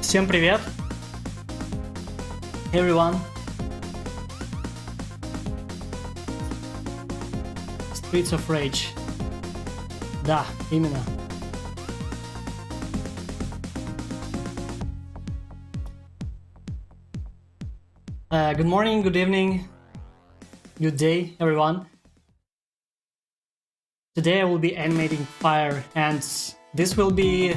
Всем привет! Hey everyone! Streets of Rage. Да, именно. Good morning, good evening, good day, everyone. Today I will be animating Fire, and this will be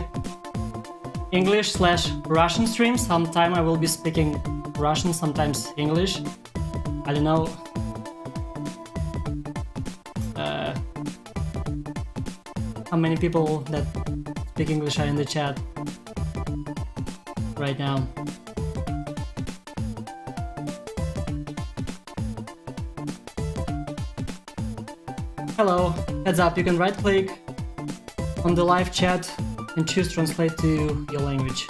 English/Russian stream. Sometime I will be speaking Russian, sometimes English. I don't know. How many people that speak English are in the chat right now? Hello, heads up, you can right click on the live chat and choose translate to your language.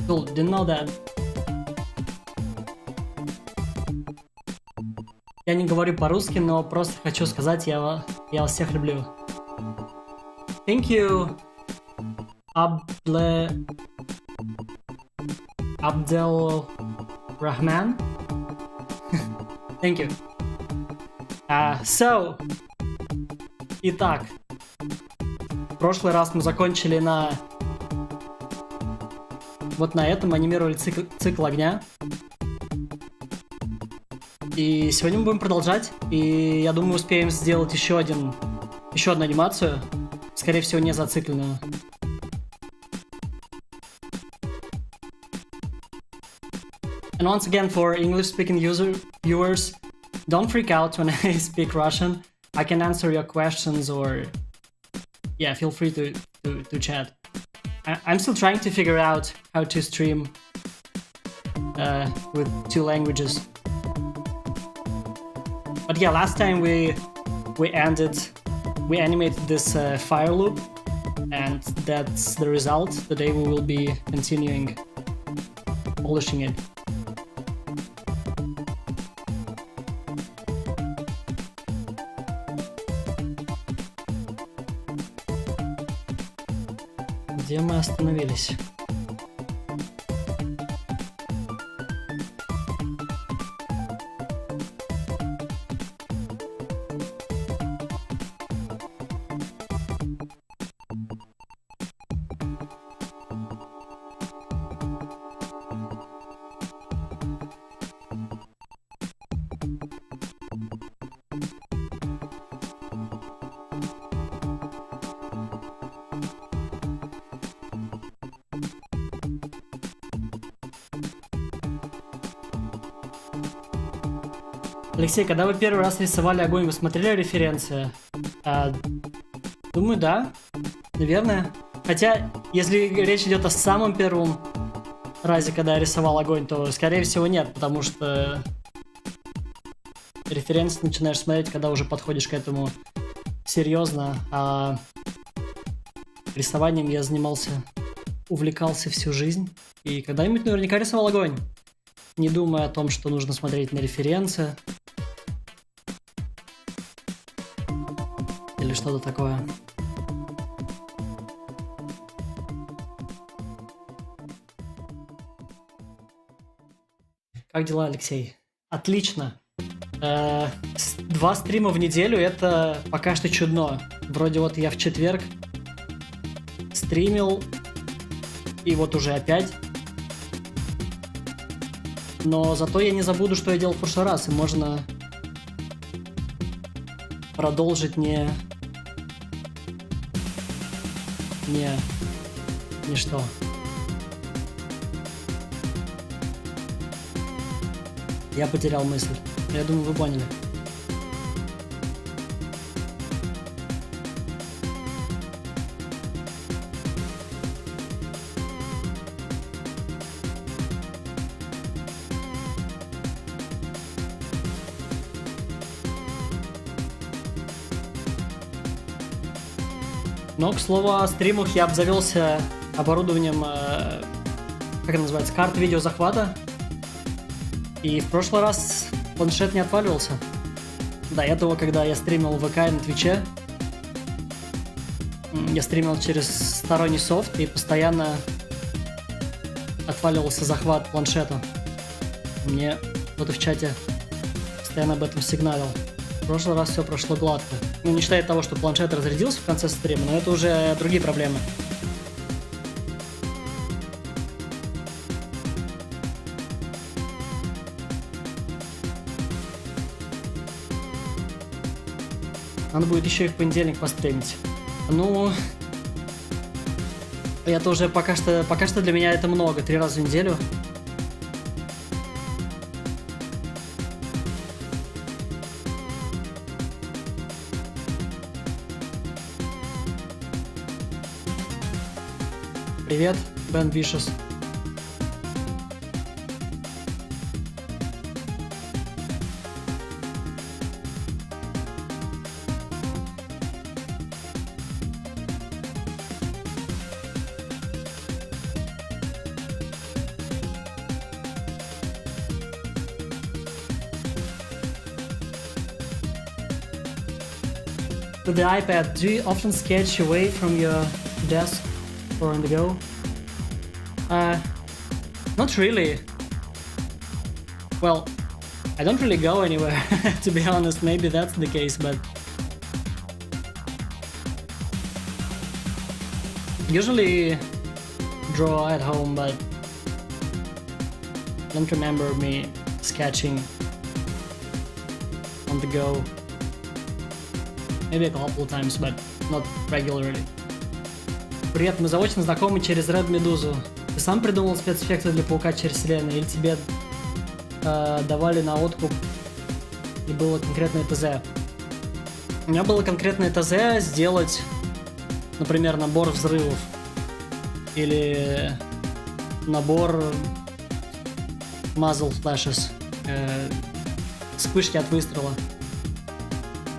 Cool, didn't know that. Я не говорю по-русски, но просто хочу сказать, я вас всех люблю. Thank you, Abdel Rahman. Thank you. Итак, в прошлый раз мы закончили вот на этом, анимировали цикл огня. И сегодня мы будем продолжать, и я думаю, успеем сделать еще одну анимацию, скорее всего, не зацикленную. And once again, for English-speaking viewers, don't freak out when I speak Russian. I can answer your questions, or yeah, feel free to chat. I'm still trying to figure out how to stream with two languages. But yeah, last time we animated this fire loop, and that's the result. Today we will be continuing polishing it. Где мы остановились? Алексей, когда вы первый раз рисовали огонь, вы смотрели референции? Думаю, да. Наверное. Хотя, если речь идет о самом первом разе, когда я рисовал огонь, то, скорее всего, нет, потому что референции начинаешь смотреть, когда уже подходишь к этому серьезно, а рисованием я увлекался всю жизнь, и когда-нибудь наверняка рисовал огонь, не думая о том, что нужно смотреть на референции или что-то такое. Как дела, Алексей? Отлично. 2 стрима в неделю — это пока что чудно. Вроде вот я в четверг стримил, и вот уже опять. Но зато я не забуду, что я делал в прошлый раз, и можно продолжить ничто. Я потерял мысль. Я думаю, вы поняли. Но, к слову, о стримах я обзавелся оборудованием, как это называется, карт видеозахвата. И в прошлый раз планшет не отваливался. До этого, когда я стримил в ВК и на Твиче, Я стримил через сторонний софт и постоянно отваливался захват планшета. Мне кто-то в чате постоянно об этом сигналил. В прошлый раз все прошло гладко. Ну, не считая того, что планшет разрядился в конце стрима, но это уже другие проблемы. Надо будет еще и в понедельник постримить. Ну, это уже пока что для меня это много. 3 раза в неделю. Привет, Бен Вишес. To the iPad, do you often sketch away from your desk or on the go? Not really. Well, I don't really go anywhere, to be honest. Maybe that's the case, but usually draw at home, but don't remember me sketching on the go. Maybe a couple times, but not regularly. Привет, мы заочно знакомы через Red Медузу. Ты сам придумал спецэффекты для Паука через вселенную, или тебе давали на откуп и было конкретное ТЗ? У меня было конкретное ТЗ сделать, например, набор взрывов или набор muzzle flashes, вспышки от выстрела.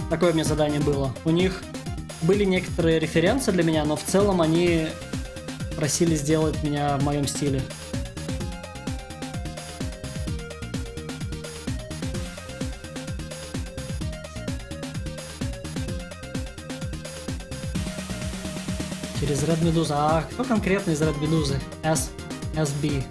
Такое у меня задание было. У них были некоторые референсы для меня, но в целом они просили сделать меня в моем стиле. Через Red Medusa. А кто конкретно из Red Medusa? SB.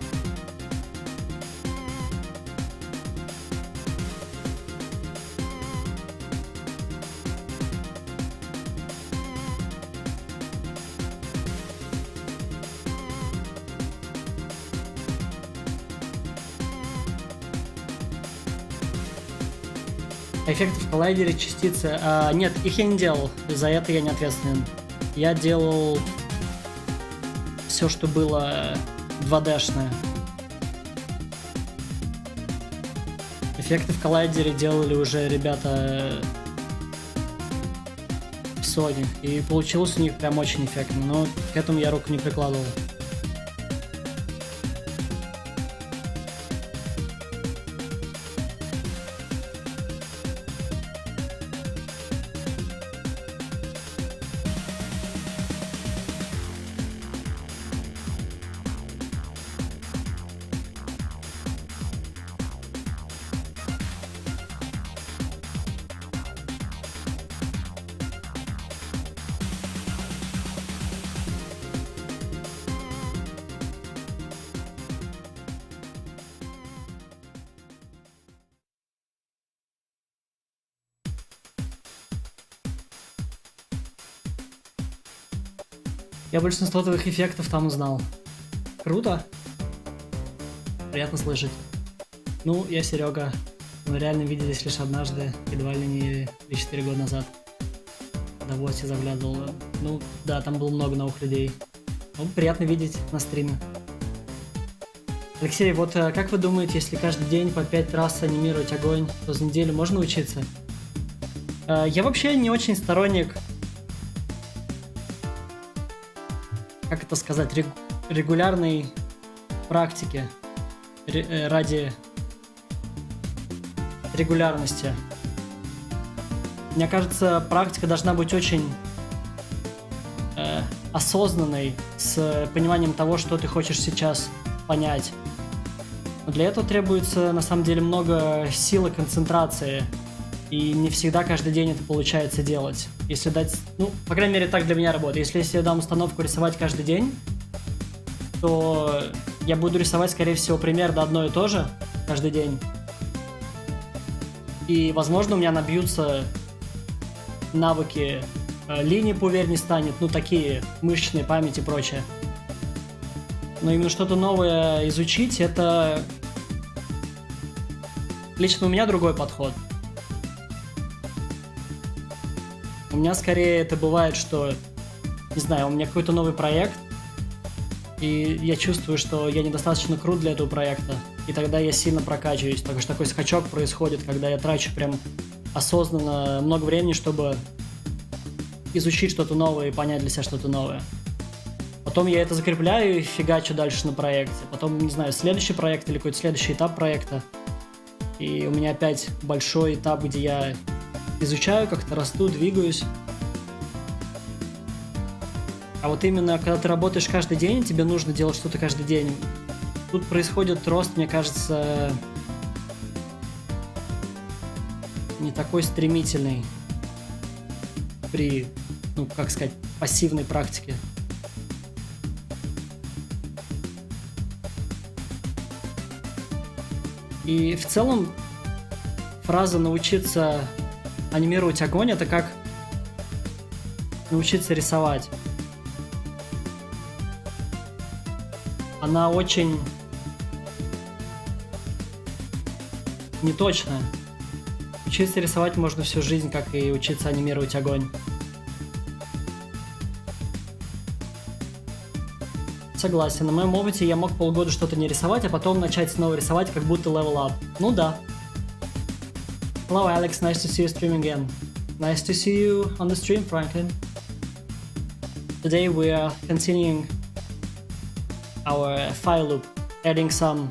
Эффекты в коллайдере, частицы. Нет, их я не делал. За это я не ответственен. Я делал все, что было 2D-шное. Эффекты в коллайдере делали уже ребята в Sony. И получилось у них прям очень эффектно. Но к этому я руку не прикладывал. Я большинство твоих эффектов там узнал. Круто. Приятно слышать. Ну, я Серега. Мы реально виделись лишь однажды, едва ли не 3-4 года назад. Когда в гости заглядывал. Ну, да, там было много новых людей. Ну, приятно видеть на стриме. Алексей, вот как вы думаете, если каждый день по 5 раз анимировать огонь, то за неделю можно учиться? Я вообще не очень сторонник, как это сказать, регулярной практики ради регулярности. Мне кажется, практика должна быть очень осознанной, с пониманием того, что ты хочешь сейчас понять. Но для этого требуется, на самом деле, много сил и концентрации. И не всегда каждый день это получается делать. Если дать... Ну, по крайней мере, так для меня работает. Если я дам установку рисовать каждый день, то я буду рисовать, скорее всего, примерно одно и то же каждый день. И, возможно, у меня набьются навыки, линии поувереннее станет, ну, такие, мышечные, память и прочее. Но именно что-то новое изучить, это... Лично у меня другой подход. У меня скорее это бывает, что, не знаю, у меня какой-то новый проект, и я чувствую, что я недостаточно крут для этого проекта, и тогда я сильно прокачиваюсь. Так что такой скачок происходит, когда я трачу прям осознанно много времени, чтобы изучить что-то новое и понять для себя что-то новое. Потом я это закрепляю и фигачу дальше на проекте. Потом, не знаю, следующий проект или какой-то следующий этап проекта. И у меня опять большой этап, где я изучаю, как-то расту, двигаюсь. А вот именно, когда ты работаешь каждый день, тебе нужно делать что-то каждый день. Тут происходит рост, мне кажется, не такой стремительный при, ну, как сказать, пассивной практике. И в целом фраза «научиться анимировать огонь» — это как научиться рисовать. Она очень неточная. Учиться рисовать можно всю жизнь, как и учиться анимировать огонь. Согласен, на моем опыте я мог полгода что-то не рисовать, а потом начать снова рисовать, как будто level up. Ну да. Hello Alex, nice to see you streaming again. Nice to see you on the stream, Franklin. Today we are continuing our fire loop, adding some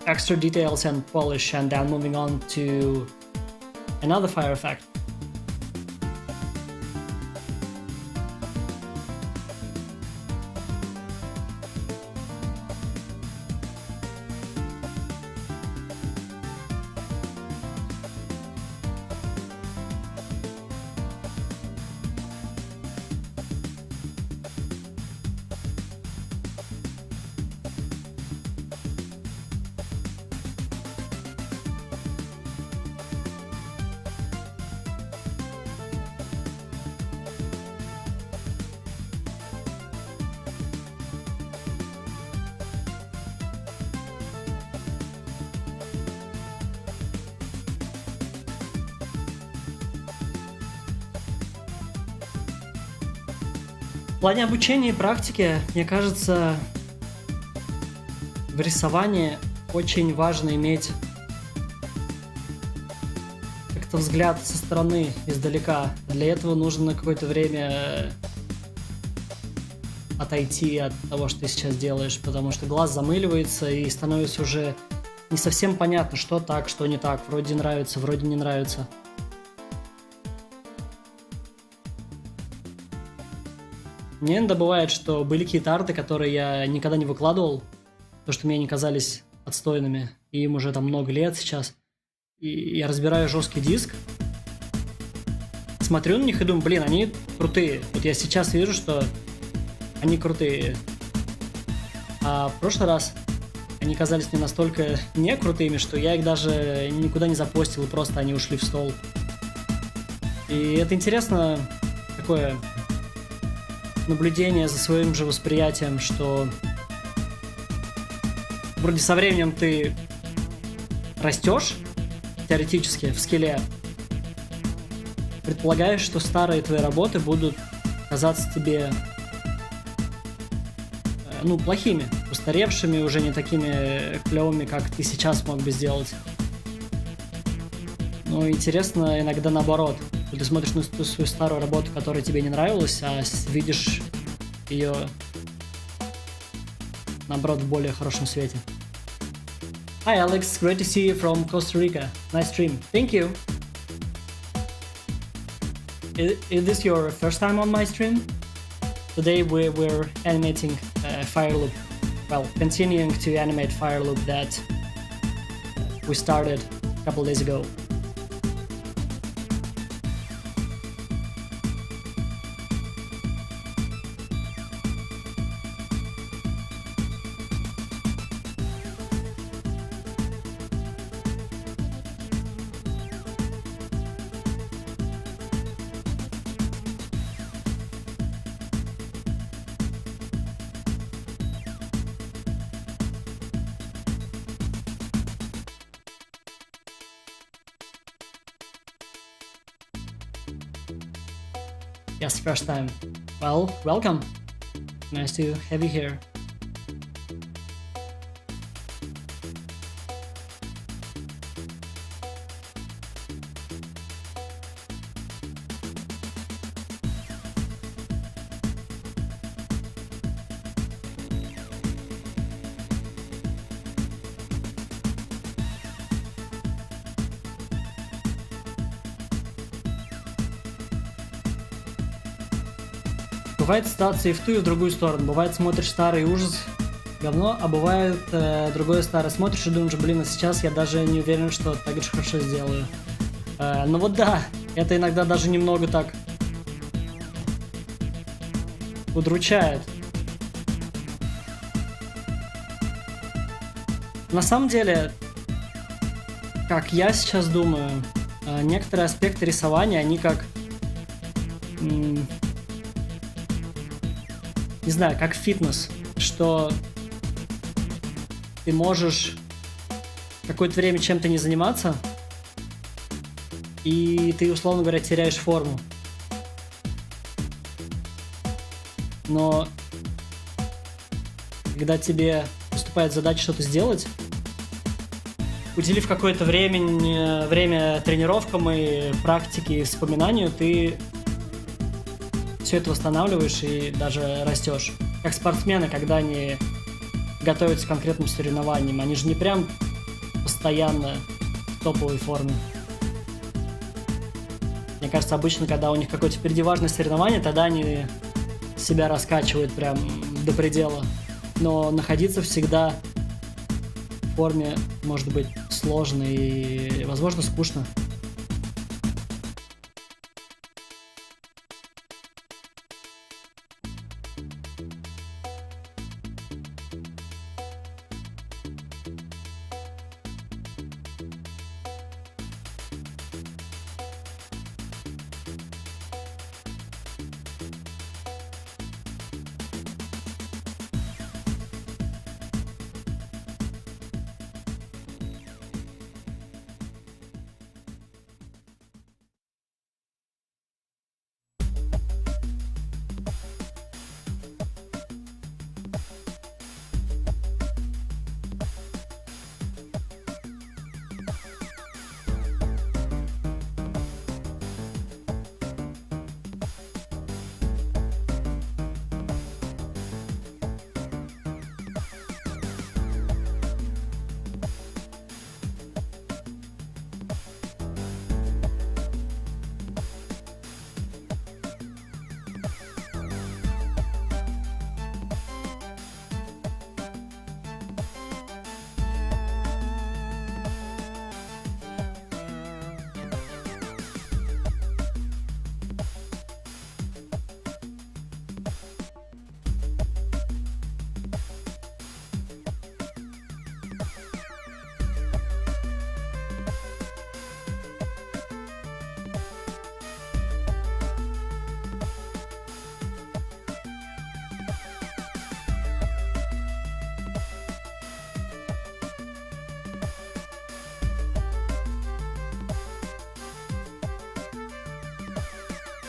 extra details and polish, and then moving on to another fire effect. В плане обучения и практики, мне кажется, в рисовании очень важно иметь как-то взгляд со стороны, издалека. Для этого нужно на какое-то время отойти от того, что ты сейчас делаешь, потому что глаз замыливается и становится уже не совсем понятно, что так, что не так. Вроде нравится, вроде не нравится. Мне иногда бывает, что были какие-то арты, которые я никогда не выкладывал, потому что мне не казались отстойными, и им уже там много лет сейчас. И я разбираю жесткий диск, смотрю на них и думаю, блин, они крутые. Вот я сейчас вижу, что они крутые. А в прошлый раз они казались мне настолько не крутыми, что я их даже никуда не запостил, и просто они ушли в стол. И это интересно, такое наблюдение за своим же восприятием, что вроде со временем ты растешь теоретически в скилле, предполагаешь, что старые твои работы будут казаться тебе плохими, устаревшими, уже не такими клевыми, как ты сейчас мог бы сделать. Но интересно иногда наоборот. Ты смотришь на ту свою старую работу, которая тебе не нравилась, а видишь ее, наоборот, в более хорошем свете. Hi Alex, great to see you from Costa Rica. Nice stream. Thank you. Is this your first time on my stream? Today we're animating fire loop. Well, continuing to animate fire loop that we started a couple days ago. Yes, first time. Well, welcome. Nice to have you here. Бывает ситуации в ту и в другую сторону. Бывает смотришь старый ужас, говно, а бывает другое старое смотришь и думаешь, блин, а сейчас я даже не уверен, что так же хорошо сделаю. Ну вот да, это иногда даже немного так удручает. На самом деле, как я сейчас думаю, некоторые аспекты рисования, они как... не знаю, как фитнес, что ты можешь какое-то время чем-то не заниматься, и ты, условно говоря, теряешь форму. Но когда тебе поступает задача что-то сделать, уделив какое-то время тренировкам и практике, и вспоминанию, ты все это восстанавливаешь и даже растешь. Как спортсмены, когда они готовятся к конкретным соревнованиям, они же не прям постоянно в топовой форме. Мне кажется, обычно, когда у них какое-то впереди важное соревнование, тогда они себя раскачивают прям до предела. Но находиться всегда в форме может быть сложно и, возможно, скучно.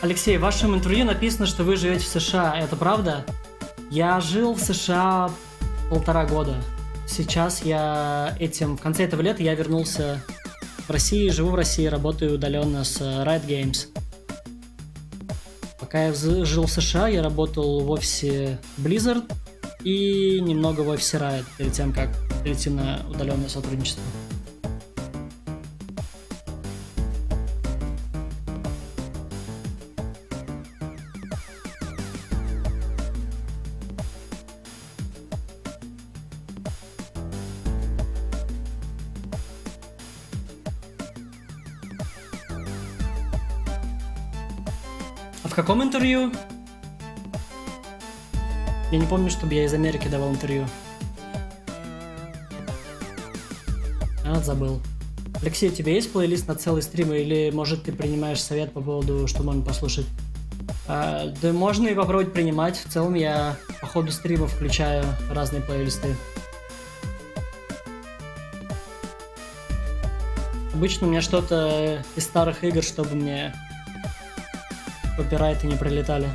Алексей, в вашем интервью написано, что вы живете в США. Это правда? Я жил в США 1,5 года. Сейчас в конце этого лета я вернулся в Россию, живу в России, работаю удаленно с Riot Games. Пока я жил в США, я работал в офисе Blizzard и немного в офисе Riot, перед тем, как перейти на удаленное сотрудничество. В каком интервью? Я не помню, чтобы я из Америки давал интервью. Забыл. Алексей, у тебя есть плейлист на целый стрим, или, может, ты принимаешь совет по поводу, что можно послушать? Да можно и попробовать принимать. В целом я по ходу стрима включаю разные плейлисты. Обычно у меня что-то из старых игр, чтобы мне копирайты не прилетали.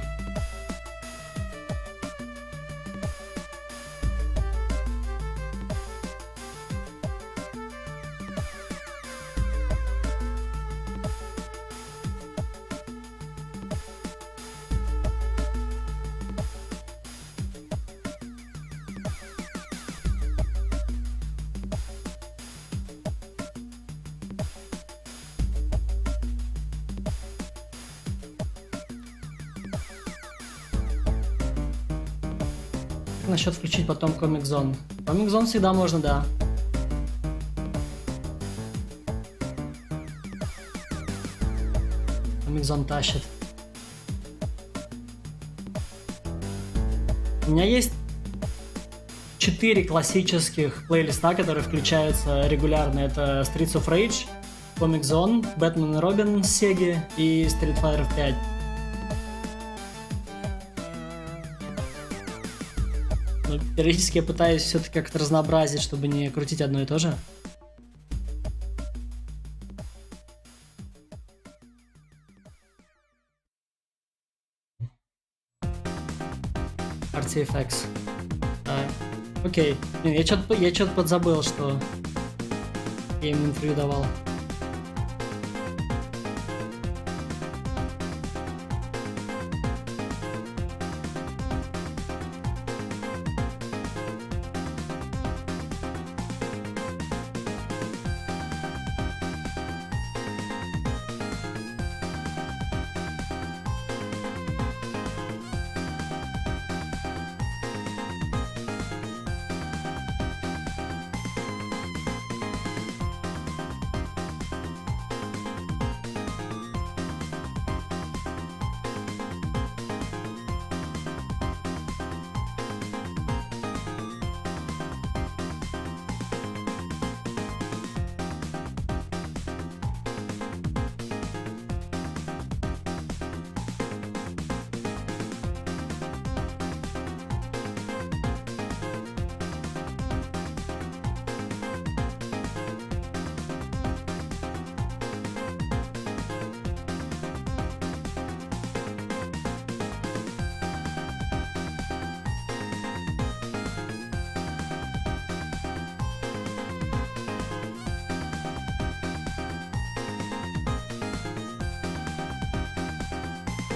Насчет включить потом Comic Zone. Comic Zone всегда можно, да. Comic Zone тащит. У меня есть 4 классических плейлиста, которые включаются регулярно. Это Streets of Rage, Comic Zone, Batman и Робин с Сеги и Street Fighter 5. Периодически я пытаюсь все-таки как-то разнообразить, чтобы не крутить одно и то же. Artifacts. Окей. Я что-то подзабыл, что я им интервью давал.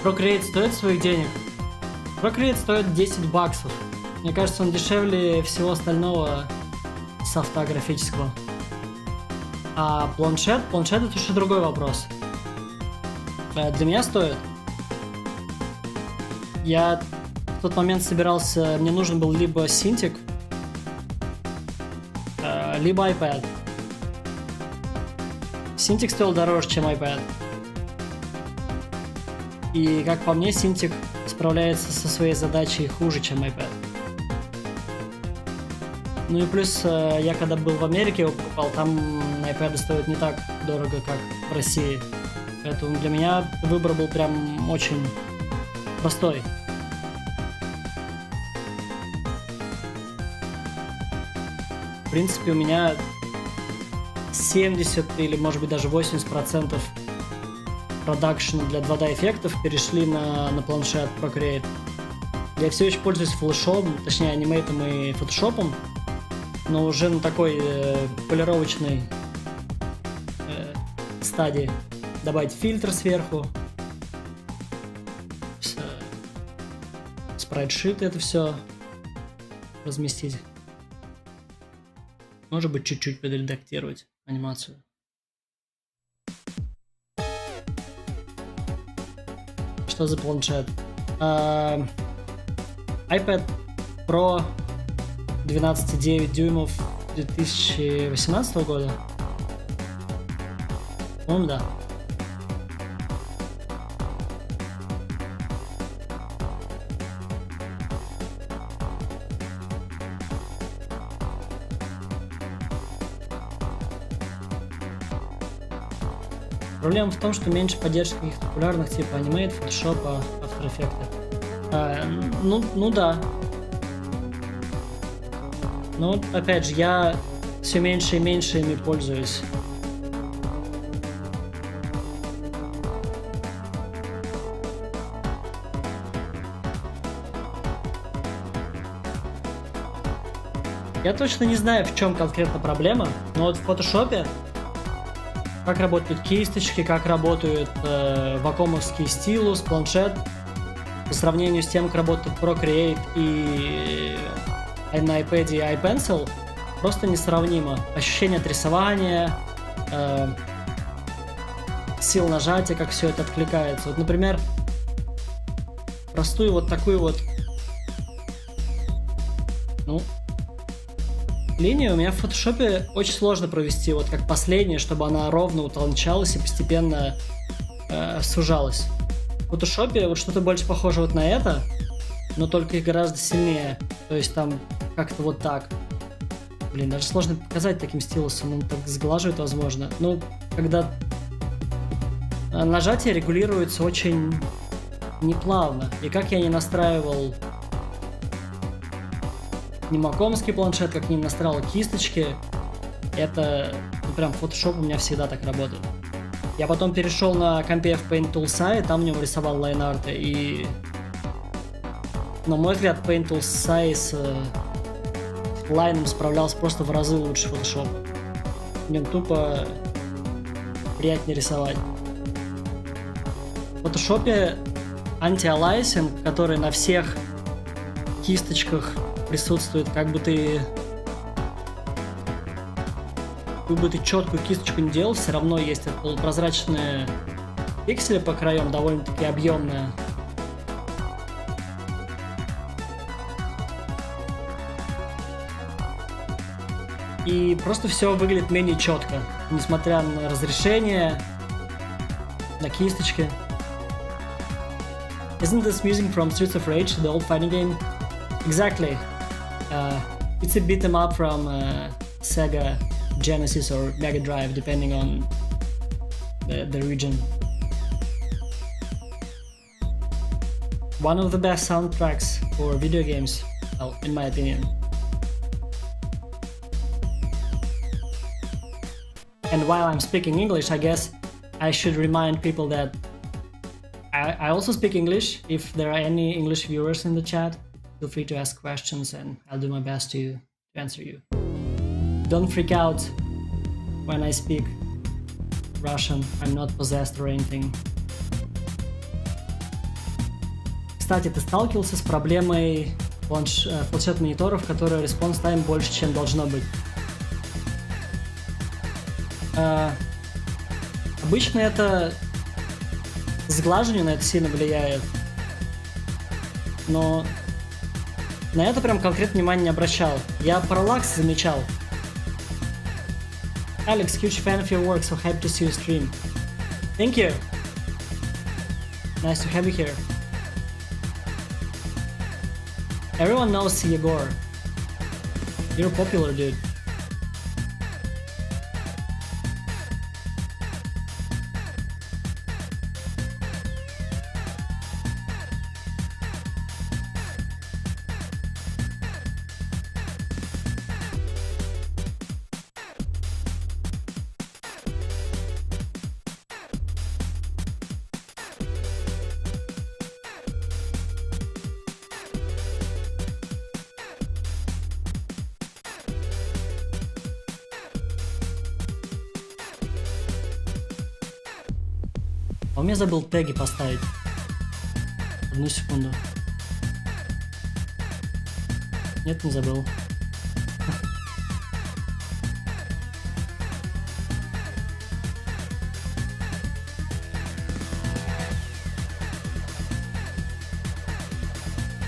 Procreate стоит своих денег? Procreate стоит 10 баксов. Мне кажется, он дешевле всего остального софта графического. А планшет это еще другой вопрос. Для меня стоит. Я в тот момент собирался, мне нужен был либо Cintiq, либо iPad. Cintiq стоил дороже, чем iPad. И, как по мне, Cintiq справляется со своей задачей хуже, чем iPad. Ну и плюс, я когда был в Америке, его покупал, там iPad стоит не так дорого, как в России. Поэтому для меня выбор был прям очень простой. В принципе, у меня 70 или, может быть, даже 80% продакшн для 2D эффектов перешли на планшет Procreate. Я все еще пользуюсь флешом, точнее анимейтом и фотошопом, но уже на такой полировочной стадии. Добавить фильтр сверху, спрайтшит это все разместить. Может быть, чуть-чуть подредактировать анимацию. Что за планшет? iPad Pro 12,9 дюймов 2018 года. По-моему, да. Проблема в том, что меньше поддержки каких-то популярных типа Animate, Photoshop, After Effects. Ну да. Но опять же, я все меньше и меньше ими пользуюсь. Я точно не знаю, в чем конкретно проблема, но вот в фотошопе как работают кисточки, как работают вакуумовский стилус, планшет, по сравнению с тем, как работает Procreate и на iPad и iPencil, просто несравнимо. Ощущение от рисования, сил нажатия, как все это откликается. Вот, например, простую вот такую вот, ну, линию у меня в фотошопе очень сложно провести, вот как последнее, чтобы она ровно утончалась и постепенно сужалась. В фотошопе вот что-то больше похоже вот на это, но только и гораздо сильнее. То есть там как-то вот так. Блин, даже сложно показать таким стилусом, он так сглаживает, возможно. Ну, когда нажатие регулируется очень неплавно. И как я не настраивал не макомский планшет, как не настраивал кисточки, это ну, прям Photoshop у меня всегда так работает. Я потом перешел на компе в Paint Tools'а, и там в нем рисовал лайн-арты, и на мой взгляд Paint Tools'а с лайном справлялся просто в разы лучше Photoshop. В нем тупо приятнее рисовать. В Photoshop анти-алайсинг, который на всех кисточках присутствует, как бы ты четкую кисточку не делал, все равно есть это полупрозрачные пиксели по краям, довольно-таки объемные. И просто все выглядит менее четко, несмотря на разрешение, на кисточки. Isn't this music from Streets of Rage, the old fighting game? Exactly. It's a beat 'em up from Sega Genesis or Mega Drive, depending on the region. One of the best soundtracks for video games, well, in my opinion. And while I'm speaking English, I guess I should remind people that I also speak English. If there are any English viewers in the chat, feel free to ask questions and I'll do my best to answer you. Don't freak out when I speak Russian. I'm not possessed or anything. Кстати, ты сталкивался с проблемой планшет-мониторов, которые response time больше, чем должно быть? Обычно это сглаживание на это сильно влияет, но на это прям конкретно внимания не обращал. Я параллакс замечал. Alex, huge fan of your work, so happy to see you stream. Thank you. Nice to have you here. Everyone knows Yegor. You're a popular dude. А у меня забыл теги поставить. Одну секунду. Нет, не забыл.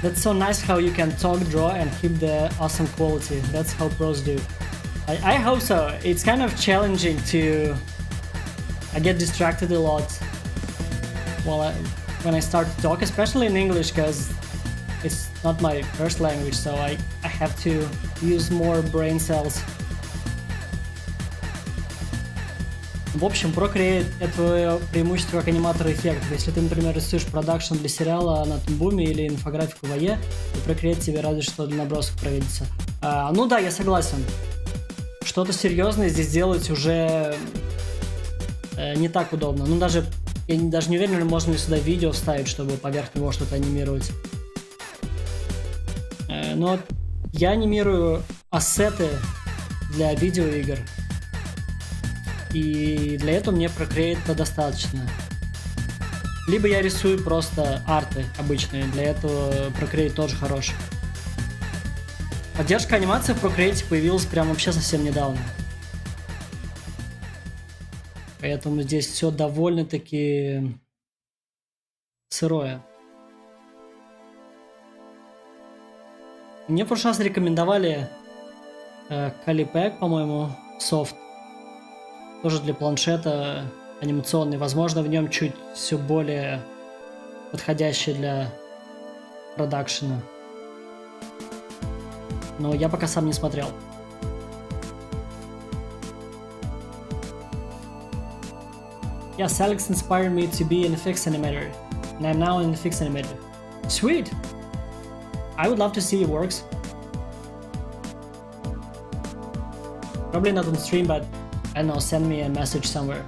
That's so nice how you can talk, draw and keep the awesome quality. That's how pros do. I hope so. It's kind of challenging to... I get distracted a lot when I start to talk, especially in English, because it's not my first language, so I have to use more brain cells. В общем, Procreate — это преимущество как аниматора эффектов. Если ты, например, рисуешь продакшн для сериала на Тумбуме или инфографику в АЕ, то Procreate тебе разве что для набросок проведется. Ну да, я согласен. Что-то серьезное здесь делать уже не так удобно. Ну даже, я даже не уверен, можно ли сюда видео вставить, чтобы поверх него что-то анимировать. Но я анимирую ассеты для видеоигр. И для этого мне Procreate достаточно. Либо я рисую просто арты обычные, для этого Procreate тоже хорош. Поддержка анимации в Procreate появилась прям вообще совсем недавно. Поэтому здесь все довольно-таки сырое. Мне в прошлый раз рекомендовали Калипек, по-моему, софт. Тоже для планшета анимационный. Возможно, в нем чуть все более подходящее для продакшена. Но я пока сам не смотрел. Yes, Alex inspired me to be an FX animator, and I'm now an FX animator. Sweet! I would love to see your works. Probably not on stream, but I don't know, send me a message somewhere.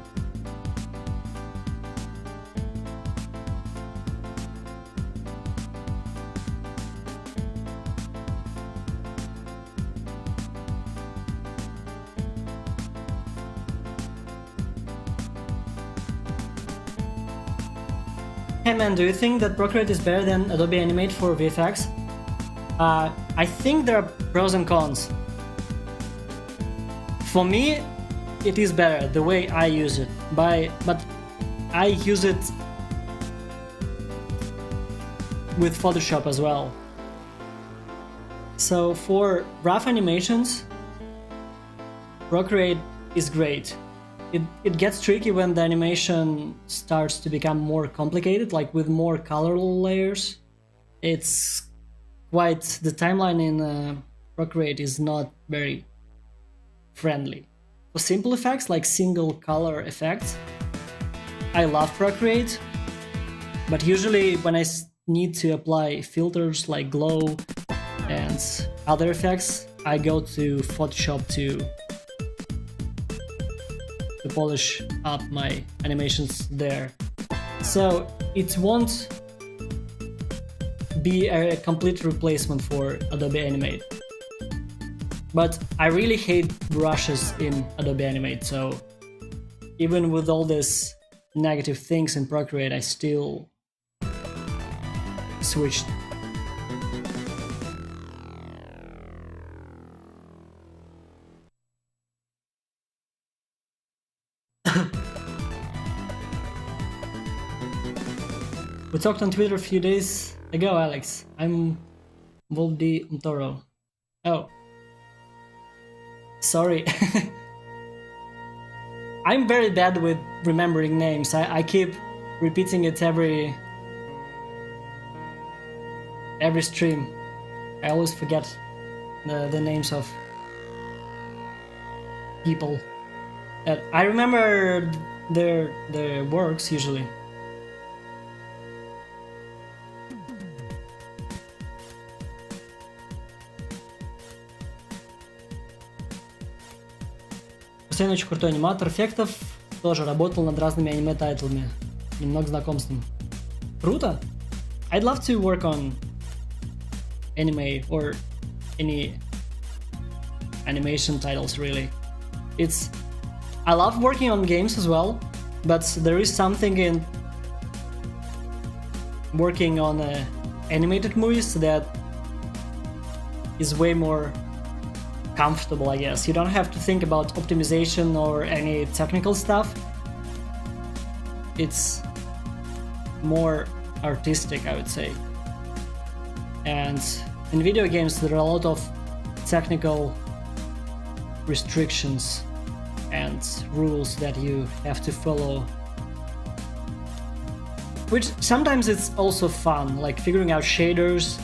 Hey man, do you think that Procreate is better than Adobe Animate for VFX? I think there are pros and cons. For me, it is better the way I use it, but I use it with Photoshop as well. So for rough animations, Procreate is great. It gets tricky when the animation starts to become more complicated, like with more color layers. It's quite, the timeline in Procreate is not very friendly. For simple effects like single color effects, I love Procreate, but usually when I need to apply filters like glow and other effects, I go to Photoshop to polish up my animations there. So it won't be a complete replacement for Adobe Animate. But I really hate brushes in Adobe Animate, so even with all these negative things in Procreate, I still switched. We talked on Twitter a few days ago, Alex. I'm Voldi Untoro. Oh. Sorry. I'm very bad with remembering names. I keep repeating it every stream. I always forget the names of people. I remember their works usually. Постоянно очень крутой аниматор эффектов, тоже работал над разными аниме-тайтлами. Немного знаком с ним. Круто! I'd love to work on anime or any animation titles really. I love working on games as well, but there is something in working on animated movies that is way more comfortable, I guess. You don't have to think about optimization or any technical stuff. It's more artistic, I would say. And in video games there are a lot of technical restrictions and rules that you have to follow, which sometimes it's also fun, like figuring out shaders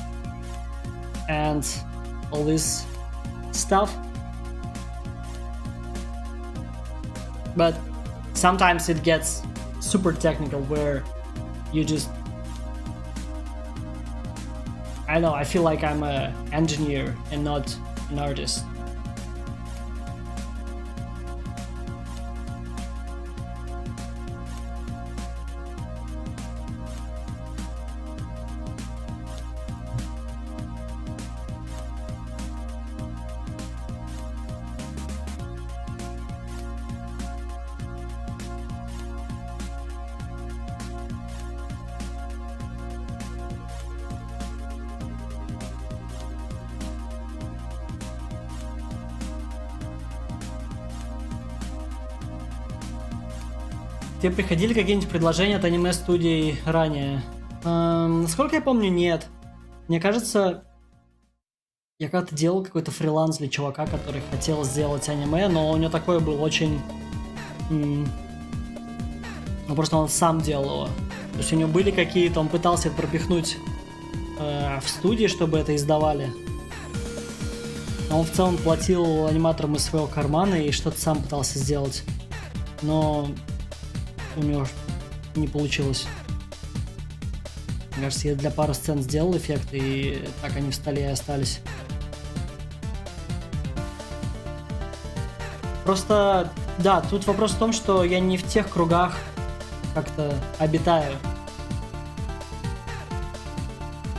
and all this stuff, but sometimes it gets super technical where you just, I don't know, I feel like I'm an engineer and not an artist. Тебе приходили какие-нибудь предложения от аниме-студий ранее? Насколько я помню, нет. Мне кажется, я когда-то делал какой-то фриланс для чувака, который хотел сделать аниме, но у него такое было очень... Ну, просто он сам делал его. То есть у него были какие-то... Он пытался это пропихнуть в студии, чтобы это издавали. Но он в целом платил аниматорам из своего кармана и что-то сам пытался сделать. Но у него не получилось. Мне кажется, я для пары сцен сделал эффект, и так они в столе и остались. Просто, да, тут вопрос в том, что я не в тех кругах как-то обитаю.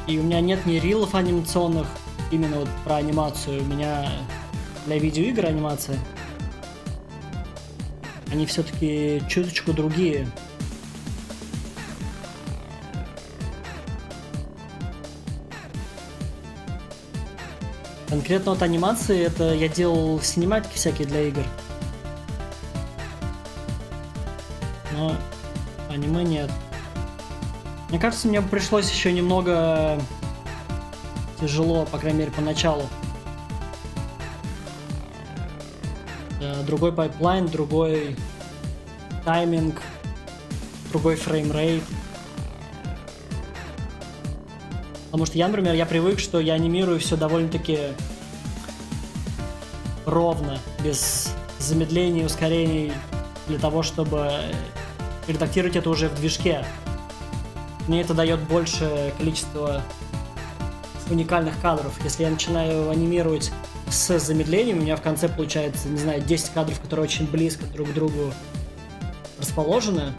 И у меня нет ни рилов анимационных, именно вот про анимацию. У меня для видеоигр анимация. Они все-таки чуточку другие. Конкретно вот анимации, это я делал синематики всякие для игр. Но аниме нет. Мне кажется, мне пришлось еще немного тяжело, по крайней мере, поначалу. Другой пайплайн, другой тайминг, другой фреймрейт. Потому что я, например, я привык, что я анимирую все довольно-таки ровно, без замедлений, ускорений, для того, чтобы редактировать это уже в движке. Мне это дает большее количество уникальных кадров. Если я начинаю анимировать с замедлением, у меня в конце получается, не знаю, 10 кадров, которые очень близко друг к другу расположены.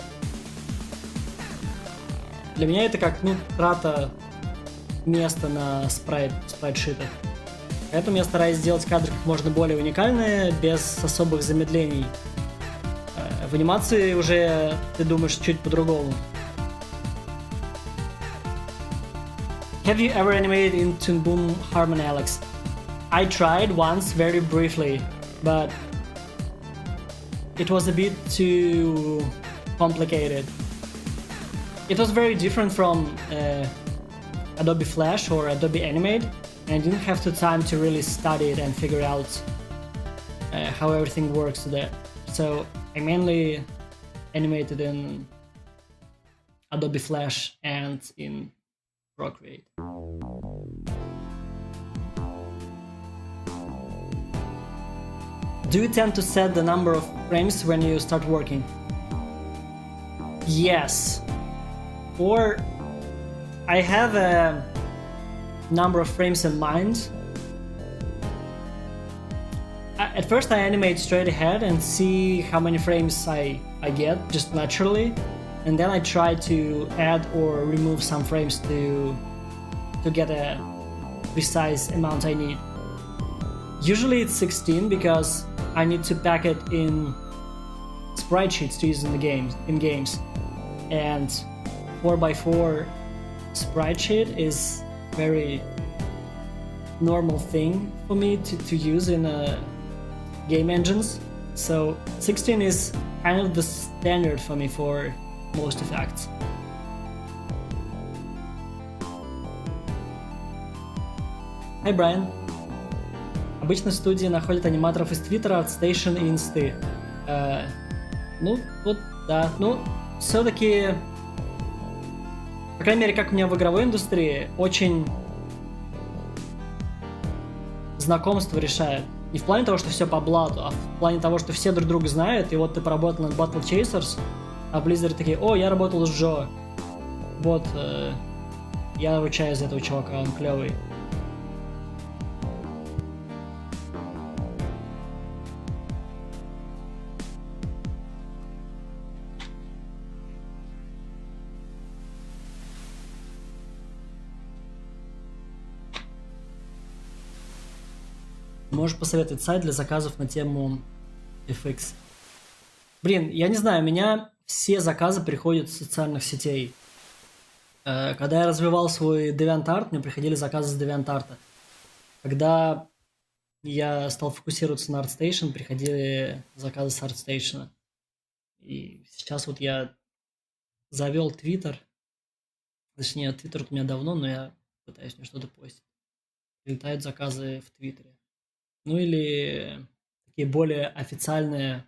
Для меня это как, трата места на спрайтшитах. Поэтому я стараюсь сделать кадры как можно более уникальные, без особых замедлений. В анимации уже ты думаешь чуть по-другому. Have you ever animated in Toon Boom Harmony, Alex? I tried once very briefly, but it was a bit too complicated. It was very different from Adobe Flash or Adobe Animate, and I didn't have the time to really study it and figure out how everything works there. So I mainly animated in Adobe Flash and in Procreate. Do you tend to set the number of frames when you start working? Yes. Or I have a number of frames in mind. At first I animate straight ahead and see how many frames I get just naturally, and then I try to add or remove some frames to get a precise amount I need. Usually it's 16 because I need to pack it in sprite sheets to use in games, and 4x4 sprite sheet is very normal thing for me to use in game engines. So 16 is kind of the standard for me for most effects. Hi, Brian. Обычно студии находят аниматоров из Твиттера, ArtStation и Инсты. Да. Все-таки, по крайней мере, как у меня в игровой индустрии, очень знакомство решает. Не в плане того, что все по блату, а в плане того, что все друг друга знают, и вот ты поработал над Battle Chasers, а Blizzard такие: о, я работал с Джо. Вот, я ручаюсь за этого чувака, он клевый. Можешь посоветовать сайт для заказов на тему FX? Блин, я не знаю, у меня все заказы приходят с социальных сетей. Когда я развивал свой DeviantArt, мне приходили заказы с DeviantArt. Когда я стал фокусироваться на ArtStation, приходили заказы с ArtStation. И сейчас вот я завел Твиттер. Точнее, Твиттер у меня давно, но я пытаюсь мне что-то постить. Прилетают заказы в Твиттере. Ну или такие более официальные,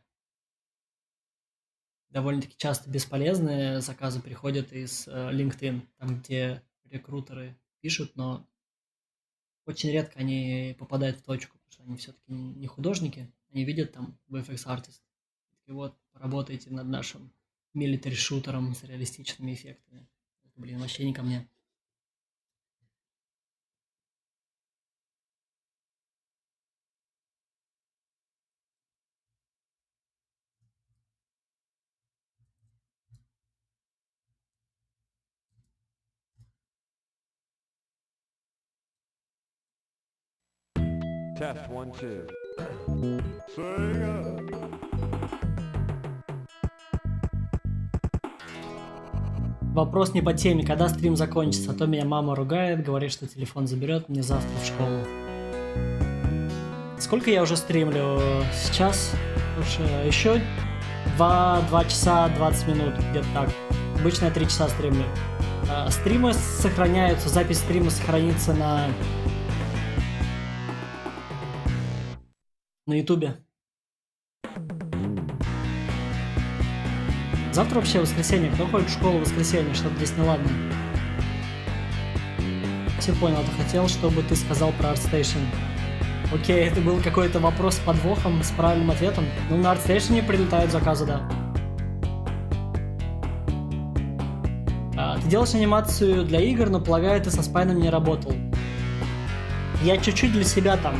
довольно-таки часто бесполезные заказы приходят из LinkedIn, там где рекрутеры пишут, но очень редко они попадают в точку, потому что они все-таки не художники, они видят там VFX артист. И вот, поработайте над нашим милитари-шутером с реалистичными эффектами. Это, блин, вообще не ко мне. Test 1, 2. Sega. Вопрос не по теме, когда стрим закончится, а то меня мама ругает, говорит, что телефон заберет мне завтра в школу. Сколько я уже стримлю? Сейчас? Слушай, еще 2 часа 20 минут, где-то так. Обычно я 3 часа стримлю. Стримы сохраняются, запись стрима сохранится на Ютубе. Завтра вообще воскресенье. Кто ходит в школу в воскресенье? Что-то здесь неладно. Все понял, ты хотел, чтобы ты сказал про ArtStation. Окей, это был какой-то вопрос с подвохом, с правильным ответом. Ну, на ArtStation прилетают заказы, да. Ты делаешь анимацию для игр, но, полагаю, ты со спайном не работал. Я чуть-чуть для себя там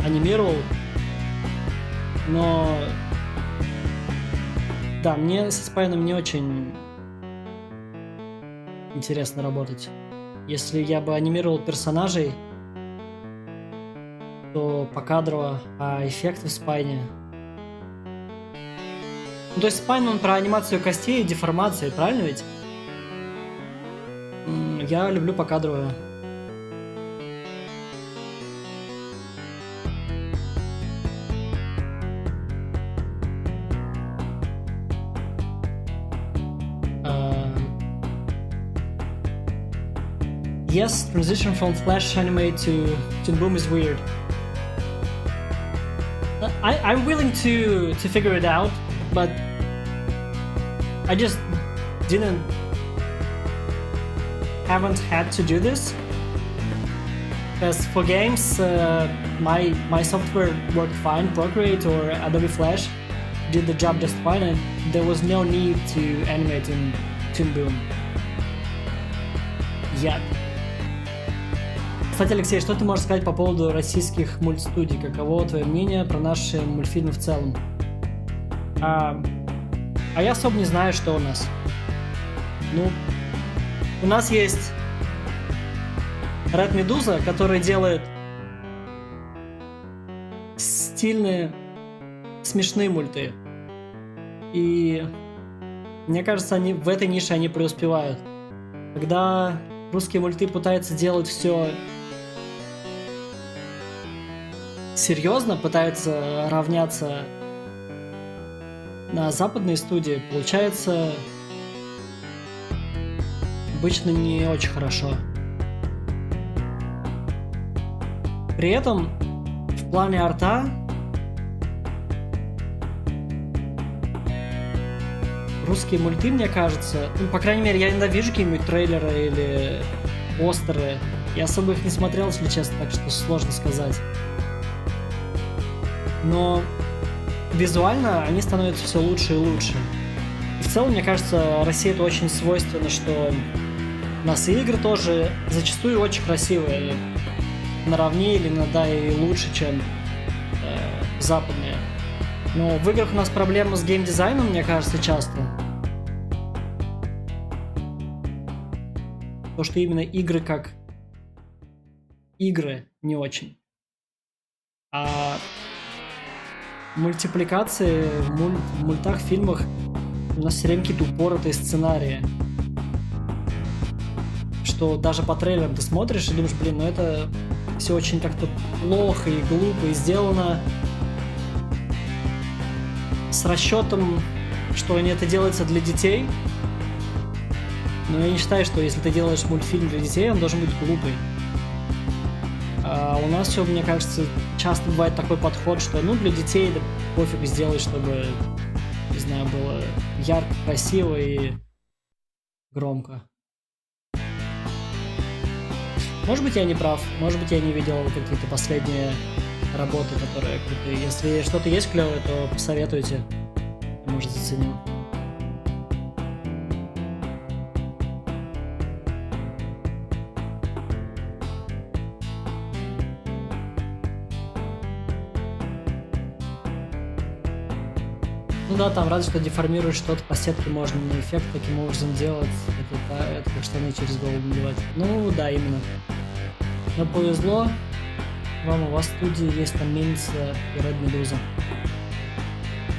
анимировал, но... Да, мне со спайном не очень интересно работать. Если я бы анимировал персонажей, то покадрово, а эффекты в спайне... Ну, то есть спайн, он про анимацию костей и деформации, правильно ведь? Я люблю покадровую. Yes, transition from Flash anime to Toon Boom is weird. I'm willing to figure it out, but I just haven't had to do this. Because for games, my software worked fine. Procreate or Adobe Flash did the job just fine, and there was no need to animate in Toon Boom yet. Кстати, Алексей, что ты можешь сказать по поводу российских мультстудий? Каково твое мнение про наши мультфильмы в целом? А я особо не знаю, что у нас. Ну, у нас есть Red Medusa, который делает стильные, смешные мульты. И мне кажется, они в этой нише они преуспевают. Когда русские мульты пытаются делать все серьезно, пытаются равняться на западные студии, получается обычно не очень хорошо. При этом в плане арта русские мульты, мне кажется, ну, по крайней мере, я иногда вижу какие-нибудь трейлеры или постеры. Я особо их не смотрел, если честно, так что сложно сказать. Но визуально они становятся все лучше и лучше. И в целом, мне кажется, России это очень свойственно, что у нас и игры тоже зачастую очень красивые. Наравне или иногда и лучше, чем западные. Но в играх у нас проблема с геймдизайном, мне кажется, часто. То, что именно игры как игры не очень. А мультипликации в мультах, фильмах у нас все время какие-то упоротые сценарии. Что даже по трейлерам ты смотришь и думаешь, блин, ну это все очень как-то плохо и глупо и сделано с расчетом что это делается для детей. Но я не считаю, что если ты делаешь мультфильм для детей, он должен быть глупый. А у нас все, мне кажется, часто бывает такой подход, что для детей да пофиг сделать, чтобы, не знаю, было ярко, красиво и громко. Может быть, я не прав, может быть, я не видел какие-то последние работы, которые крутые. Если что-то есть клевое, то посоветуйте. Я, может, заценю. Ну да, там разве что деформируешь что-то, по сетке можно, но эффект таким образом делать, это как штаны через голову надевать. Ну да, именно. Но повезло вам, у вас в студии есть там Мельница и Ред Медуза.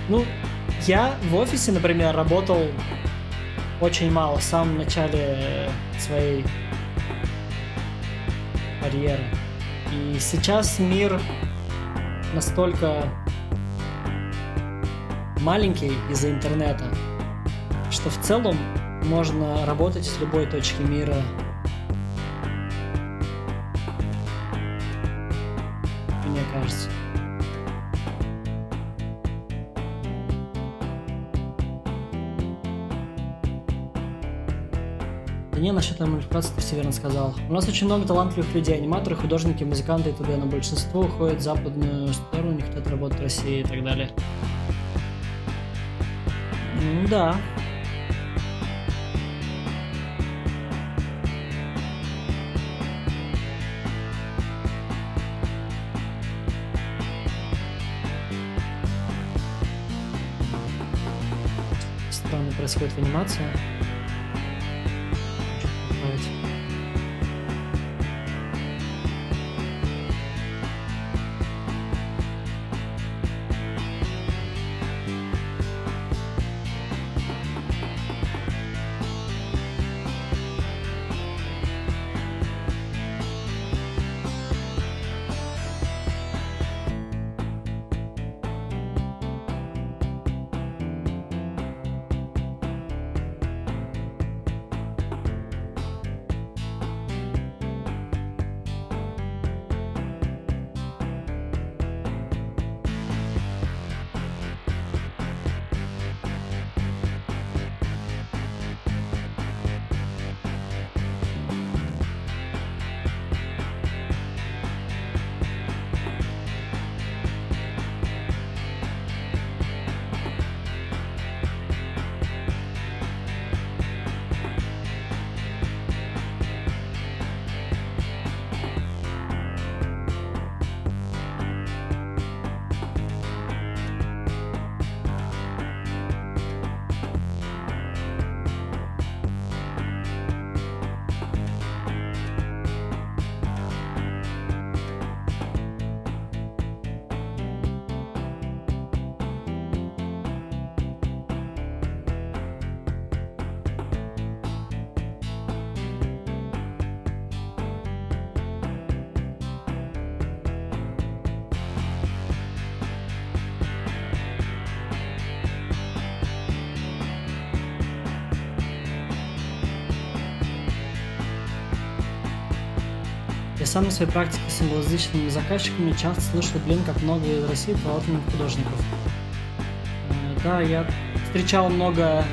Ну, я в офисе, например, работал очень мало в самом начале своей карьеры. И сейчас мир настолько маленький из-за интернета, что в целом можно работать с любой точки мира. Мне кажется. Да не, насчет мультипликации ты все верно сказал. У нас очень много талантливых людей, аниматоры, художники, музыканты и т.д. Но большинство уходит в западную сторону, не хотят работать в России и так далее. Ну да. Странно происходит в анимации. Я сам на своей практике с англоязычными заказчиками часто слышу, как много из России талантливых художников. Да, я встречал много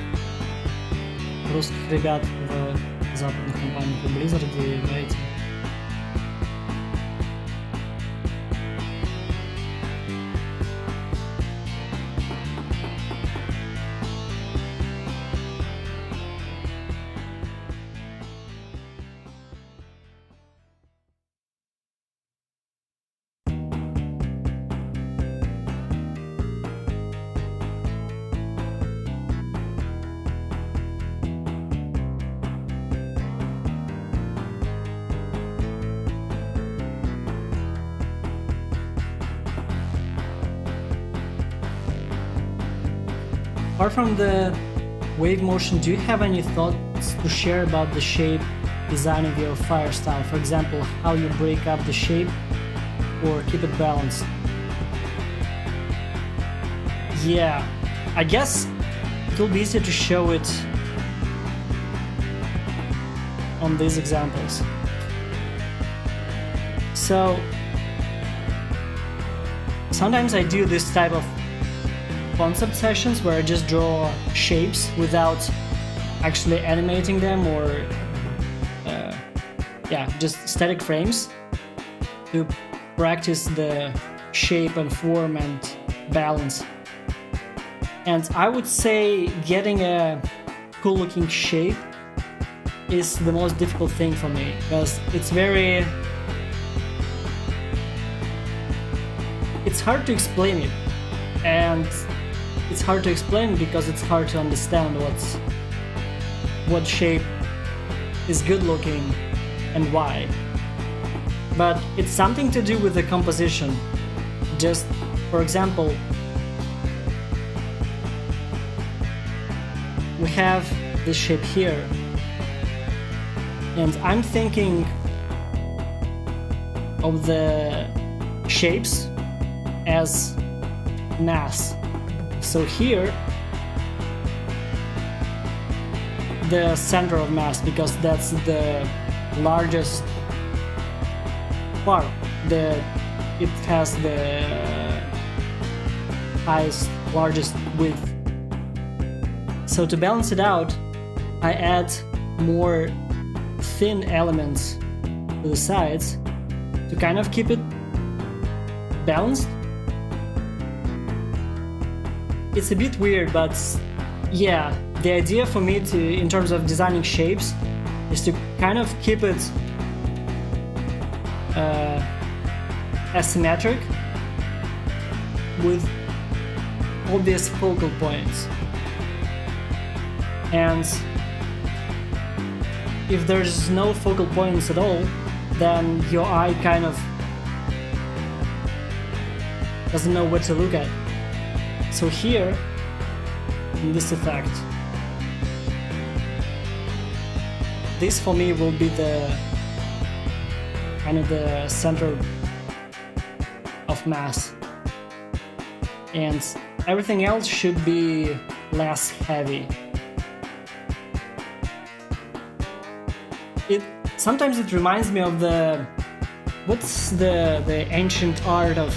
русских ребят в западных компаниях, в Blizzard и в Riot. Apart from the wave motion, do you have any thoughts to share about the shape design of your fire style? For example, how you break up the shape or keep it balanced? Yeah, I guess it will be easier to show it on these examples. So sometimes I do this type of concept sessions where I just draw shapes without actually animating them, or just static frames to practice the shape and form and balance. And I would say getting a cool looking shape is the most difficult thing for me, because it's hard to explain it, and it's hard to explain because it's hard to understand what shape is good looking and why. But it's something to do with the composition. Just for example, we have this shape here, and I'm thinking of the shapes as mass. So here, the center of mass, because that's the largest part. It has the highest, largest width. So to balance it out, I add more thin elements to the sides to kind of keep it balanced. It's a bit weird, but yeah, the idea for me in terms of designing shapes is to kind of keep it asymmetric with obvious focal points. And if there's no focal points at all, then your eye kind of doesn't know what to look at. So here, in this effect, this for me will be the kind of the center of mass, and everything else should be less heavy. Sometimes it reminds me of what's the ancient art of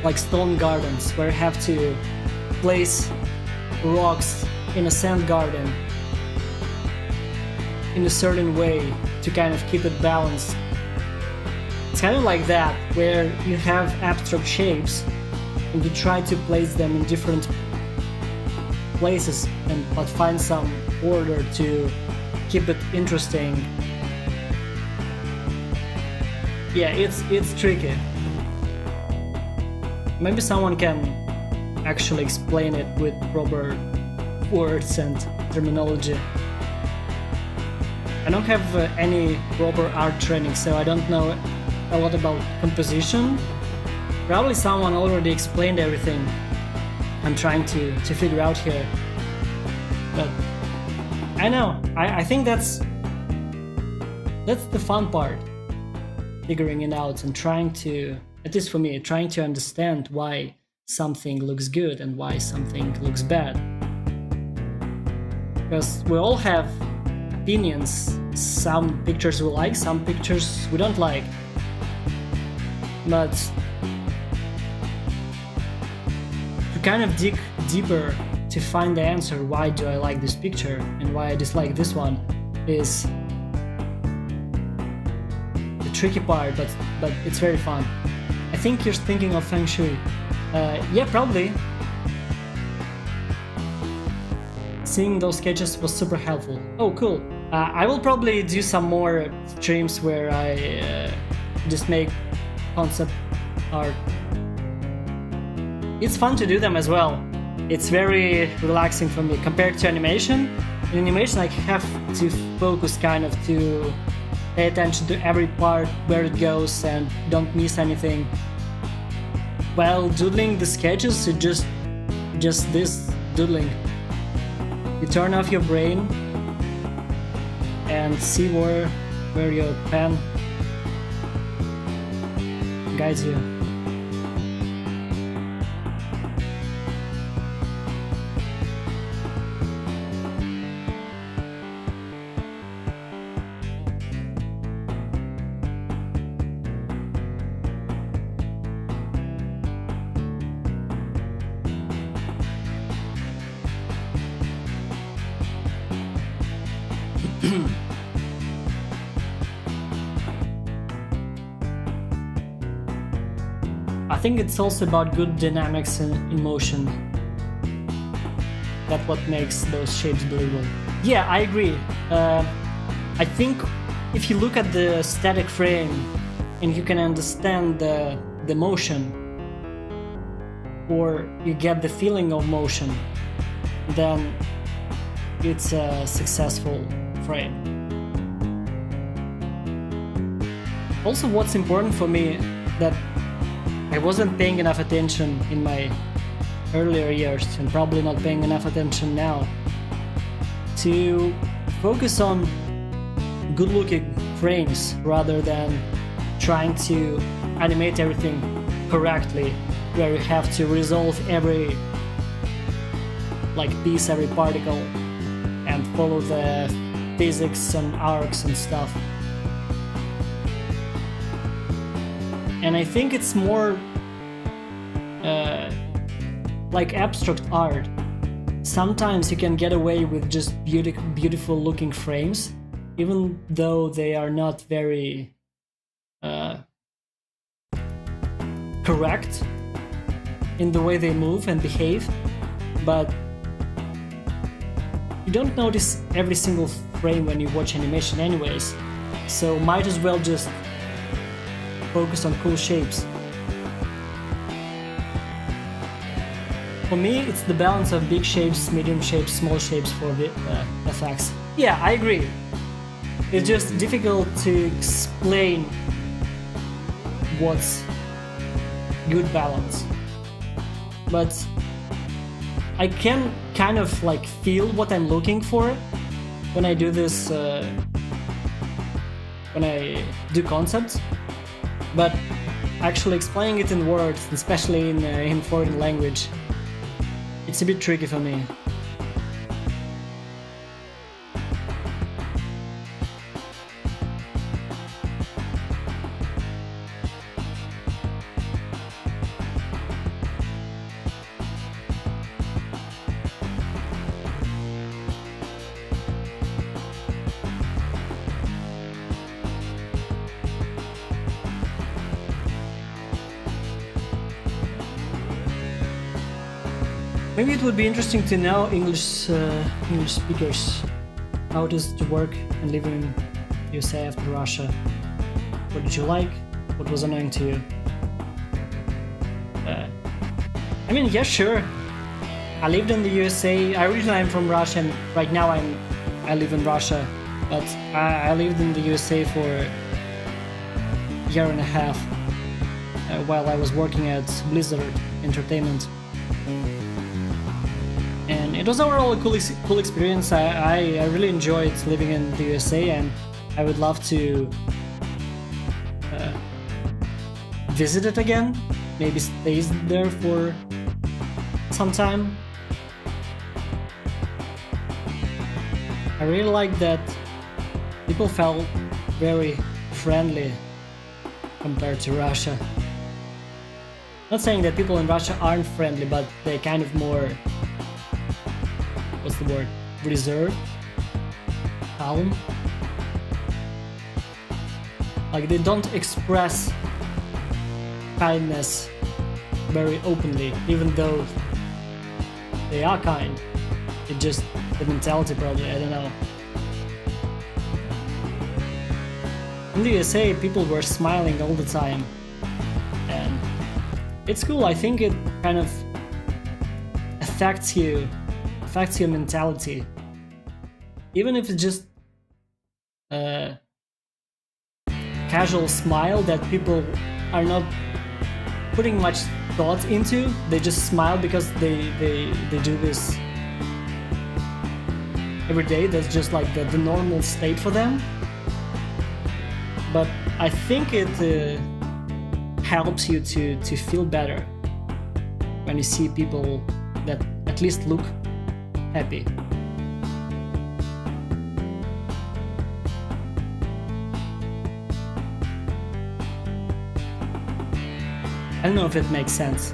like stone gardens, where you have to place rocks in a sand garden in a certain way to kind of keep it balanced. It's kind of like that, where you have abstract shapes and you try to place them in different places but find some order to keep it interesting. Yeah, it's tricky. Maybe someone can actually explain it with proper words and terminology. I don't have any proper art training, so I don't know a lot about composition. Probably someone already explained everything I'm trying to figure out here. But I know, I think that's the fun part, figuring it out and trying to, at least for me, trying to understand why something looks good and why something looks bad. Because we all have opinions. Some pictures we like, some pictures we don't like. But to kind of dig deeper to find the answer, why do I like this picture and why I dislike this one, is the tricky part, but it's very fun. I think you're thinking of Feng Shui. Yeah, probably. Seeing those sketches was super helpful. Oh, cool. I will probably do some more streams where I just make concept art. It's fun to do them as well. It's very relaxing for me compared to animation. In animation, I have to focus kind of to pay attention to every part, where it goes, and don't miss anything. While doodling the sketches, it's just this doodling. You turn off your brain and see where your pen guides you. I think it's also about good dynamics in motion. That's what makes those shapes believable. Yeah, I agree. I think if you look at the static frame and you can understand the motion, or you get the feeling of motion, then it's a successful frame. Also, what's important for me that I wasn't paying enough attention in my earlier years, and probably not paying enough attention now, to focus on good-looking frames rather than trying to animate everything correctly, where you have to resolve every piece, every particle, and follow the physics and arcs and stuff. And I think it's more like abstract art. Sometimes you can get away with just beautiful looking frames, even though they are not very correct in the way they move and behave, but you don't notice every single frame when you watch animation anyways, so might as well just focus on cool shapes. For me, it's the balance of big shapes, medium shapes, small shapes for the effects. Yeah, I agree. It's just difficult to explain what's good balance. But I can kind of feel what I'm looking for when I do this, when I do concepts. But actually explaining it in words, especially in foreign language, it's a bit tricky for me. Maybe it would be interesting to know English speakers. How does it work and live in USA after Russia? What did you like? What was annoying to you? I mean, yeah, sure. I lived in the USA. Originally I'm from Russia, and right now I live in Russia. But I lived in the USA for a year and a half while I was working at Blizzard Entertainment. And it was overall a cool experience. I really enjoyed living in the USA, and I would love to visit it again. Maybe stay there for some time. I really like that people felt very friendly compared to Russia. Not saying that people in Russia aren't friendly, but they're kind of more, what's the word, reserved, calm. They don't express kindness very openly, even though they are kind. It's just the mentality, probably, I don't know. In the USA, people were smiling all the time, and it's cool. I think it kind of affects your mentality, even if it's just a casual smile that people are not putting much thought into. They just smile because they do this every day. That's just like the normal state for them. But I think it helps you to feel better when you see people that at least look happy. I don't know if it makes sense.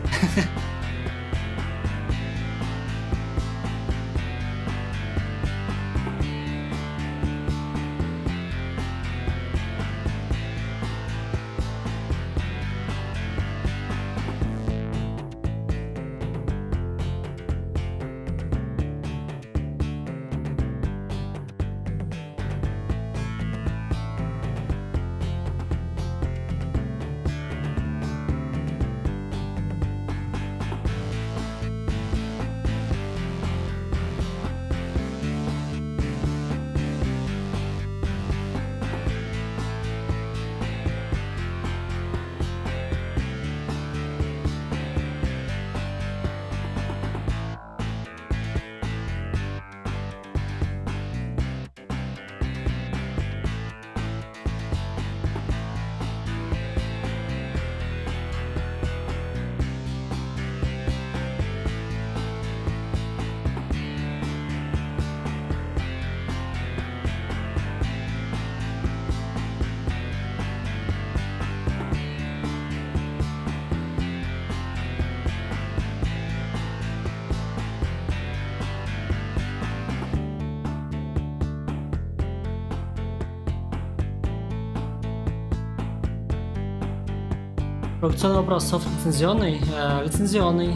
Провокационный вопрос. Софт лицензионный? Лицензионный.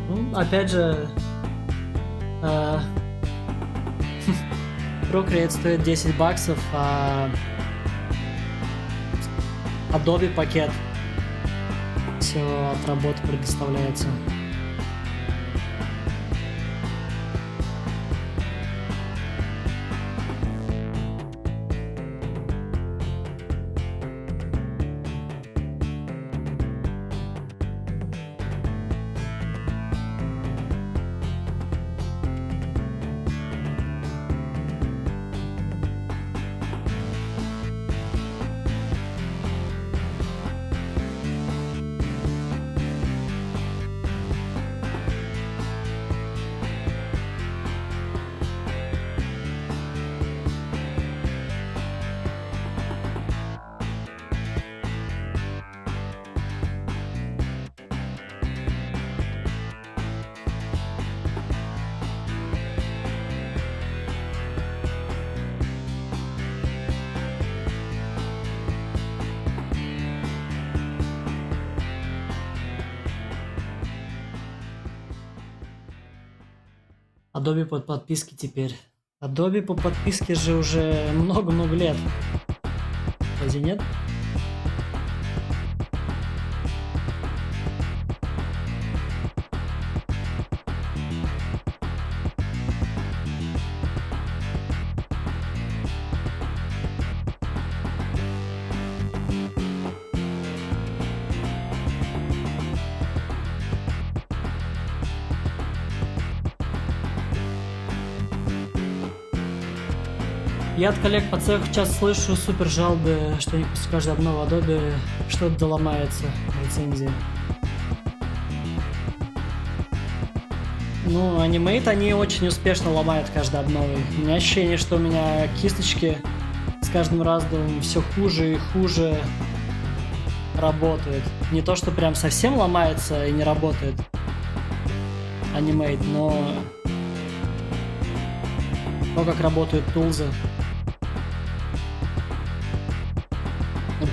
Ну, опять же... Procreate стоит 10 баксов, а Adobe пакет все от работы предоставляется. Adobe под подписки теперь. Adobe по подписке же уже много-много лет. Разве нет? Я от коллег по цеху часто слышу супер жалобы, что у них после каждой обновы Adobe что-то доломается в лицензии. Ну, Animate они очень успешно ломают каждой обновой. У меня ощущение, что у меня кисточки с каждым разом все хуже и хуже работают. Не то, что прям совсем ломается и не работает Animate, но то, как работают тулзы.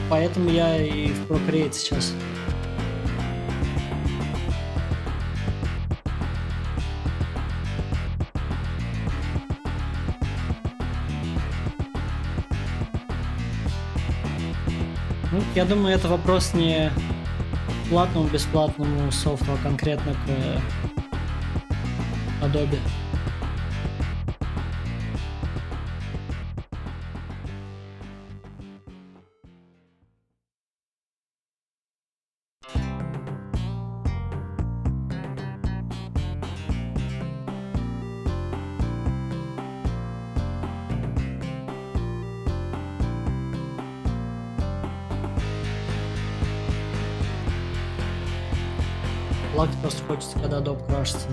Поэтому я и в Procreate сейчас. Ну, я думаю, это вопрос не к платному, бесплатному софту, а конкретно к Adobe. Плакать просто хочется, когда Adobe крашится.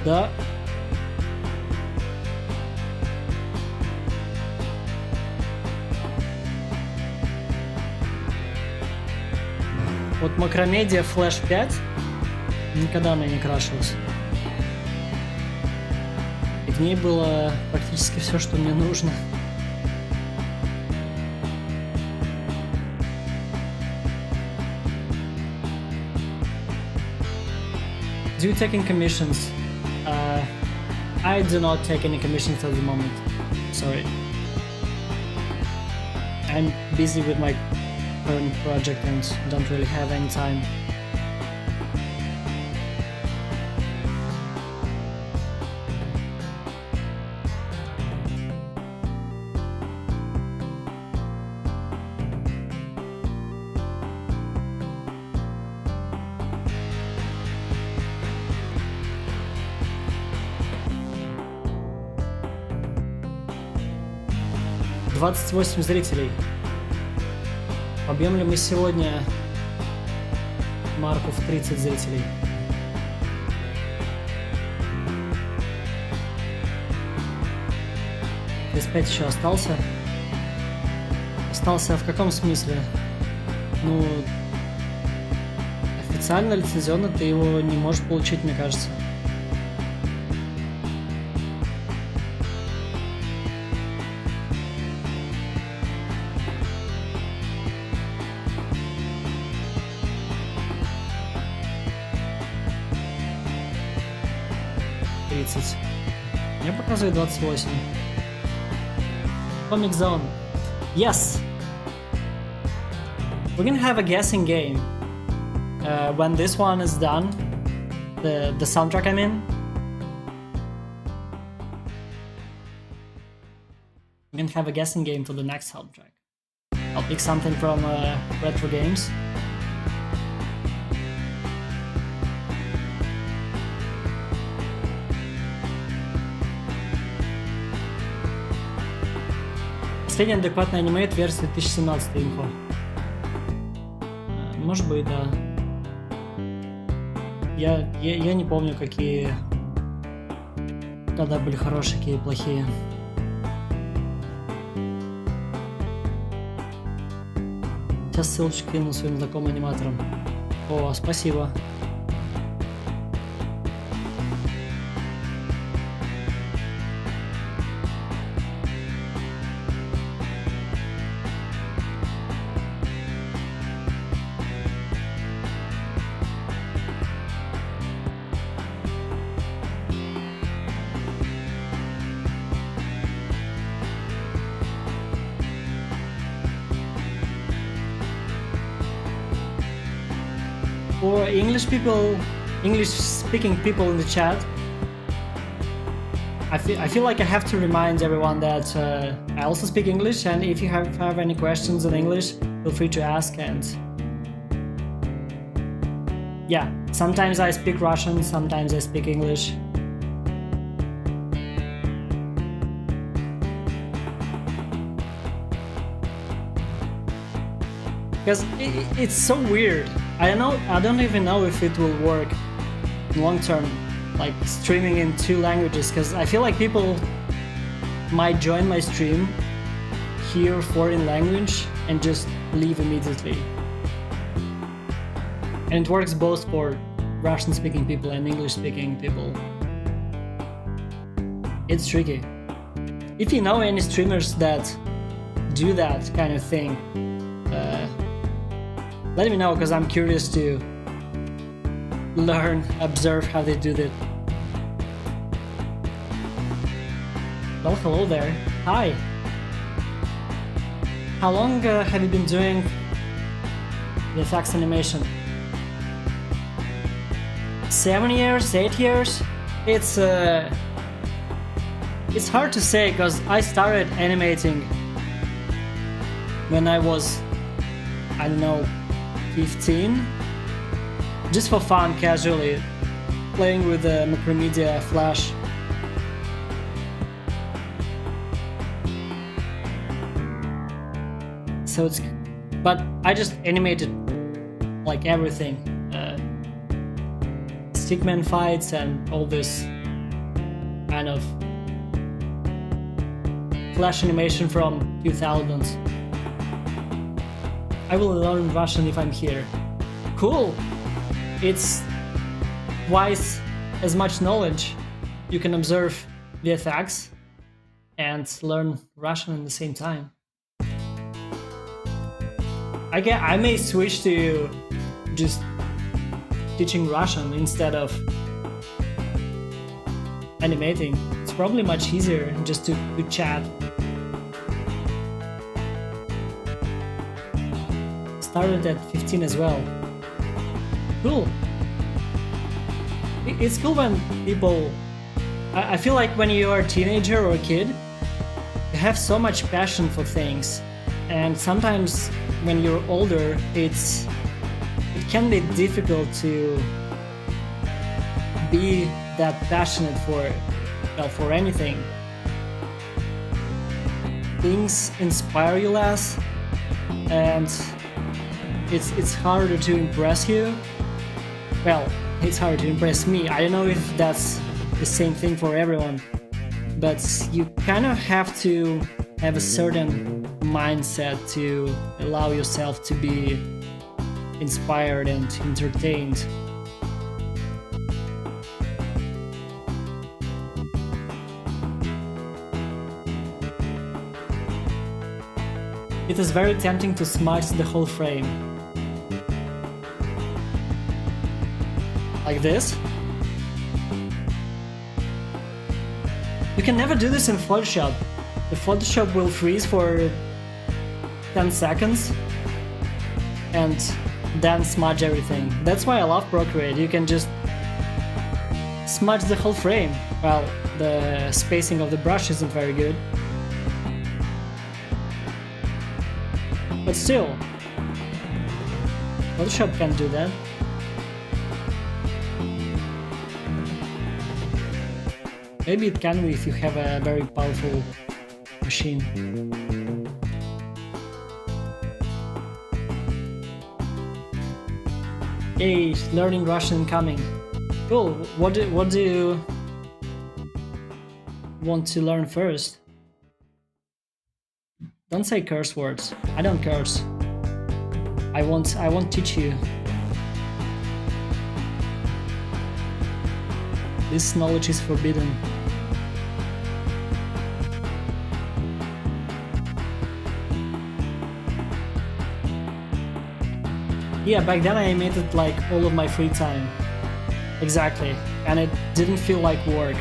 Да. Вот Macromedia Flash 5 никогда она не крашилась. И в ней было практически все, что мне нужно. Do you take in commissions? I do not take any commissions at the moment. Sorry. I'm busy with my current project and don't really have any time. — 28 зрителей. Побьем ли мы сегодня марку в 30 зрителей? PS5 еще остался. Остался в каком смысле? Ну, официально, лицензионно ты его не можешь получить, мне кажется. 30. Мне показывает 28. Comic Zone. Yes! We're gonna have a guessing game. When this one is done, the soundtrack I'm in, we're gonna have a guessing game for the next soundtrack. I'll pick something from retro games. Последняя адекватная анимейт версия 2017 инфо. Может быть, да. Я не помню, какие... Когда были хорошие, какие плохие. Сейчас ссылочку кину своим знакомым аниматорам. О, спасибо. For English-speaking people in the chat, I feel like I have to remind everyone that I also speak English, and if you have any questions in English, feel free to ask. And yeah, sometimes I speak Russian, sometimes I speak English. Because it's so weird. I don't even know if it will work long term, like streaming in 2 languages, because I feel like people might join my stream, hear foreign language, and just leave immediately. And it works both for Russian speaking people and English speaking people. It's tricky. If you know any streamers that do that kind of thing, let me know, because I'm curious to learn, observe how they do that. Well, hello there. Hi. How long have you been doing the effects animation? 7 years, 8 years? It's hard to say, because I started animating when I was, I don't know, 15, just for fun, casually, playing with the Macromedia Flash. So but I just animated like everything, stickman fights and all this kind of Flash animation from 2000s. I will learn Russian if I'm here. Cool! It's twice as much knowledge. You can observe VFX and learn Russian at the same time. I may switch to just teaching Russian instead of animating. It's probably much easier just to chat. Started at 15 as well. Cool. It's cool when people... I feel like when you are a teenager or a kid, you have so much passion for things, and sometimes when you're older, it can be difficult to be that passionate for anything. Things inspire you less, and it's harder to impress you. Well, it's hard to impress me. I don't know if that's the same thing for everyone, but you kind of have to have a certain mindset to allow yourself to be inspired and entertained. It is very tempting to smudge the whole frame. Like this. You can never do this in Photoshop. The Photoshop will freeze for 10 seconds and then smudge everything. That's why I love Procreate. You can just smudge the whole frame. Well, the spacing of the brush isn't very good, but still, Photoshop can't do that. Maybe it can if you have a very powerful machine. Hey, learning Russian coming. Cool. What do you want to learn first? Don't say curse words. I don't curse. I won't teach you. This knowledge is forbidden. Yeah, back then I animated like all of my free time. Exactly. And it didn't feel like work.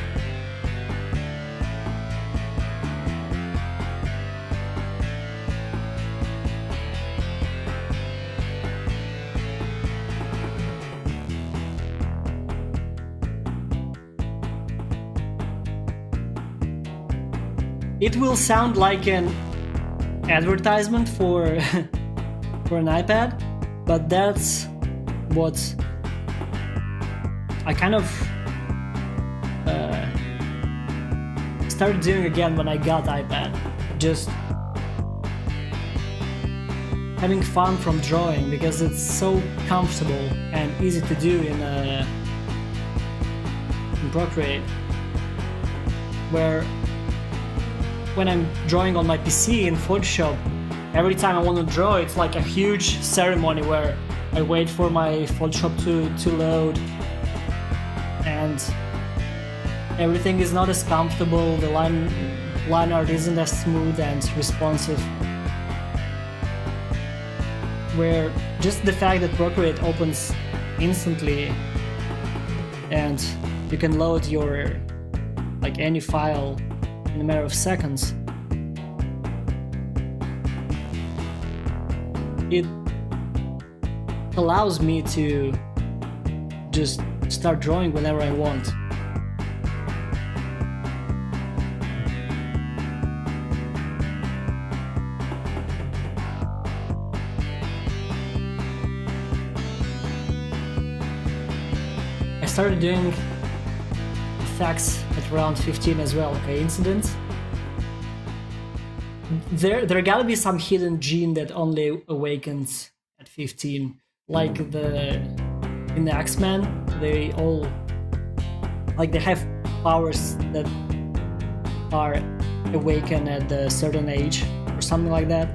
It will sound like an advertisement for for an iPad, but that's what I kind of started doing again when I got iPad. Just having fun from drawing because it's so comfortable and easy to do in Procreate. Where when I'm drawing on my PC in Photoshop, every time I want to draw, it's like a huge ceremony where I wait for my Photoshop to load, and everything is not as comfortable, the line art isn't as smooth and responsive. Where just the fact that Procreate opens instantly and you can load your like any file in a matter of seconds, it allows me to just start drawing whenever I want. I started doing effects at around 15 as well. Coincidence? There gotta be some hidden gene that only awakens at 15. Like in the X-Men, they all they have powers that are awakened at a certain age or something like that.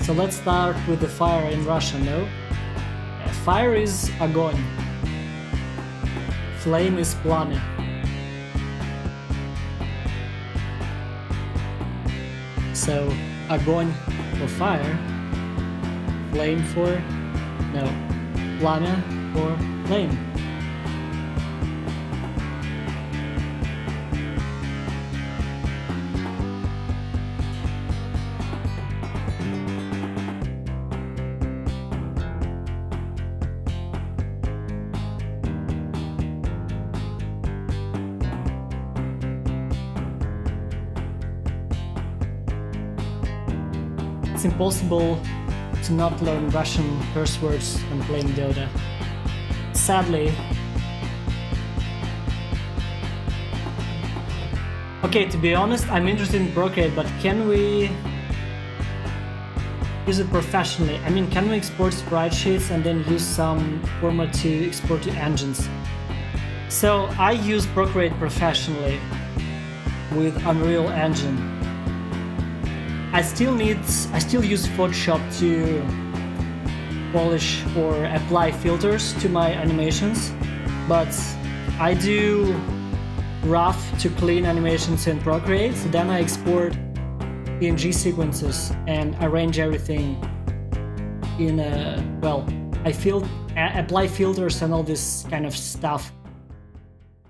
So let's start with the fire in Russian, no? Fire is огонь. Flame is пламя. So огонь for fire, flame for пламя for flame. It's impossible to not learn Russian curse words when playing Dota. Sadly. Okay, to be honest, I'm interested in Procreate, but can we use it professionally? I mean, can we export sprite sheets and then use some format to export to engines? So I use Procreate professionally with Unreal Engine. I still use Photoshop to polish or apply filters to my animations, but I do rough to clean animations in Procreate. Then I export PNG sequences and arrange everything in I apply filters and all this kind of stuff,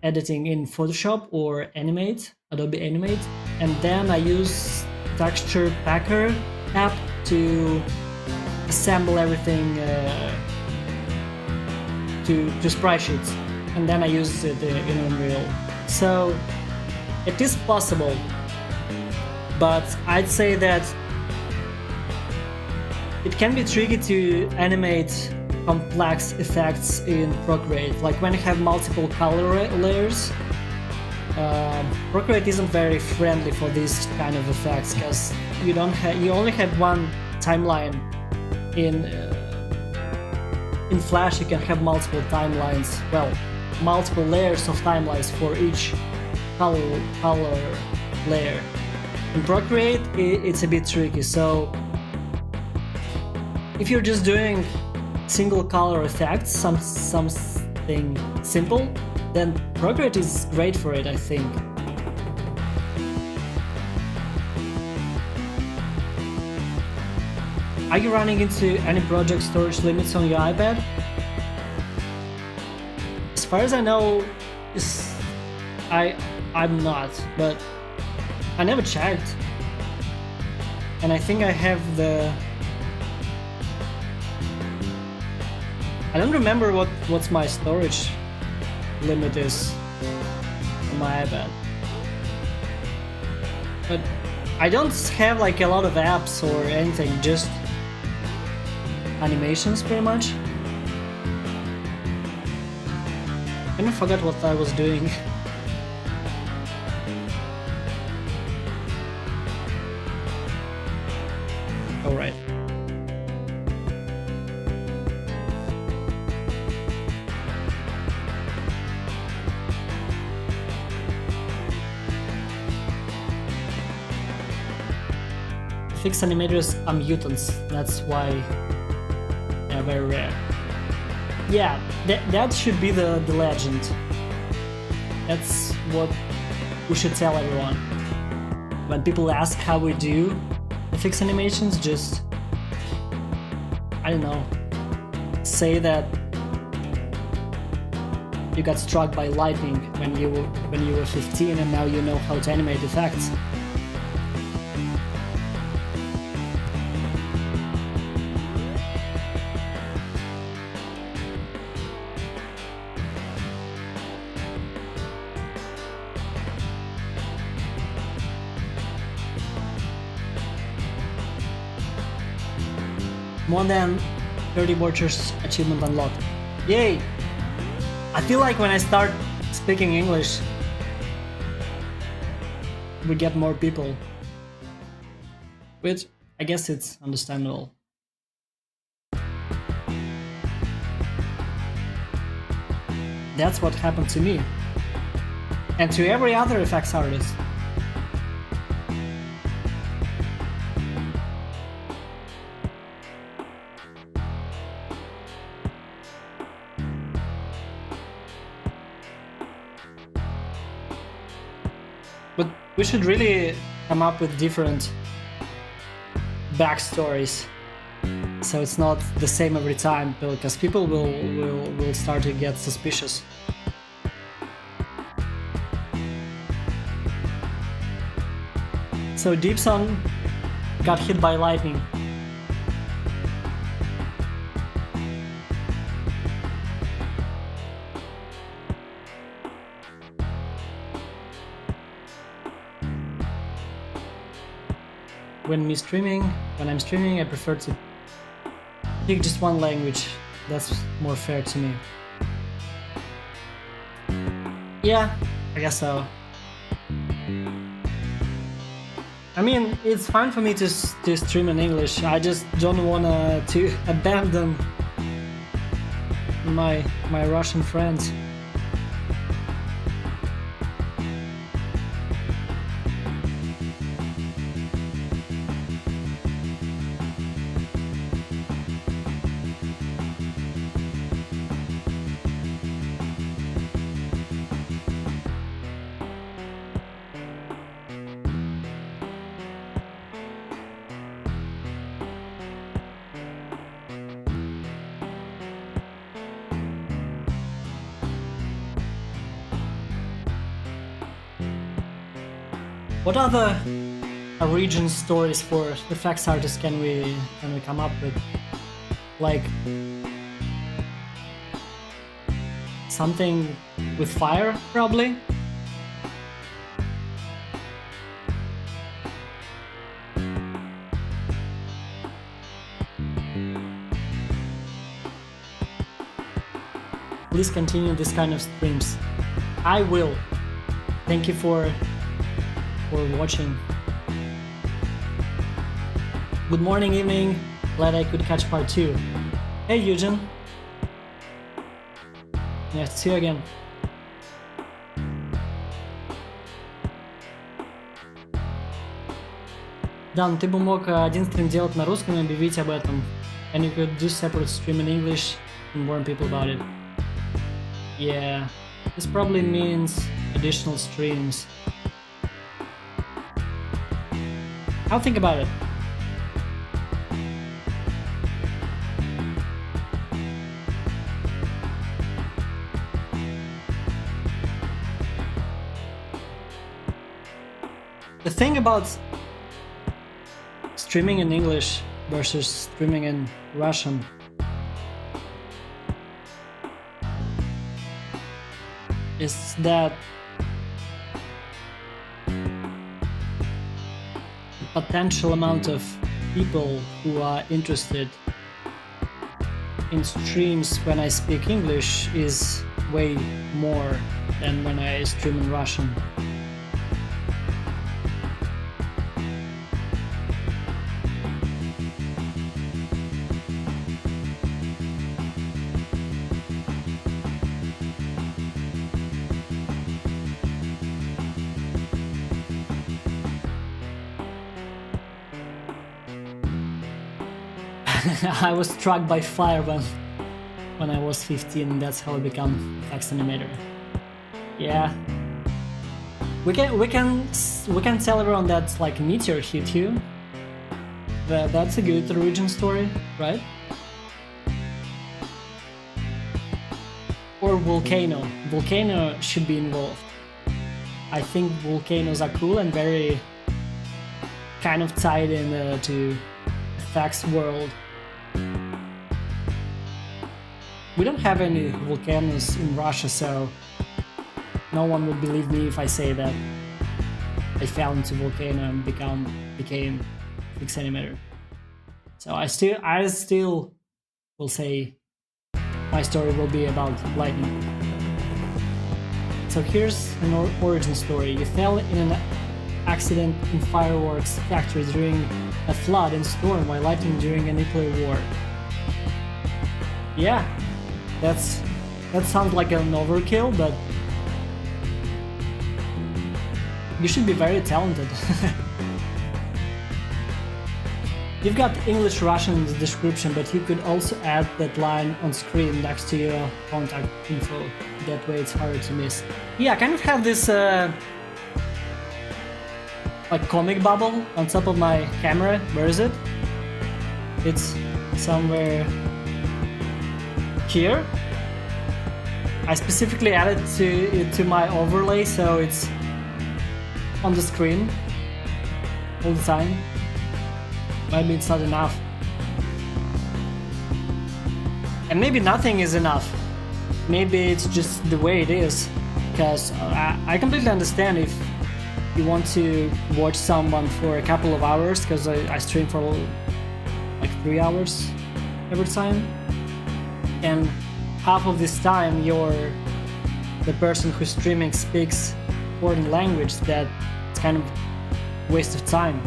editing in Photoshop or Adobe Animate, and then I use Texture Packer app to assemble everything to sprite sheets, and then I use it in Unreal. So it is possible, but I'd say that it can be tricky to animate complex effects in Procreate. Like when you have multiple color layers, Procreate isn't very friendly for these kind of effects because you only have one timeline. In Flash you can have multiple timelines, multiple layers of timelines for each color layer. In Procreate it's a bit tricky, so if you're just doing single color effects, something simple, then Procreate is great for it, I think. Are you running into any project storage limits on your iPad? As far as I know, I'm not, but I never checked. And I think I have I don't remember what's my storage limit is on my iPad. But I don't have like a lot of apps or anything, just animations pretty much. I kind of forgot what I was doing. Alright. Fixed animators are mutants, that's why they're very rare. Yeah, that should be the legend. That's what we should tell everyone. When people ask how we do the fixed animations, just, I don't know, say that you got struck by lightning when you were 15 and now you know how to animate effects. More than 30 watchers achievement unlocked. Yay! I feel like when I start speaking English, we get more people. Which I guess it's understandable. That's what happened to me. And to every other effects artist. But we should really come up with different backstories, so it's not the same every time, because people will start to get suspicious. So Deepson got hit by lightning. When I'm streaming, I prefer to pick just one language. That's more fair to me. Yeah, I guess so. I mean, it's fine for me to stream in English. I just don't wanna to abandon my Russian friends. What other origin stories for effects artists can we come up with? Like something with fire, probably? Please continue this kind of streams. I will. Thank you for watching. Good morning, evening. Glad I could catch part 2. Hey, Eugen. Nice to see you again. Dan, ты бы мог один стрим делать на русском и объявить об этом. And you could do separate stream in English and warn people about it. Yeah, this probably means additional streams. I'll think about it. The thing about streaming in English versus streaming in Russian is that the potential amount of people who are interested in streams when I speak English is way more than when I stream in Russian. I was struck by fire when I was 15, and that's how I became effects animator. Yeah, we can tell everyone that like meteor hit you. That's a good origin story, right? Or volcano. Volcano should be involved. I think volcanoes are cool and very kind of tied in to effects world. We don't have any volcanoes in Russia, so no one would believe me if I say that I fell into volcano and became fix animator. So I still will say my story will be about lightning. So here's an origin story. You fell in an accident in fireworks factory during a flood and storm while lightning during a nuclear war. Yeah. That sounds like an overkill, but you should be very talented. You've got English-Russian in the description, but you could also add that line on screen next to your contact info. That way it's harder to miss. Yeah, I kind of have this like comic bubble on top of my camera. Where is it? It's somewhere here. I specifically added it to my overlay, so it's on the screen all the time. Maybe it's not enough. And maybe nothing is enough. Maybe it's just the way it is. Because I completely understand if you want to watch someone for a couple of hours, because I stream for like 3 hours every time. And half of this time the person who's streaming speaks foreign language, that it's kind of waste of time.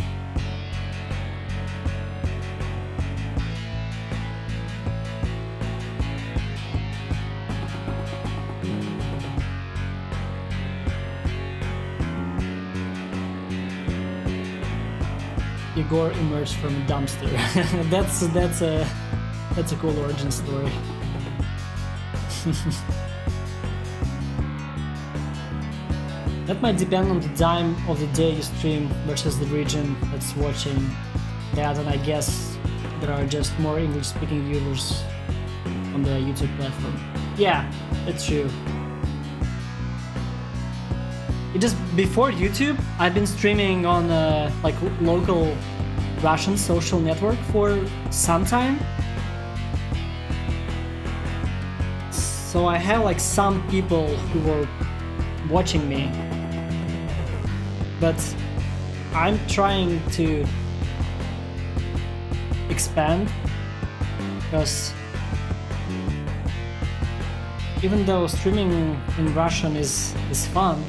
Igor emerged from a dumpster. that's a cool origin story. That might depend on the time of the day you stream versus the region that's watching that, and I guess there are just more English-speaking viewers on the YouTube platform. Yeah, that's true. It just before YouTube, I've been streaming on like local Russian social network for some time. So I have like some people who were watching me, but I'm trying to expand, because even though streaming in Russian is fun,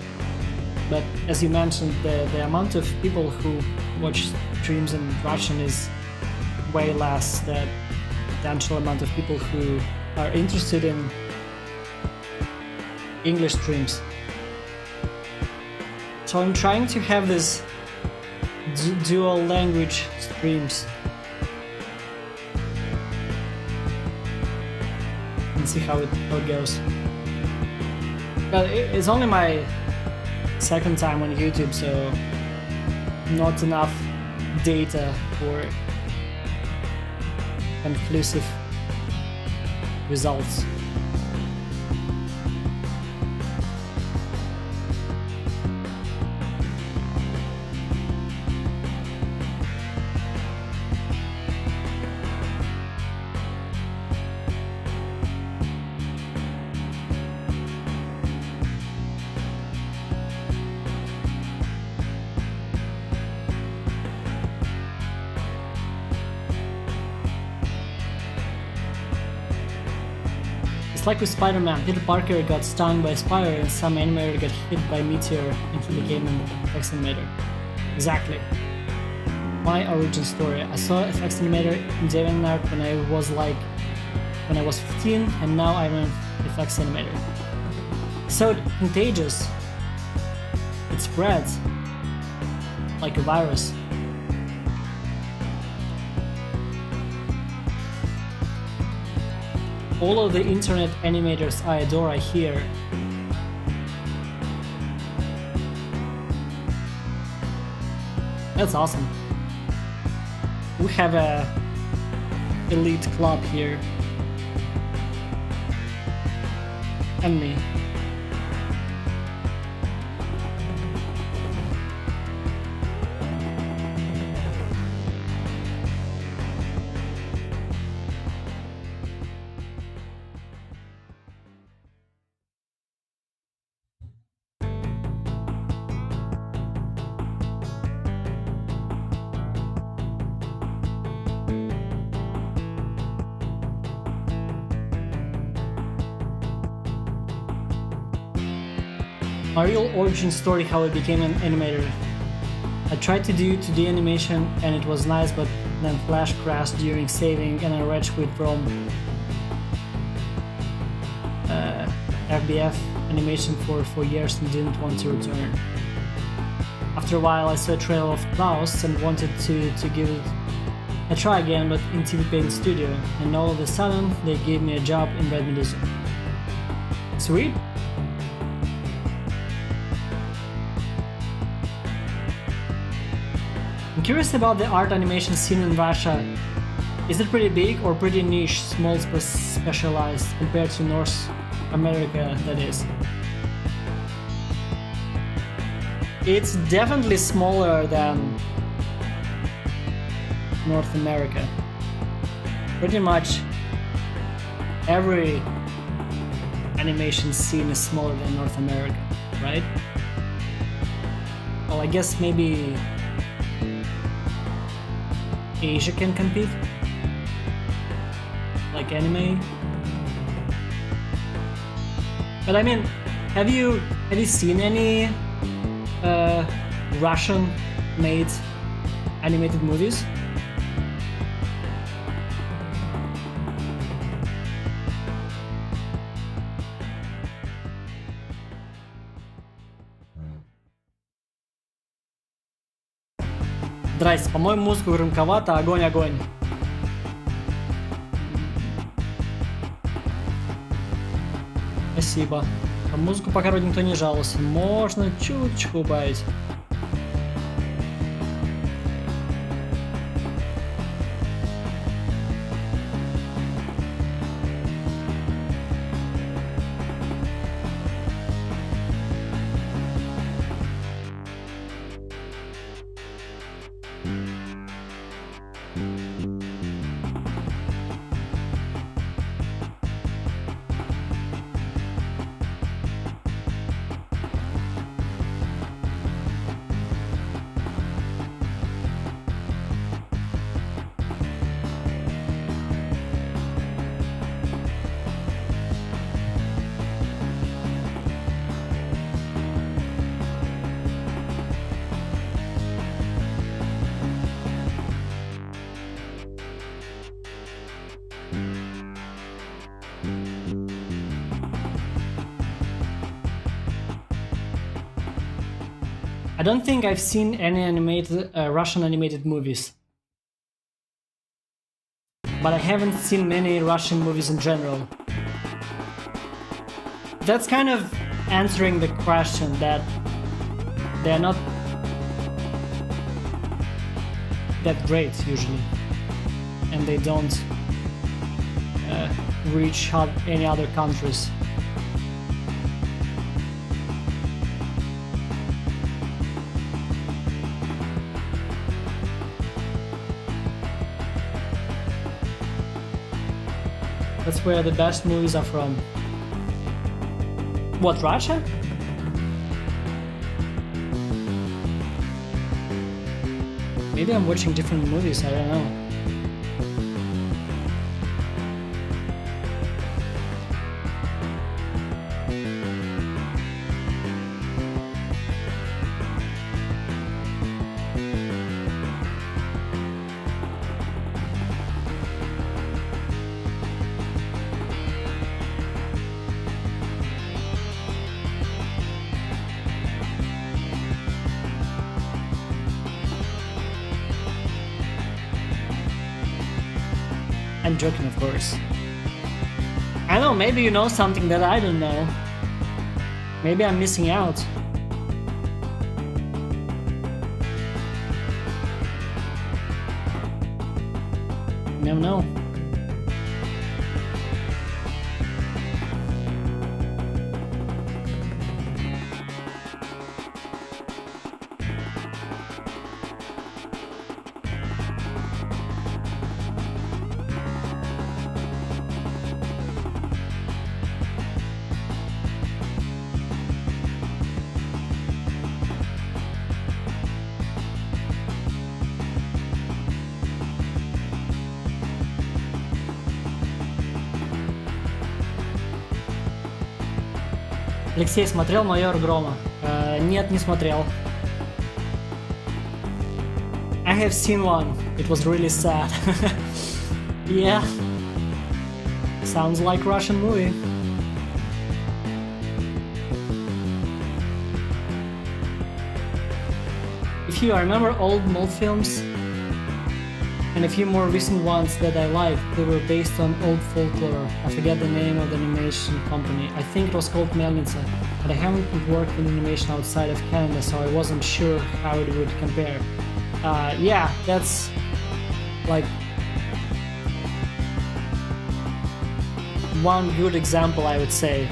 but as you mentioned, the amount of people who watch streams in Russian is way less than the potential amount of people who are interested in English streams. So I'm trying to have this dual language streams and see how it goes. But it's only my second time on YouTube, so not enough data for conclusive results. It's like with Spider-Man, Peter Parker got stung by a spider and some animator got hit by a meteor and he became an effects animator. Exactly. My origin story. I saw effects animator in DeviantArt when I was 15, and now I'm an effects animator. So contagious. It spreads like a virus. All of the internet animators I adore, I hear. That's awesome. We have a elite club here. And me. My real origin story, how I became an animator. I tried to do 2D animation and it was nice, but then Flash crashed during saving and I rage quit from FBF animation for 4 years and didn't want to return. After a while I saw a trailer of Klaus and wanted to give it a try again, but in TV Paint Studio, and all of a sudden they gave me a job in Red Medusa. Sweet? I'm curious about the art animation scene in Russia. Is it pretty big or pretty niche, small, specialized compared to North America, that is? It's definitely smaller than North America. Pretty much every animation scene is smaller than North America, right? Well, I guess maybe Asia can compete, like anime. But I mean, have you seen any Russian-made animated movies? Здрасте, по-моему, музыка громковата, огонь. Спасибо. А музыку пока вроде никто не жаловался. Можно чуточку убавить. I don't think I've seen any animated Russian animated movies. But I haven't seen many Russian movies in general. That's kind of answering the question that they're not that great usually. And they don't reach out any other countries. That's where the best movies are from. What, Russia? Maybe I'm watching different movies, I don't know. I'm joking, of course. I know, maybe you know something that I don't know. Maybe I'm missing out. You never know. Алексей, смотрел «Майор Грома»? Нет, не смотрел. I have seen one. It was really sad. Yeah. Sounds like Russian movie. If you remember old Mol films, and a few more recent ones that I liked, they were based on old folklore. I forget the name of the animation company. I think it was called Melnica, but I haven't worked in animation outside of Canada, so I wasn't sure how it would compare. Yeah, that's like one good example, I would say.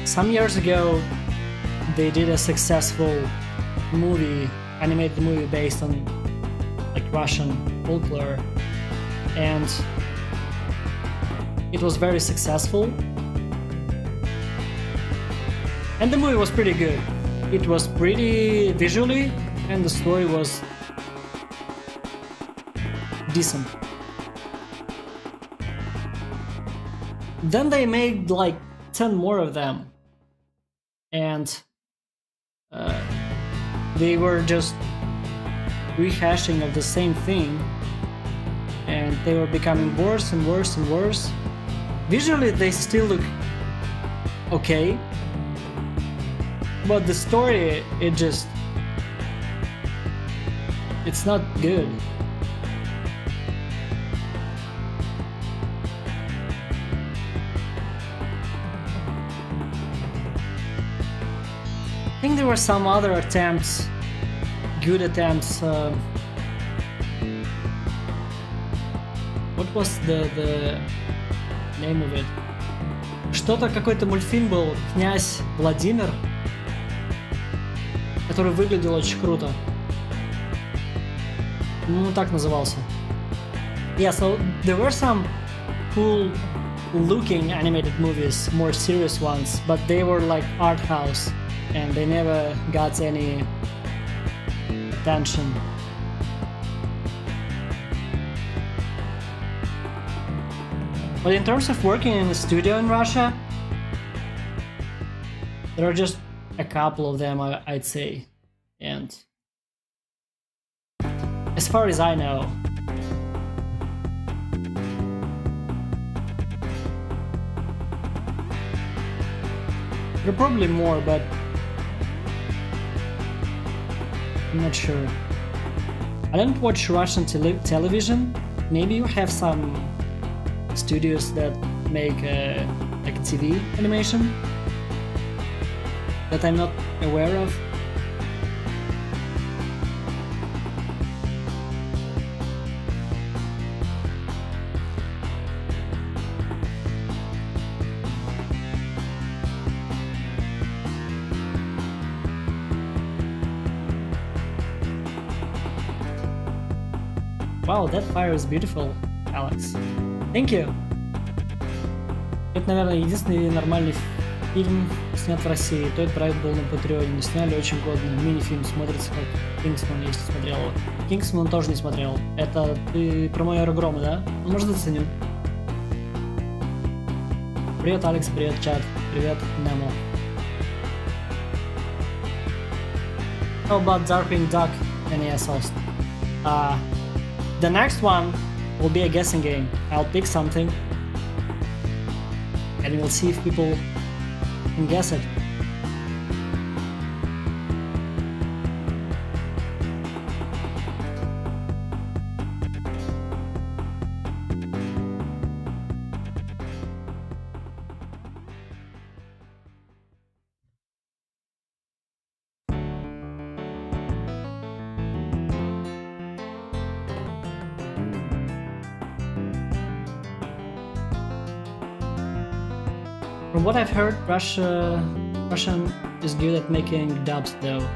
Some years ago, they did a successful movie, animated movie based on like Russian folklore, and it was very successful. And the movie was pretty good. It was pretty visually, and the story was decent. Then they made like 10 more of them, and they were just rehashing of the same thing, and they were becoming worse and worse and worse. Visually they still look okay, but the story, it's not good. I think there were some other attempts, good attempts. What was the name of it? Что-то, какой-то мультфильм был, «Князь Владимир», который выглядел очень круто. Ну, так назывался. Yeah, so there were some cool looking animated movies, more serious ones, but they were like art house and they never got any attention. But in terms of working in a studio in Russia, there are just a couple of them, I'd say. And as far as I know, there are probably more, but I'm not sure. I don't watch Russian television. Maybe you have some studios that make like TV animation that I'm not aware of. Wow, that fire is beautiful, Alex. Thank you. Это, наверное, единственный нормальный фильм, снят в России. Тот проект был на Патреоне. Сняли очень годно. Мини-фильм смотрится как Кингсман, если смотрел его. Кингсман тоже не смотрел. Это ты про майора Грома, да? Ну, может, заценю. Привет, Алекс, привет, чат. Привет, Немо. How about Darkwing Duck and ESOS? The next one will be a guessing game. I'll pick something and we'll see if people can guess it. From what I've heard, Russian is good at making dubs though.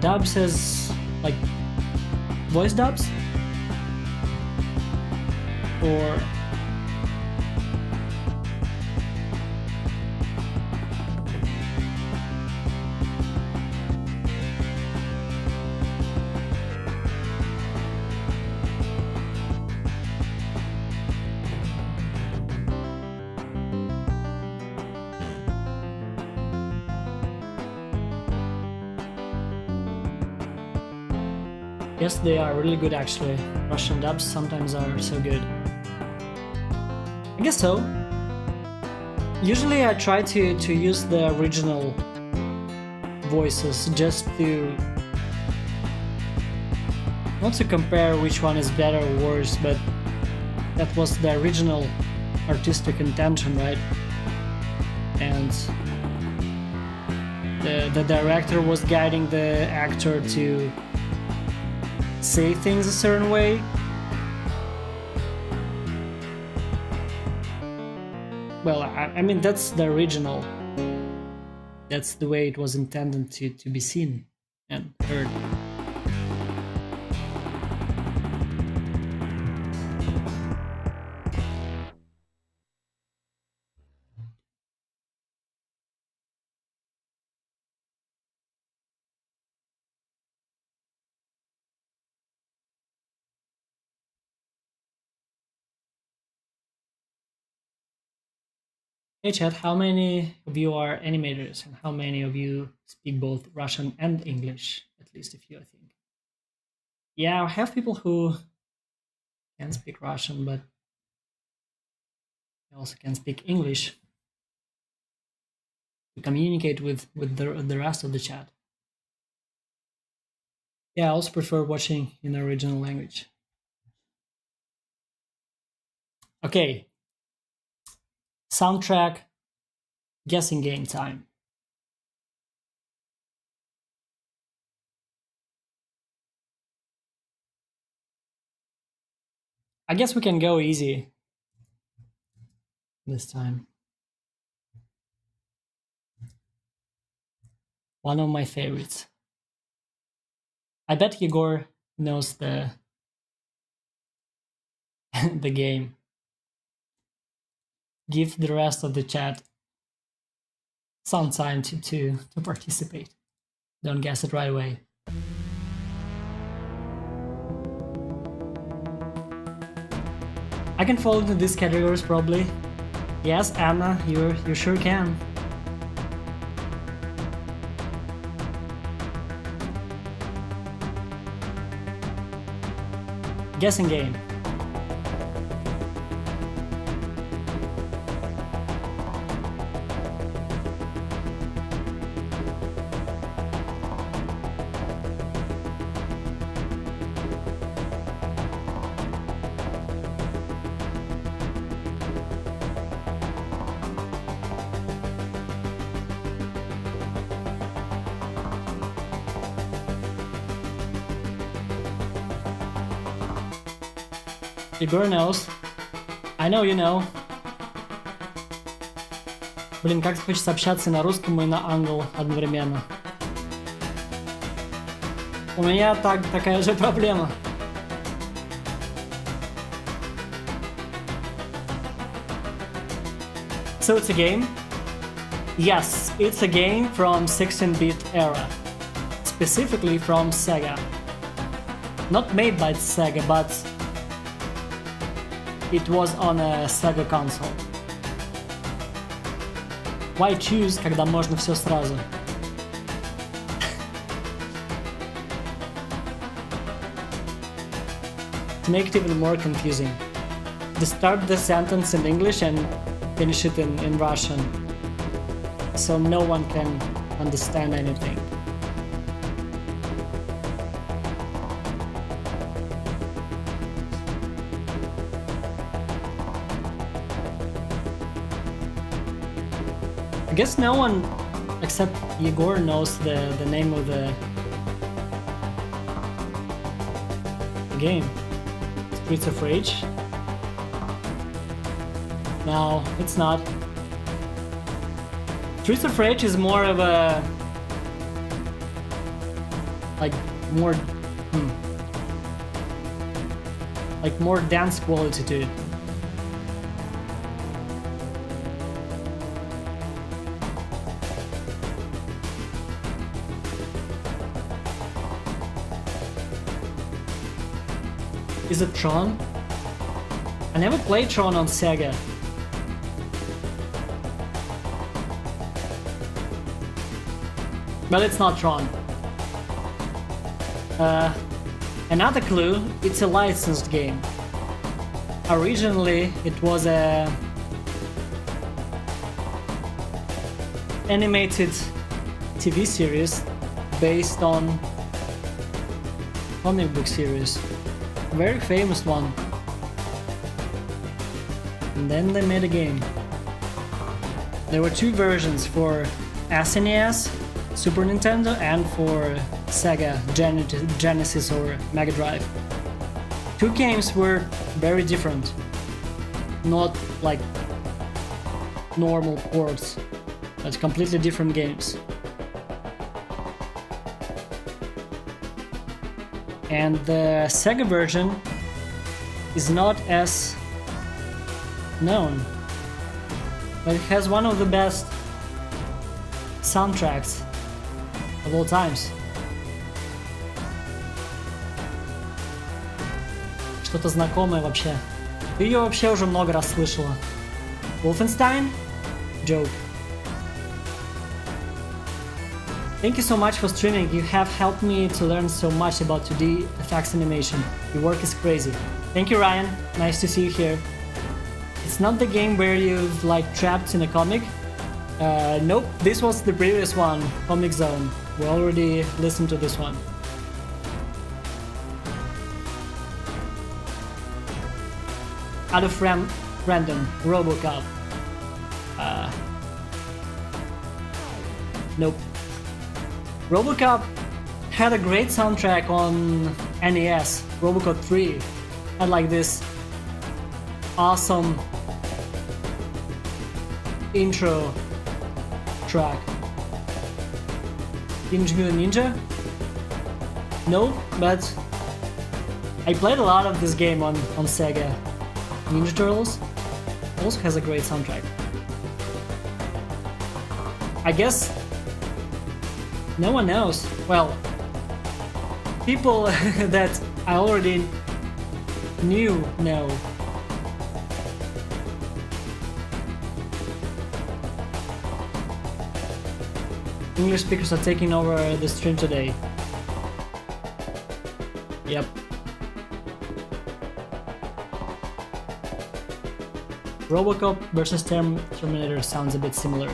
Dubs as like voice dubs? Or yes, they are really good actually. Russian dubs sometimes are so good. I guess so. Usually I try to use the original voices just to not to compare which one is better or worse, but that was the original artistic intention, right? And the director was guiding the actor to say things a certain way. Well, I mean, that's the original. That's the way it was intended to be seen and heard. Hey chat, how many of you are animators and how many of you speak both Russian and English? At least a few, I think. Yeah, I have people who can speak Russian, but they also can speak English to communicate with the rest of the chat. Yeah, I also prefer watching in the original language. Okay. Soundtrack guessing game time. I guess we can go easy this time. One of my favorites. I bet Yegor knows the the game. Give the rest of the chat some time to participate. Don't guess it right away. I can fall into these categories probably. Yes, Anna, you sure can. Guessing game. Егор knows. I know you know. Блин, как хочется общаться и на русском, и на англ одновременно. У меня такая же проблема. So it's a game? Yes, it's a game from 16-bit era. Specifically from Sega. Not made by Sega, but it was on a Sega console. Why choose, когда можно все сразу? To make it even more confusing, just start the sentence in English and finish it in Russian, so no one can understand anything. I guess no one except Yegor knows the name of the game. Streets of Rage? No, it's not. Streets of Rage is more of a like more dance quality to it. Is it Tron? I never played Tron on Sega. But it's not Tron. Another clue, it's a licensed game. Originally, it was a animated TV series based on comic book series. Very famous one. And then they made a game. There were two versions for SNES, Super Nintendo, and for Sega Genesis or Mega Drive. Two games were very different. Not like normal ports, but completely different games. And the Sega version is not as known, but it has one of the best soundtracks of all times. Что-то знакомое вообще. Ты ее вообще уже много раз слышала. Wolfenstein? Joke. Thank you so much for streaming. You have helped me to learn so much about 2D effects animation. Your work is crazy. Thank you, Ryan. Nice to see you here. It's not the game where you've like trapped in a comic. Nope, this was the previous one, Comic Zone. We already listened to this one. Out of random, RoboCop. Nope. RoboCop had a great soundtrack on NES. RoboCop 3 had like this awesome intro track. Teenage Mutant Ninja? No, but I played a lot of this game on Sega. Ninja Turtles also has a great soundtrack. I guess no one knows. Well, people that I already knew know. English speakers are taking over the stream today. Yep. Robocop versus Terminator sounds a bit similar.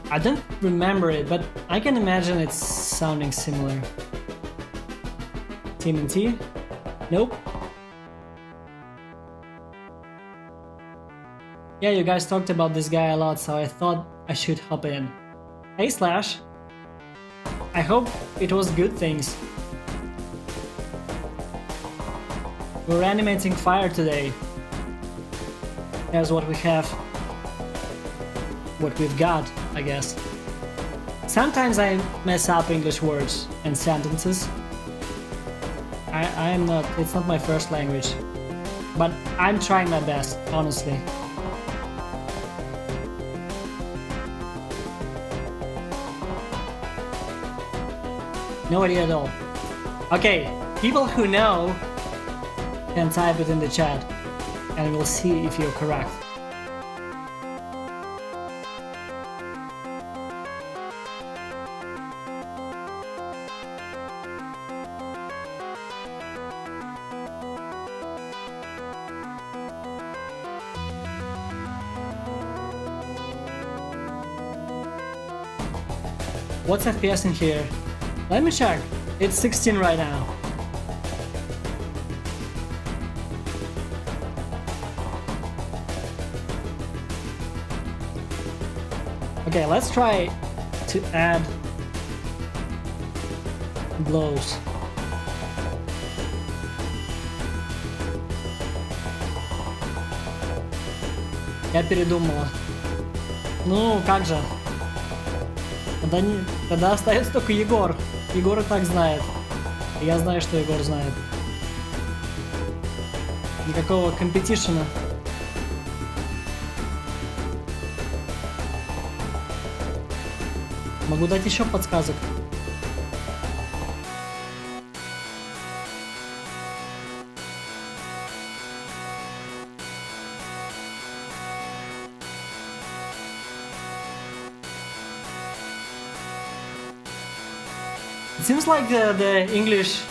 I don't remember it, but I can imagine it's sounding similar. TMNT? Nope. Yeah, you guys talked about this guy a lot, so I thought I should hop in. Hey Slash! I hope it was good things. We're animating Fire today. Here's what we have. What we've got, I guess. Sometimes I mess up English words and sentences. I'm not, it's not my first language. But I'm trying my best, honestly. No idea at all. Okay, people who know can type it in the chat and we'll see if you're correct. What's FPS in here? Let me check. It's 16 right now. Okay, let's try to add blows. Я передумала. Ну, как же? Тогда остается только Егор. Егор и так знает. И я знаю, что Егор знает. Никакого компетишена. Могу дать еще подсказок. It seems like the English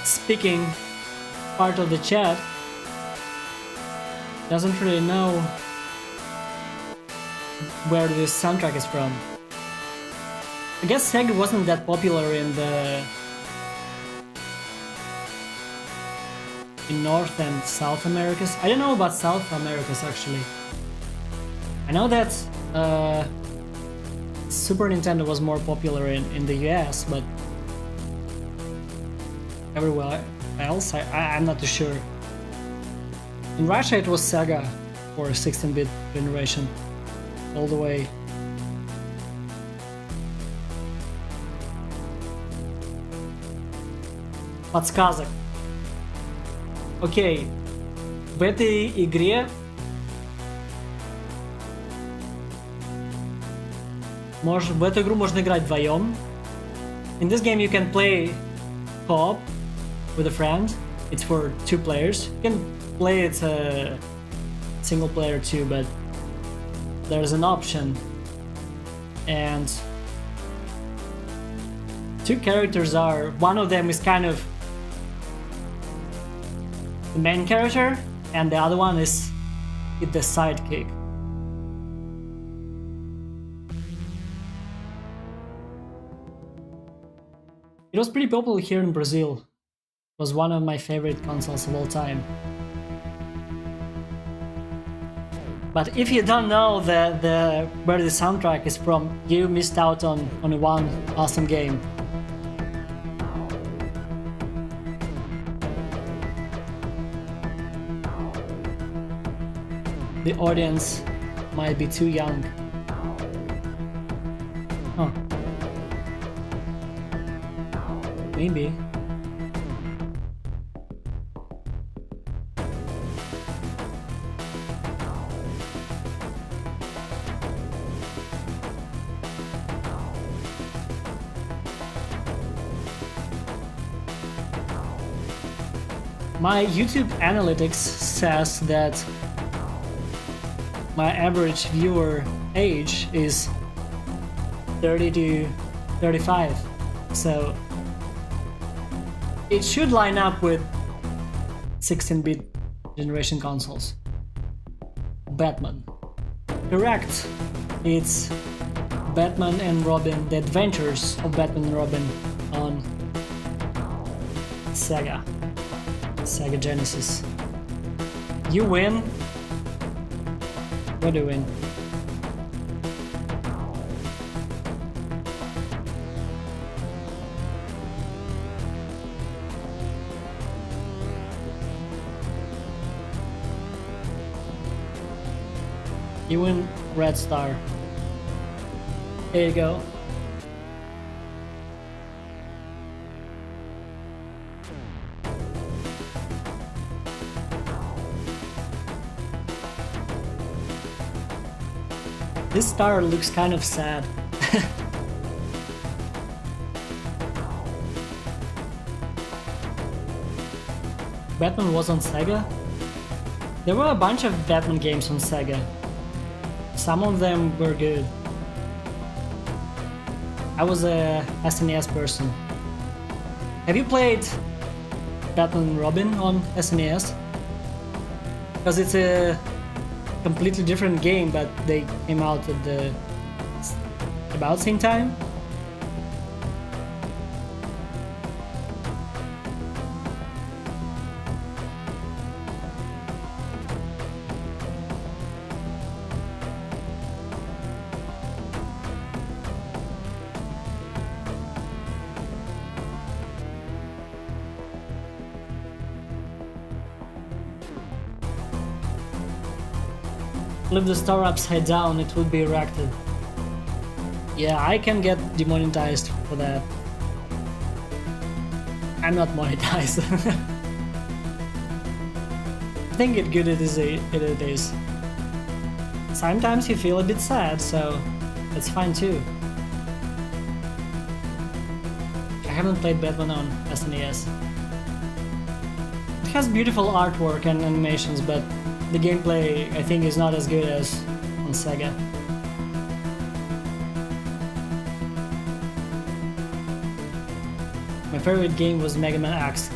speaking part of the chat doesn't really know where this soundtrack is from. I guess Sega wasn't that popular in North and South Americas. I don't know about South Americas actually. I know that Super Nintendo was more popular in the US, but everywhere else I'm not too sure. In Russia it was Sega for 16-bit generation all the way. Подсказок. Окей. В этой игре в эту игру можно играть вдвоем. In this game you can play co-op with a friend. It's for 2 players. You can play it single player too, but there's an option. And 2 characters are, one of them is kind of the main character, and the other one is the sidekick. It was pretty popular here in Brazil. It was one of my favorite consoles of all time. But if you don't know where the soundtrack is from, you missed out on one awesome game. The audience might be too young. Huh. Maybe. My YouTube analytics says that my average viewer age is 30 to 35, so it should line up with 16-bit generation consoles. Batman. Correct. It's Batman and Robin, The Adventures of Batman and Robin on Sega Genesis. You win. What do you win? You win Red Star. There you go. This star looks kind of sad. Batman was on Sega? There were a bunch of Batman games on Sega. Some of them were good. I was a SNES person. Have you played Batman and Robin on SNES? Because it's a completely different game, but they came out at the about same time. Flip the star upside down, it will be erected. Yeah, I can get demonetized for that. I'm not monetized. I think it good it is. Sometimes you feel a bit sad, so it's fine too. I haven't played Batman on SNES. It has beautiful artwork and animations, but the gameplay, I think, is not as good as on Sega. My favorite game was Mega Man X.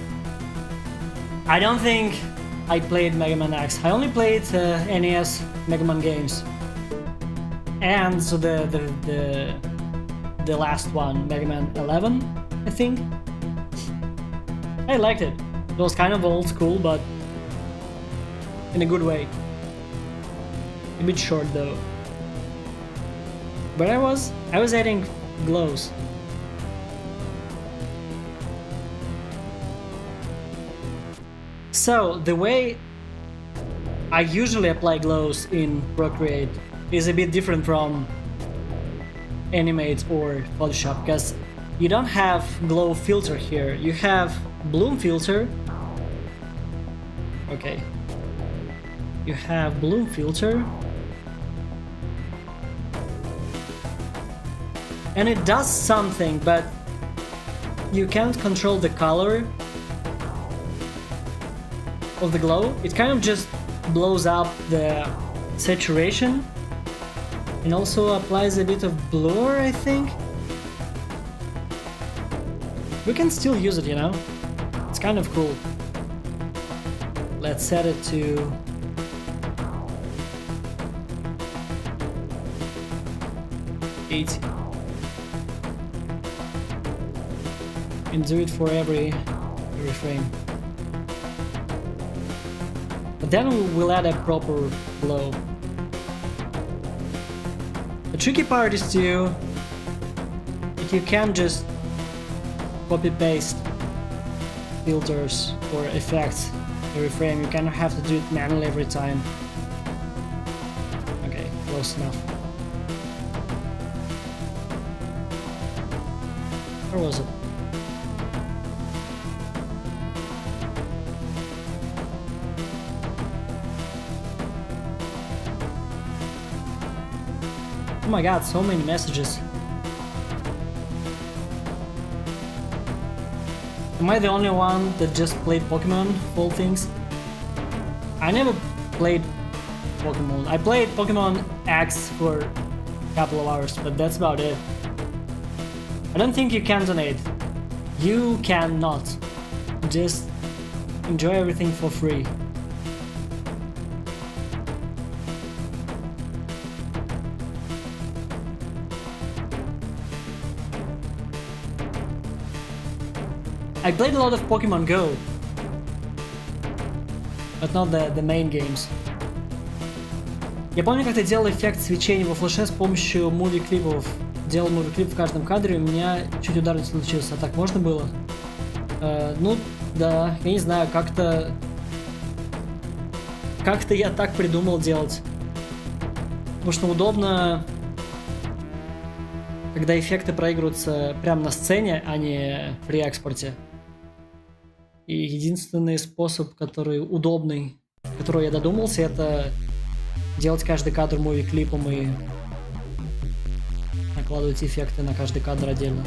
I don't think I played Mega Man X. I only played NES Mega Man games. And so the last one, Mega Man 11, I think. I liked it. It was kind of old school, but in a good way. A bit short though. But I was adding glows. So the way I usually apply glows in Procreate is a bit different from Animate or Photoshop, because you don't have glow filter here. You have bloom filter. Okay. You have bloom filter, and it does something, but you can't control the color of the glow. It kind of just blows up the saturation and also applies a bit of blur, I think. We can still use it, you know? It's kind of cool. Let's set it to and do it for every frame. But then we'll add a proper glow. The tricky part is that you can't just copy paste filters or effects every frame. You kind of have to do it manually every time. Okay, close enough. Where was it? Oh my god, so many messages. Am I the only one that just played Pokemon of all things? I never played Pokemon. I played Pokemon X for a couple of hours, but that's about it. I don't think you can donate. You cannot. Just enjoy everything for free. I played a lot of Pokemon Go, but not the main games. Я помню, как ты делал эффект свечения во флеше с помощью муви-клипов. Делал муви-клип в каждом кадре, и у меня чуть удар не случился. А так можно было? Ну, да, я не знаю, как-то я так придумал делать. Потому что удобно, когда эффекты проигрываются прямо на сцене, а не при экспорте. И единственный способ, который удобный, который я додумался, это делать каждый кадр муви-клипом и накладывать эффекты на каждый кадр отдельно.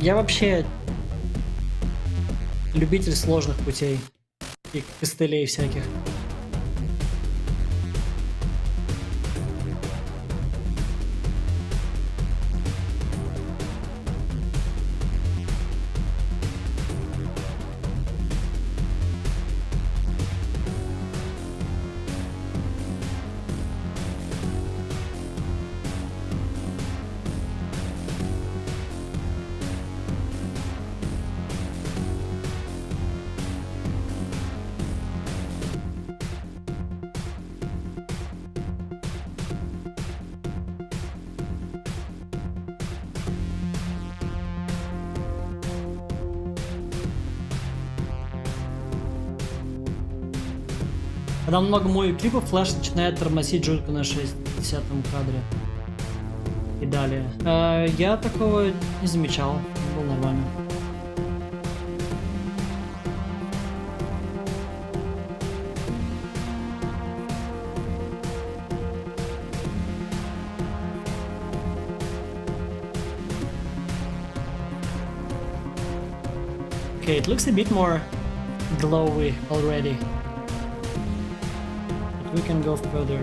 Я вообще любитель сложных путей и костылей всяких. Когда много муви-клипов, флеш начинает тормозить жутко на 60-м кадре. И далее. Я такого не замечал. Было нормально. Okay, it looks a bit more glowy already. We can go further.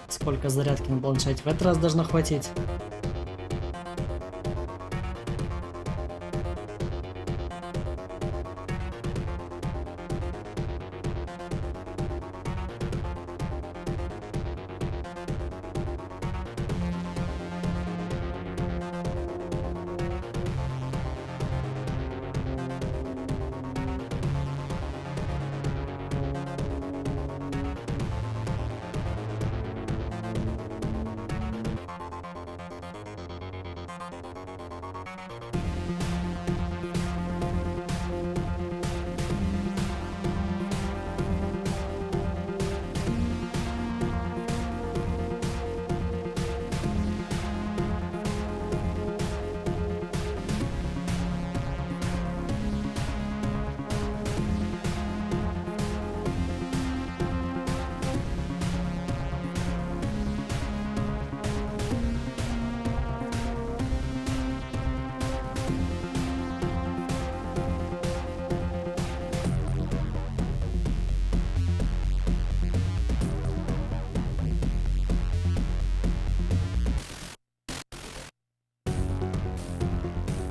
Сколько зарядки на планшете? В этот раз должно хватить.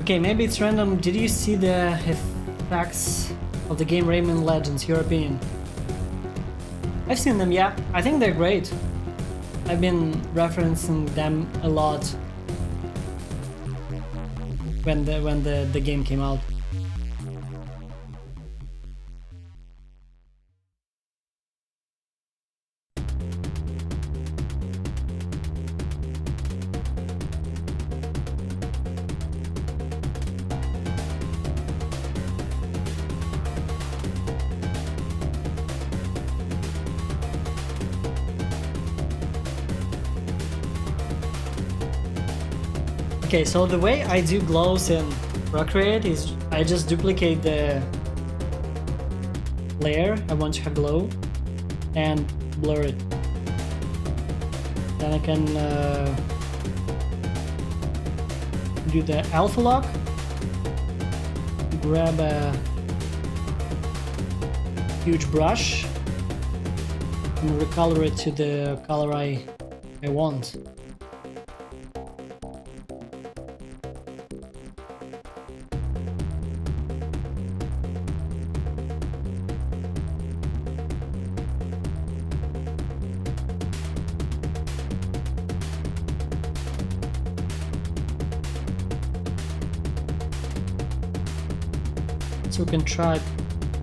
Okay, maybe it's random. Did you see the effects of the game Rayman Legends? Your opinion? I've seen them, yeah. I think they're great. I've been referencing them a lot when the game came out. Okay, so the way I do glows in Procreate is I just duplicate the layer I want to have glow and blur it. Then I can do the alpha lock, grab a huge brush and recolor it to the color I want. So we can try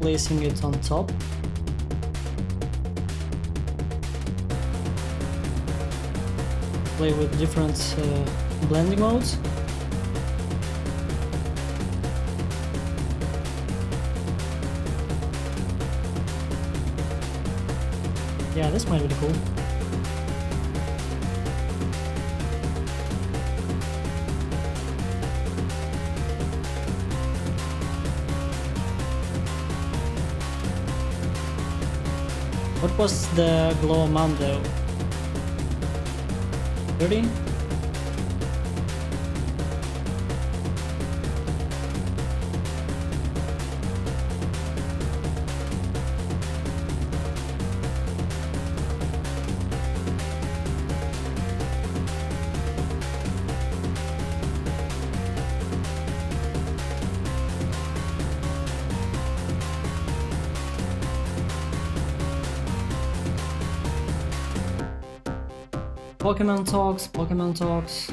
placing it on top. Play with different blending modes. Yeah, this might be cool. What was the glow amount though? 30? Pokemon Talks, Pokemon Talks.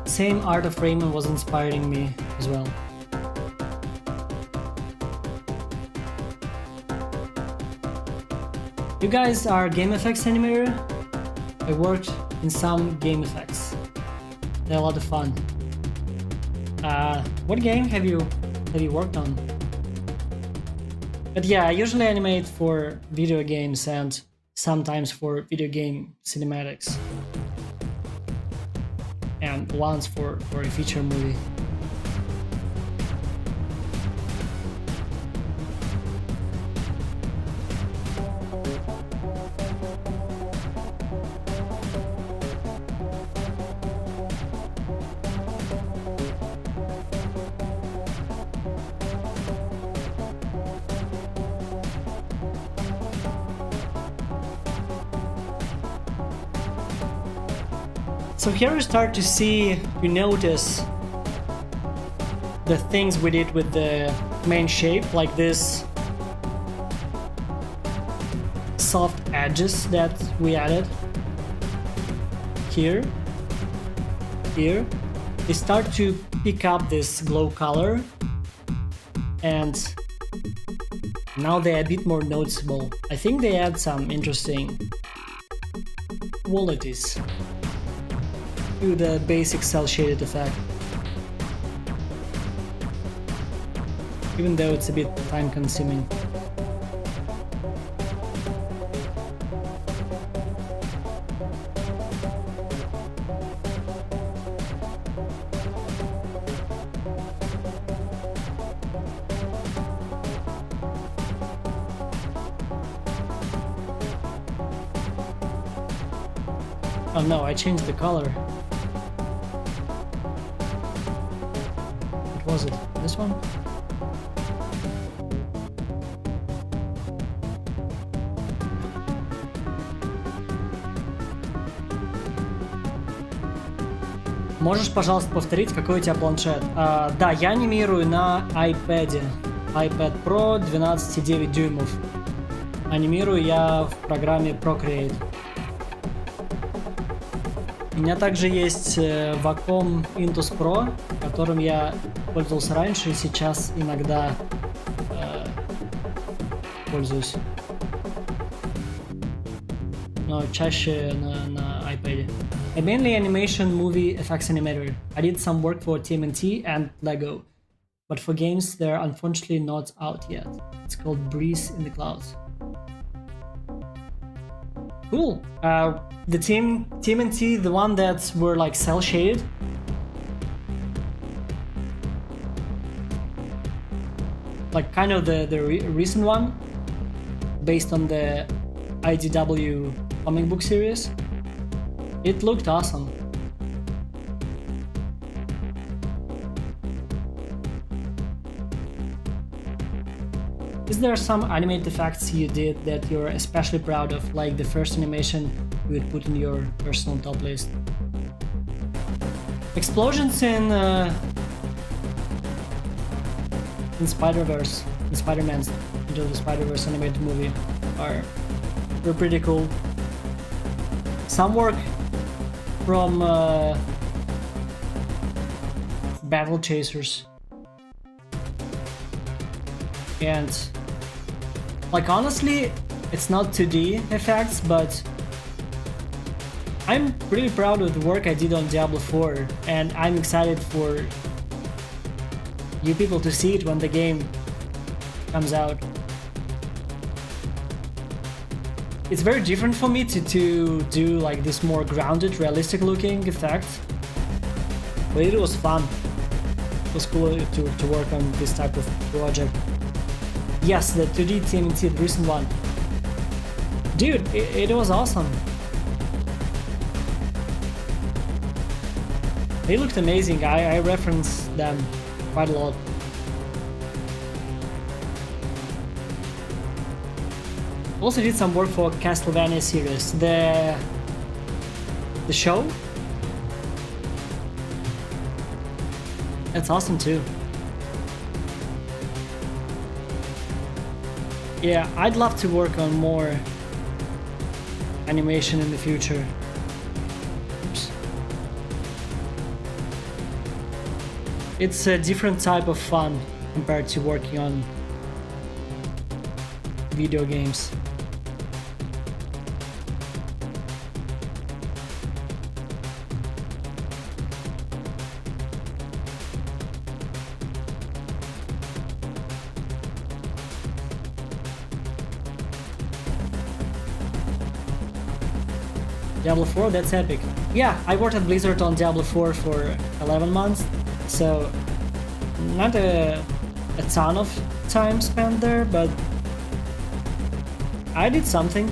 Same Art of Raymond was inspiring me as well. You guys are game effects animator? I worked in some game effects. They're a lot of fun. What game have you worked on? But yeah, I usually animate for video games and sometimes for video game cinematics. And once for a feature movie. So here you start to see, you notice the things we did with the main shape, like this soft edges that we added here. They start to pick up this glow color and now they're a bit more noticeable. I think they add some interesting qualities to the basic cell shaded effect, even though it's a bit time consuming. Oh no, I changed the color. What was it? This one? Можешь, пожалуйста, повторить, какой у тебя планшет? Да, я анимирую на iPad. iPad Pro 12,9 дюймов. Анимирую я в программе Procreate. У меня также есть Wacom Intus Pro, которым я пользовался раньше и сейчас иногда пользуюсь. Но чаще на iPad. I'm mainly animation movie effects animator. I did some work for TMNT and Lego, but for games they're unfortunately not out yet. It's called Breeze in the Clouds. Cool. The TMNT, the one that were like cell shaded. Like kind of the recent one, based on the IDW comic book series. It looked awesome. Is there some animate effects you did that you're especially proud of, like the first animation you would put in your personal top list? Explosions in Spider-Verse, in Spider-Man's Into the Spider-Verse animated movie were pretty cool. Some work from Battle Chasers. And like honestly, it's not 2D effects, but I'm pretty proud of the work I did on Diablo 4, and I'm excited for you people to see it when the game comes out. It's very different for me to do like this more grounded, realistic looking effect, but it was fun. It was cool to work on this type of project. Yes, the 2D TMNT, the recent one. Dude, it was awesome. They looked amazing. I reference them quite a lot. Also did some work for Castlevania series. The show? That's awesome too. Yeah, I'd love to work on more animation in the future. Oops. It's a different type of fun compared to working on video games. Diablo 4, that's epic. Yeah, I worked at Blizzard on Diablo 4 for 11 months, so not a ton of time spent there, but I did something.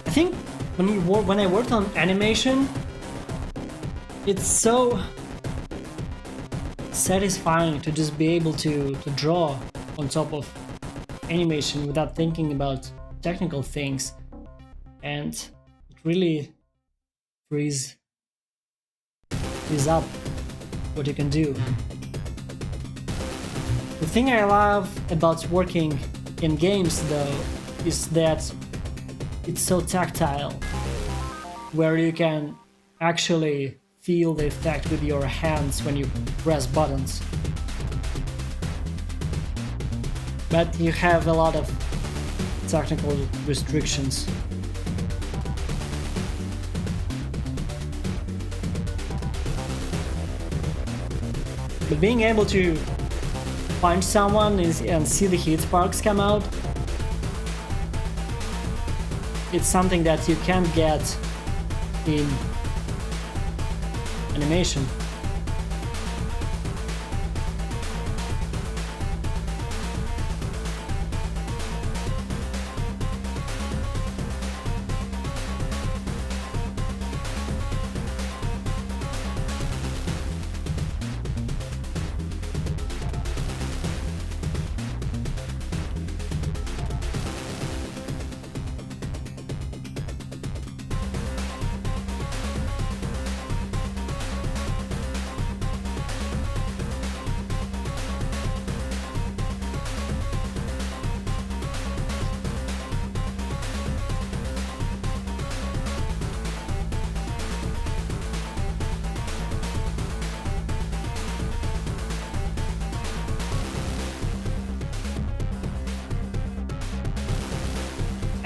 I think when I worked on animation, it's so satisfying to just be able to draw on top of animation without thinking about technical things, and it really frees up what you can do. The thing I love about working in games though is that it's so tactile, where you can actually feel the effect with your hands when you press buttons. But you have a lot of technical restrictions. But being able to punch someone and see the heat sparks come out, it's something that you can't get in animation.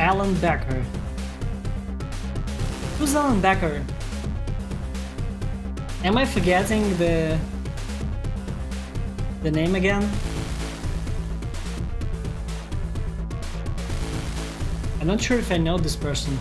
Alan Becker. Who's Alan Becker? Am I forgetting the name again? I'm not sure if I know this person.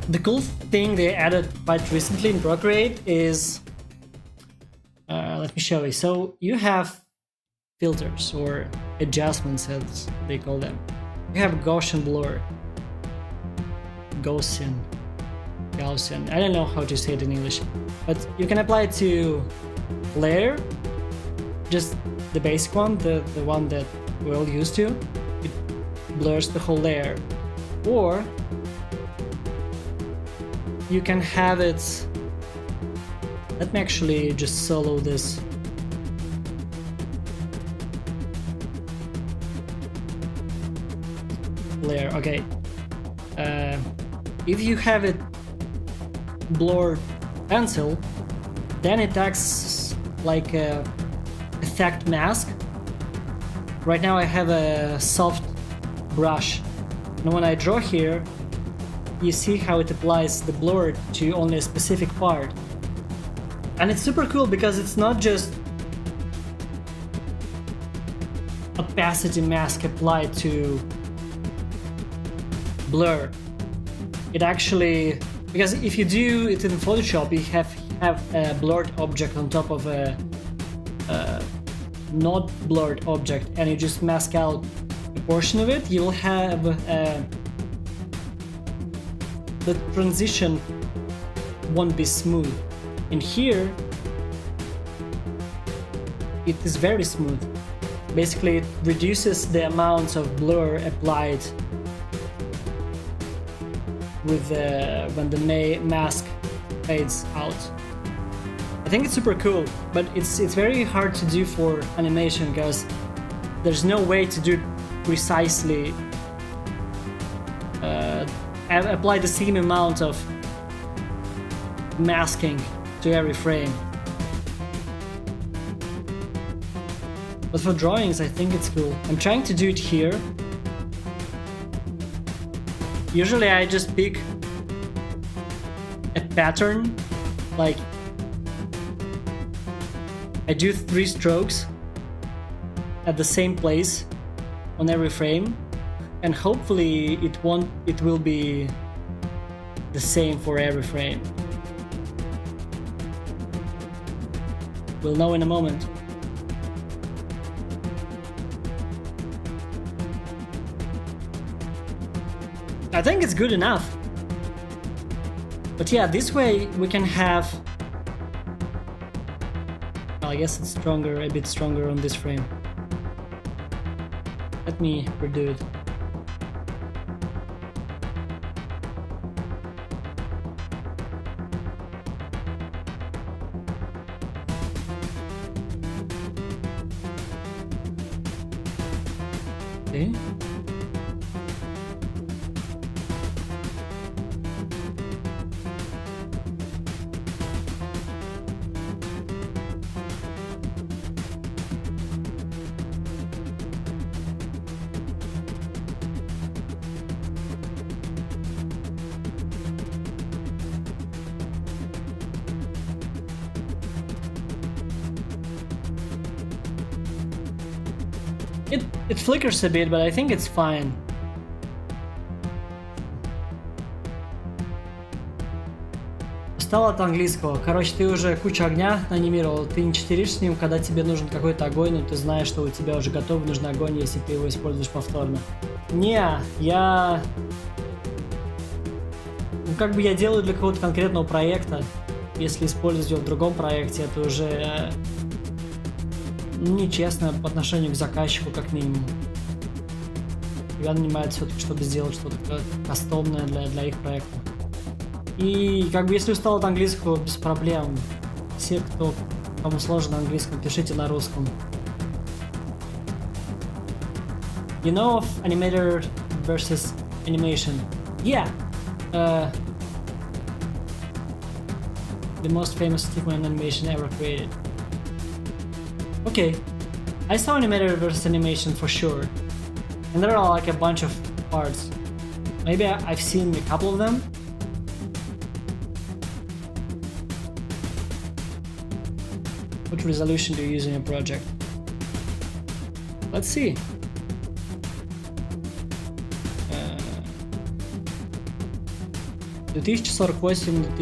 The cool thing they added quite recently in Procreate is, let me show you. So you have filters or adjustments as they call them. You have Gaussian blur, Gaussian, I don't know how to say it in English, but you can apply it to layer, just the basic one, the one that we're all used to. It blurs the whole layer. Or you can have it, let me actually just solo this. Layer, okay. If you have it blur pencil, then it acts like a effect mask. Right now I have a soft brush, and when I draw here, you see how it applies the blur to only a specific part. And it's super cool because it's not just opacity mask applied to blur. It actually, because if you do it in Photoshop, you have a blurred object on top of a not blurred object, and you just mask out a portion of it, you will have the transition won't be smooth. And here it is very smooth. Basically it reduces the amount of blur applied with when the mask fades out. I think it's super cool, but it's very hard to do for animation because there's no way to do it precisely. Apply the same amount of masking to every frame. But for drawings, I think it's cool. I'm trying to do it here. Usually I just pick a pattern, like I do 3 strokes at the same place on every frame, and hopefully it will be the same for every frame. We'll know in a moment. I think it's good enough. But yeah, this way we can have, well, I guess it's stronger, a bit stronger on this frame. Let me redo it. See? It flickers a bit, but I think it's fine. Устал от английского. Короче, ты уже кучу огня анимировал, ты не читеришь с ним, когда тебе нужен какой-то огонь, но ты знаешь, что у тебя уже готов нужный огонь, если ты его используешь повторно. Не, я... Ну, как бы я делаю для какого-то конкретного проекта. Если использовать его в другом проекте, это уже... нечестно по отношению к заказчику, как минимум. Тебя нанимают все-таки, чтобы сделать что-то кастомное для их проекта. И как бы если устал от английского, без проблем. Все, кому сложно на английском, пишите на русском. You know of animator versus animation? Yeah. The most famous stickman animation ever created. Okay, I saw Animator versus Animation for sure, and there are like a bunch of parts. Maybe I've seen a couple of them. What resolution do you use in your project? Let's see. 2048.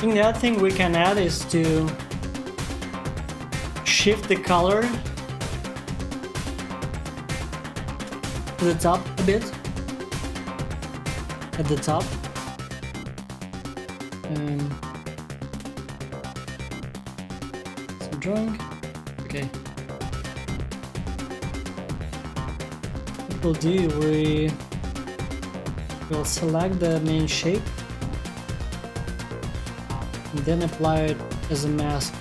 I think the other thing we can add is to shift the color to the top a bit, at the top. Some drawing. Okay. What we'll do, we'll select the main shape and then apply it as a mask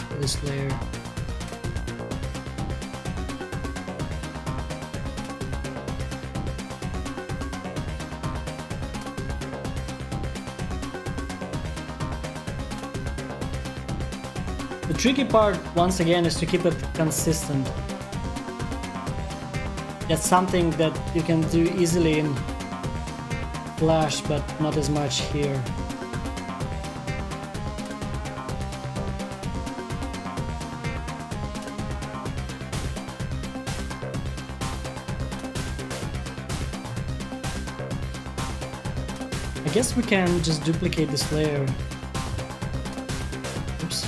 to this layer. The tricky part, once again, is to keep it consistent. That's something that you can do easily in Flash, but not as much here. I guess we can just duplicate this layer. Oops.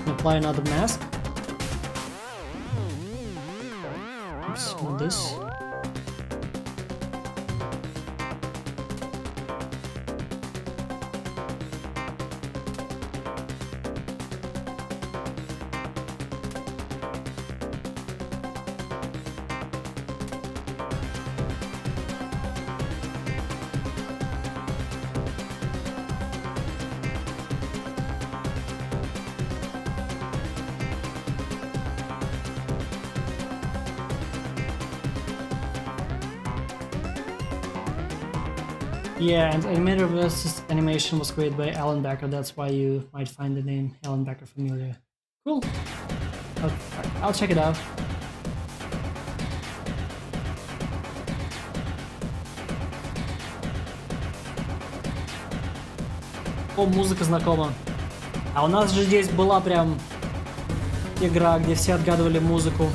Apply another mask. Not this. Yeah, and Animator vs. Animation was created by Alan Becker, that's why you might find the name Alan Becker familiar. Cool. I'll check it out. О, музыка знакома. А у нас же здесь была прям игра, где все отгадывали музыку.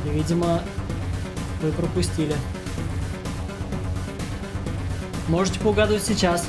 И, видимо, вы пропустили. Можете поугадывать сейчас.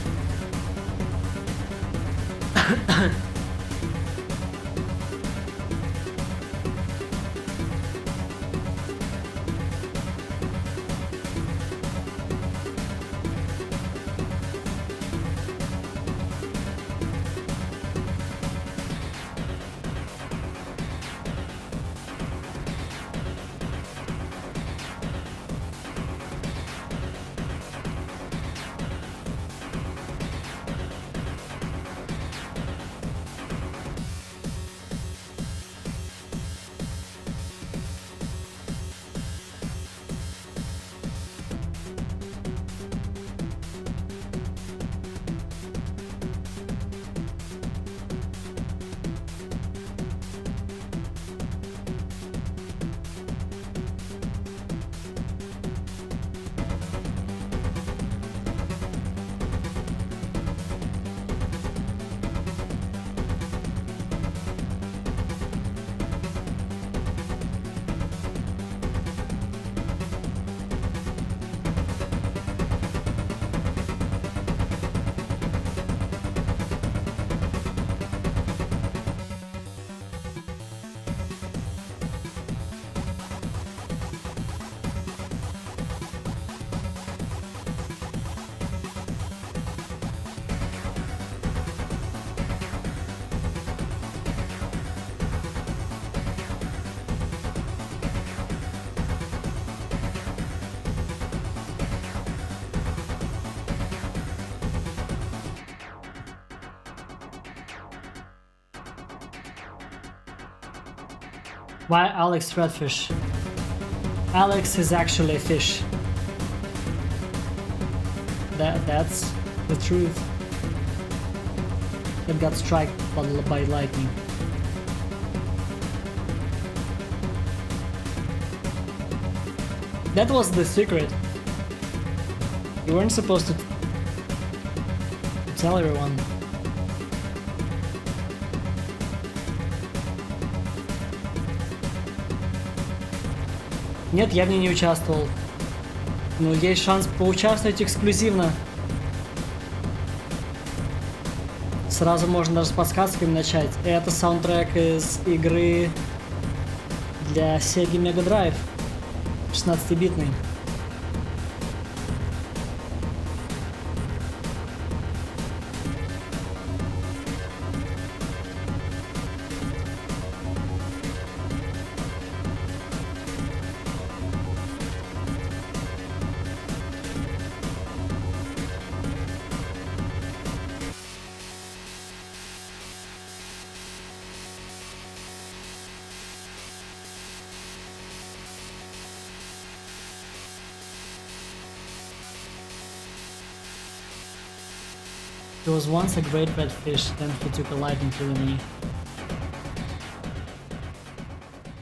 Why Alex Redfish? Alex is actually a fish. That's the truth. That got struck by lightning. That was the secret. You weren't supposed to tell everyone. Нет, я в ней не участвовал. Но есть шанс поучаствовать эксклюзивно. Сразу можно даже с подсказками начать. Это саундтрек из игры для Sega Mega Drive. 16-битный. He was once a great red fish, then he took a liking to me.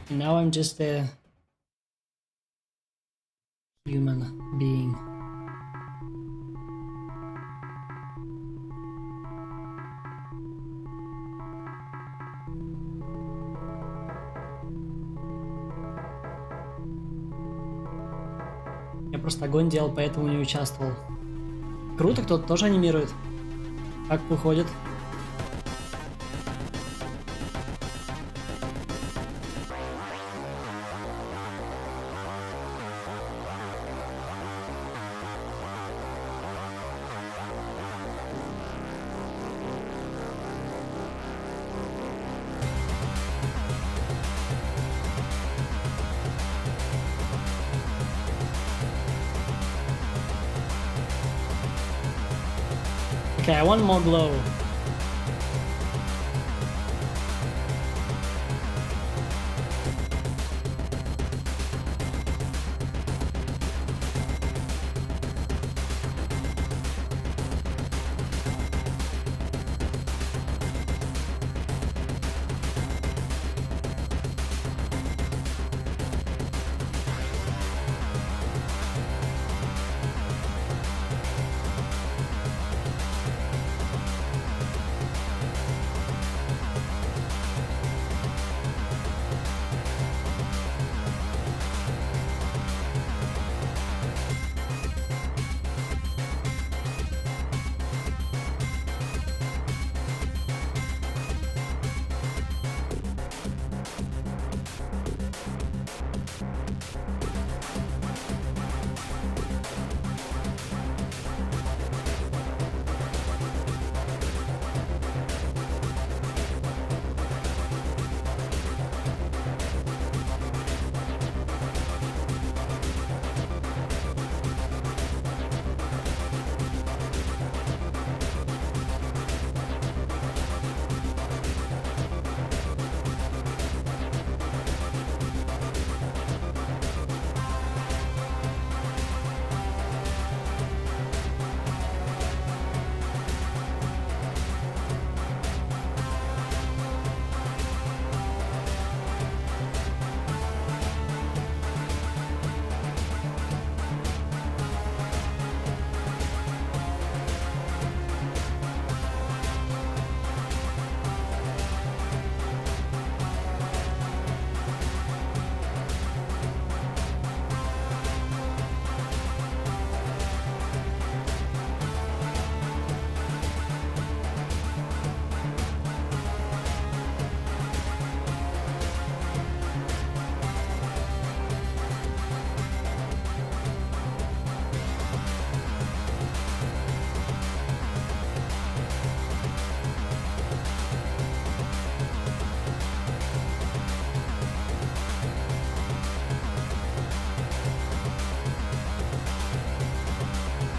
And now I'm just a human being. Я просто огонь делал, поэтому не участвовал. Круто, кто-то тоже анимирует. Как выходит? Okay, I want more glow.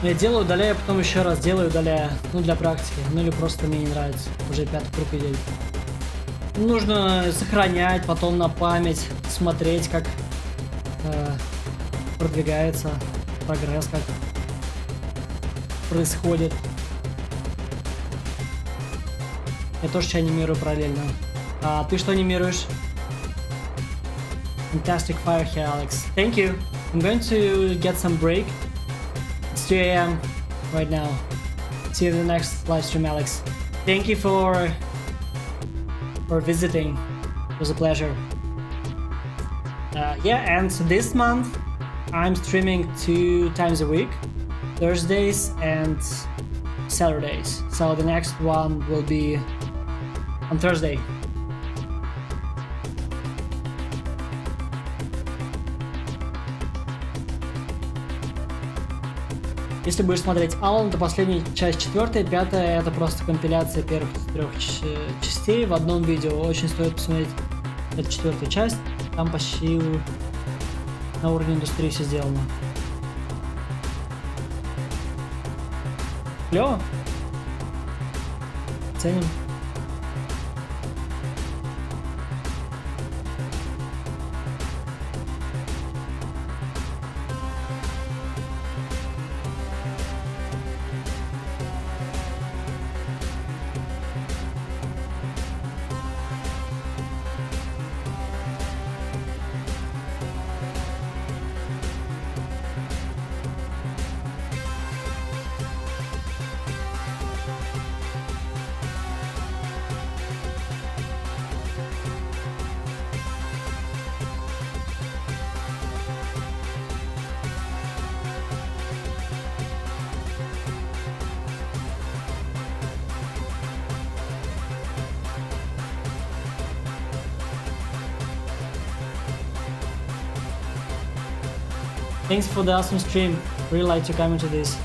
Я делаю, удаляю, потом еще раз делаю, удаляю. Ну, для практики. Ну, или просто мне не нравится. Уже 5-й круг идет. Нужно сохранять, потом на память, смотреть, как продвигается прогресс, как происходит. Я тоже что анимирую параллельно. А ты что анимируешь? Fantastic fire here, Alex. Thank you. I'm going to get some break. It's 2 AM right now. See you in the next live stream, Alex. Thank you for visiting. It was a pleasure. Yeah, and this month I'm streaming 2 times a week, Thursdays and Saturdays. So the next one will be on Thursday. Если будешь смотреть Алан, то последняя часть 4-я, 5-я это просто компиляция первых 3 частей в одном видео. Очень стоит посмотреть эту 4-ю часть. Там почти на уровне индустрии все сделано. Клево. Ценим. Thanks for the awesome stream. Really like to come into this.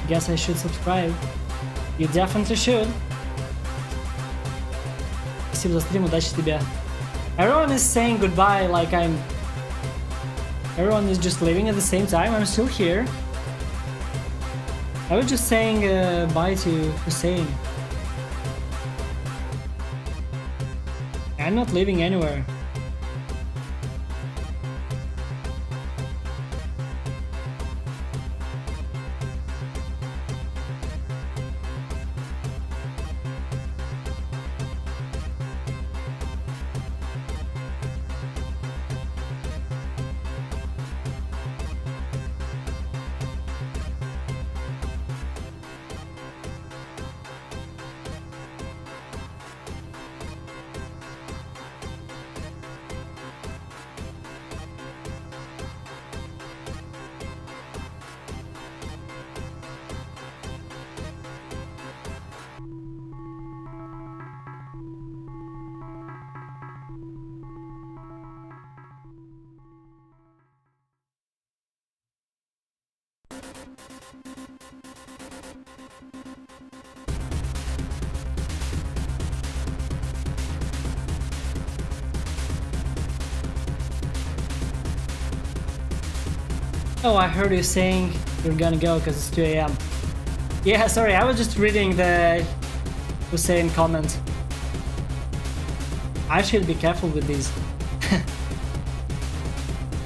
Guess I should subscribe. You definitely should. Спасибо за стрим, удачи тебе. Everyone is saying goodbye like Everyone is just leaving at the same time. I'm still here. I was just saying bye to Hussein. I'm not leaving anywhere. Oh, I heard you saying you're gonna go because it's 2 a.m. Yeah, sorry, I was just reading the Hussein comment. I should be careful with these.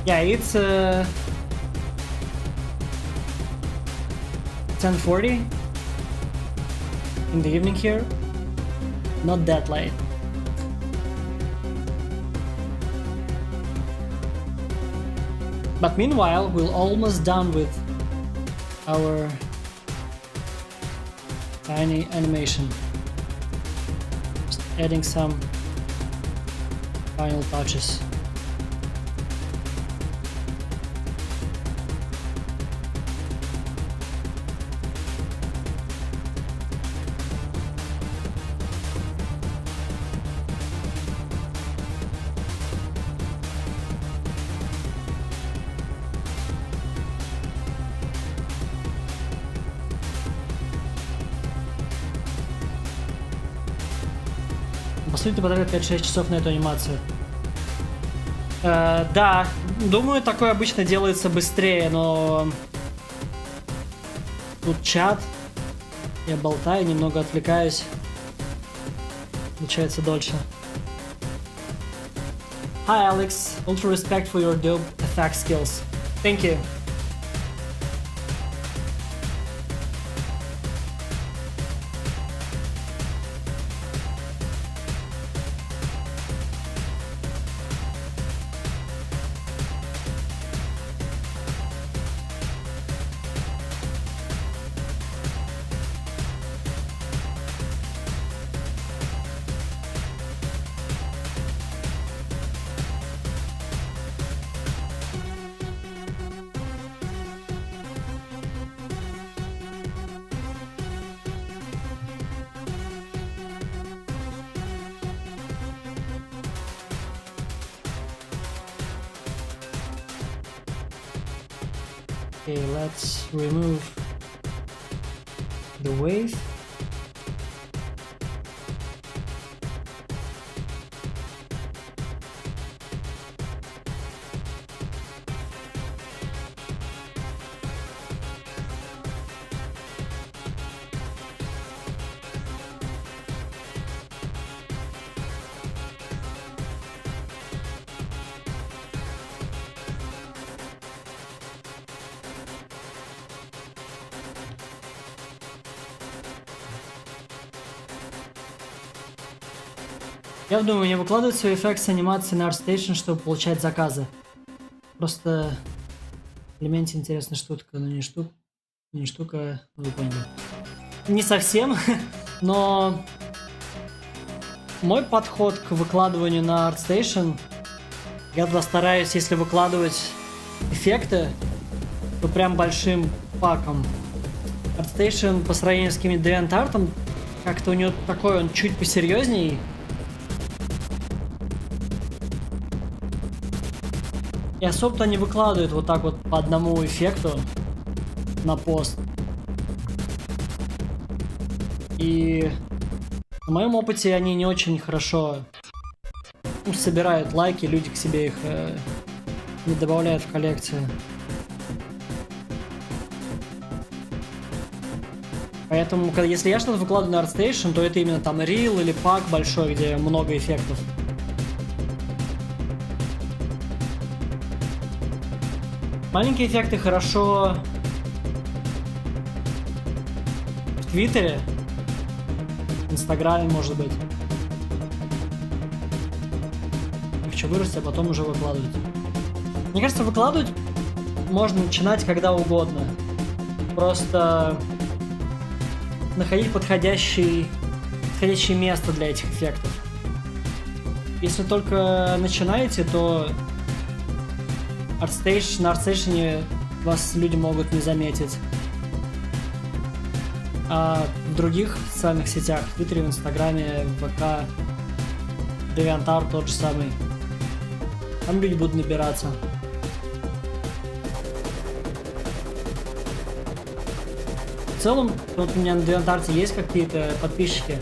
Yeah, it's 10:40 in the evening here. Not that late. But meanwhile, we're almost done with our tiny animation. Just adding some final touches. По сути, потратил 5-6 часов на эту анимацию. Да, думаю, такое обычно делается быстрее, но тут чат, я болтаю, немного отвлекаюсь, получается дольше. Hi Alex, ultra respect for your dope effect skills. Thank you. Okay, let's remove the wave. Я думаю, не выкладывать свой эффект с анимации на ArtStation, чтобы получать заказы. Просто в элементе интересная штука, но не штука, вы поняли. Не совсем, но мой подход к выкладыванию на ArtStation, я туда стараюсь, если выкладывать эффекты, то прям большим паком. ArtStation по сравнению с каким-нибудь DeviantArt, как-то у него такой, он чуть посерьезней. И особо-то не выкладывают вот так вот по одному эффекту на пост. И на моем опыте они не очень хорошо собирают лайки, люди к себе их не добавляют в коллекцию. Поэтому, если я что-то выкладываю на ArtStation, то это именно там рил или пак большой, где много эффектов. Маленькие эффекты хорошо в Твиттере, в Инстаграме, может быть. Их что вырасти, а потом уже выкладывать. Мне кажется, выкладывать можно начинать когда угодно. Просто находить подходящее место для этих эффектов. Если только начинаете, то на ArtStation вас люди могут не заметить. А в других социальных сетях, в Твиттере, в Инстаграме, в ВК, DeviantArt тот же самый, там люди будут набираться. В целом, вот у меня на DeviantArt есть какие-то подписчики.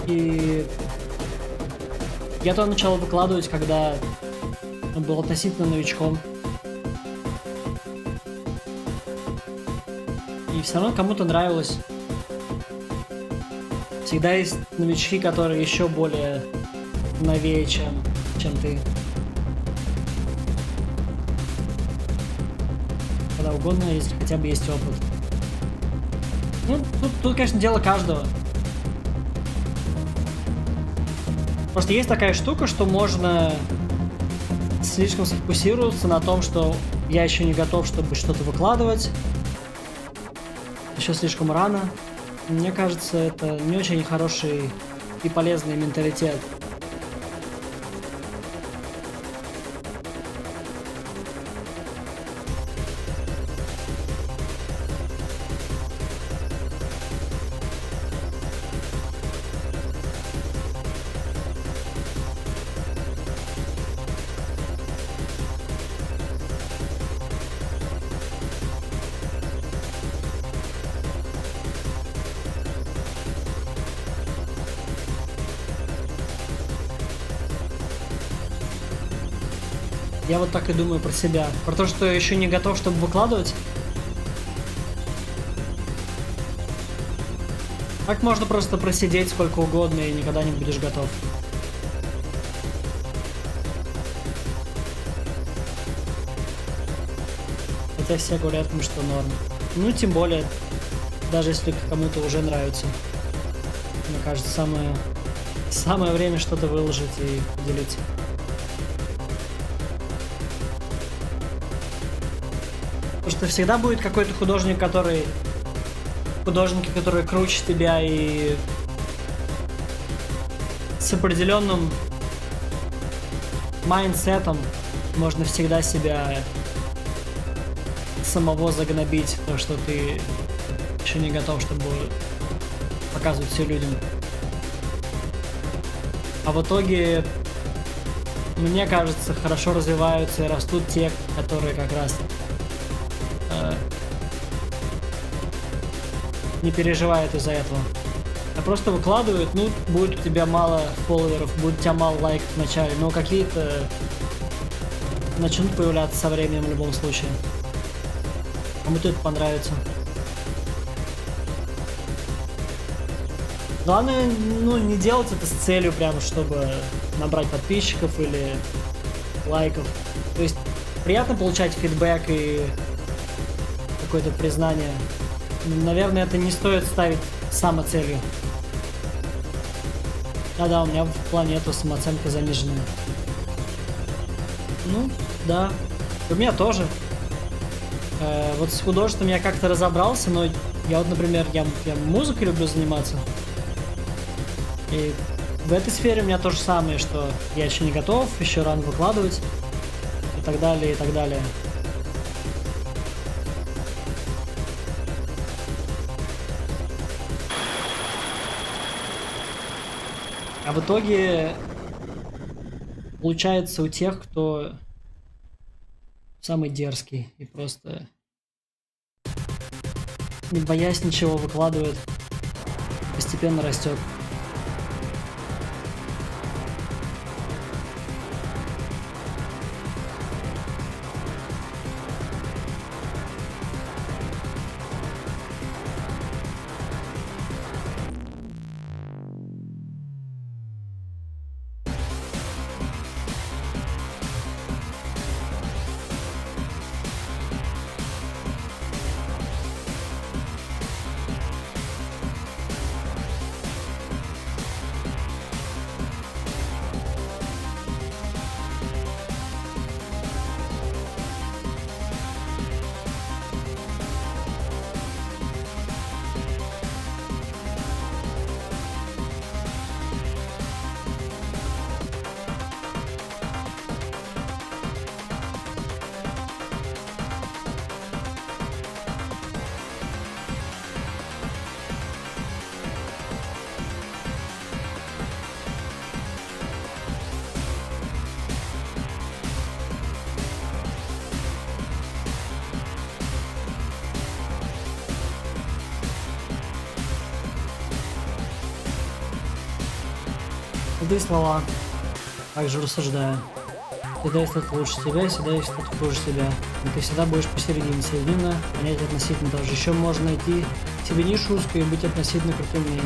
И я туда начал выкладывать, когда был относительно новичком. И все равно кому-то нравилось. Всегда есть новички, которые еще более новее, чем ты. Когда угодно, если хотя бы есть опыт. Ну, тут, конечно, дело каждого. Просто есть такая штука, что можно слишком сфокусироваться на том, что я еще не готов, чтобы что-то выкладывать. Еще слишком рано. Мне кажется, это не очень хороший и полезный менталитет. Я вот так и думаю про себя. Про то, что я еще не готов, чтобы выкладывать. Так можно просто просидеть сколько угодно и никогда не будешь готов. Хотя все говорят мне, что норм. Ну, тем более, даже если кому-то уже нравится. Мне кажется, самое время что-то выложить и поделиться. Потому что всегда будет какой-то художники, которые круче тебя и с определенным майндсетом можно всегда себя самого загнобить, то что ты еще не готов, чтобы показывать все людям. А в итоге, мне кажется, хорошо развиваются и растут те, которые как раз не переживают из-за этого. А просто выкладывают, ну, будет у тебя мало фолловеров, будет у тебя мало лайков вначале, но какие-то начнут появляться со временем в любом случае. Кому-то это понравится. Главное, ну, не делать это с целью прям, чтобы набрать подписчиков или лайков. То есть приятно получать фидбэк и какое-то признание. Наверное, это не стоит ставить самоцелью. Да, у меня в плане этого самооценка заниженная. Ну, да. У меня тоже. Вот с художеством я как-то разобрался, но я вот, например, я музыкой люблю заниматься. И в этой сфере у меня то же самое, что я еще не готов, еще рано выкладывать и так далее, и так далее. А в итоге получается у тех, кто самый дерзкий и просто не боясь ничего выкладывает, постепенно растет. Эти слова также рассуждаю. Всегда есть кто-то лучше тебя, всегда есть кто-то хуже тебя. Но ты всегда будешь посередине. Середина понять относительно тоже. Еще можно найти себе нишу узкую и быть относительно крутым в ней.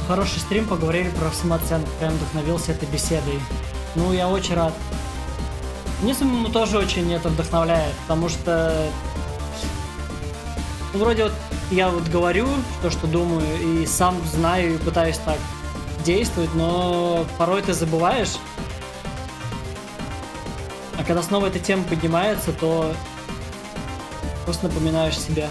Хороший стрим, поговорили про самооценку, прям вдохновился этой беседой. Ну, я очень рад. Мне самому тоже очень это вдохновляет, потому что... Ну, вроде вот я вот говорю то, что думаю, и сам знаю, и пытаюсь так действовать, но порой ты забываешь. А когда снова эта тема поднимается, то просто напоминаешь себе.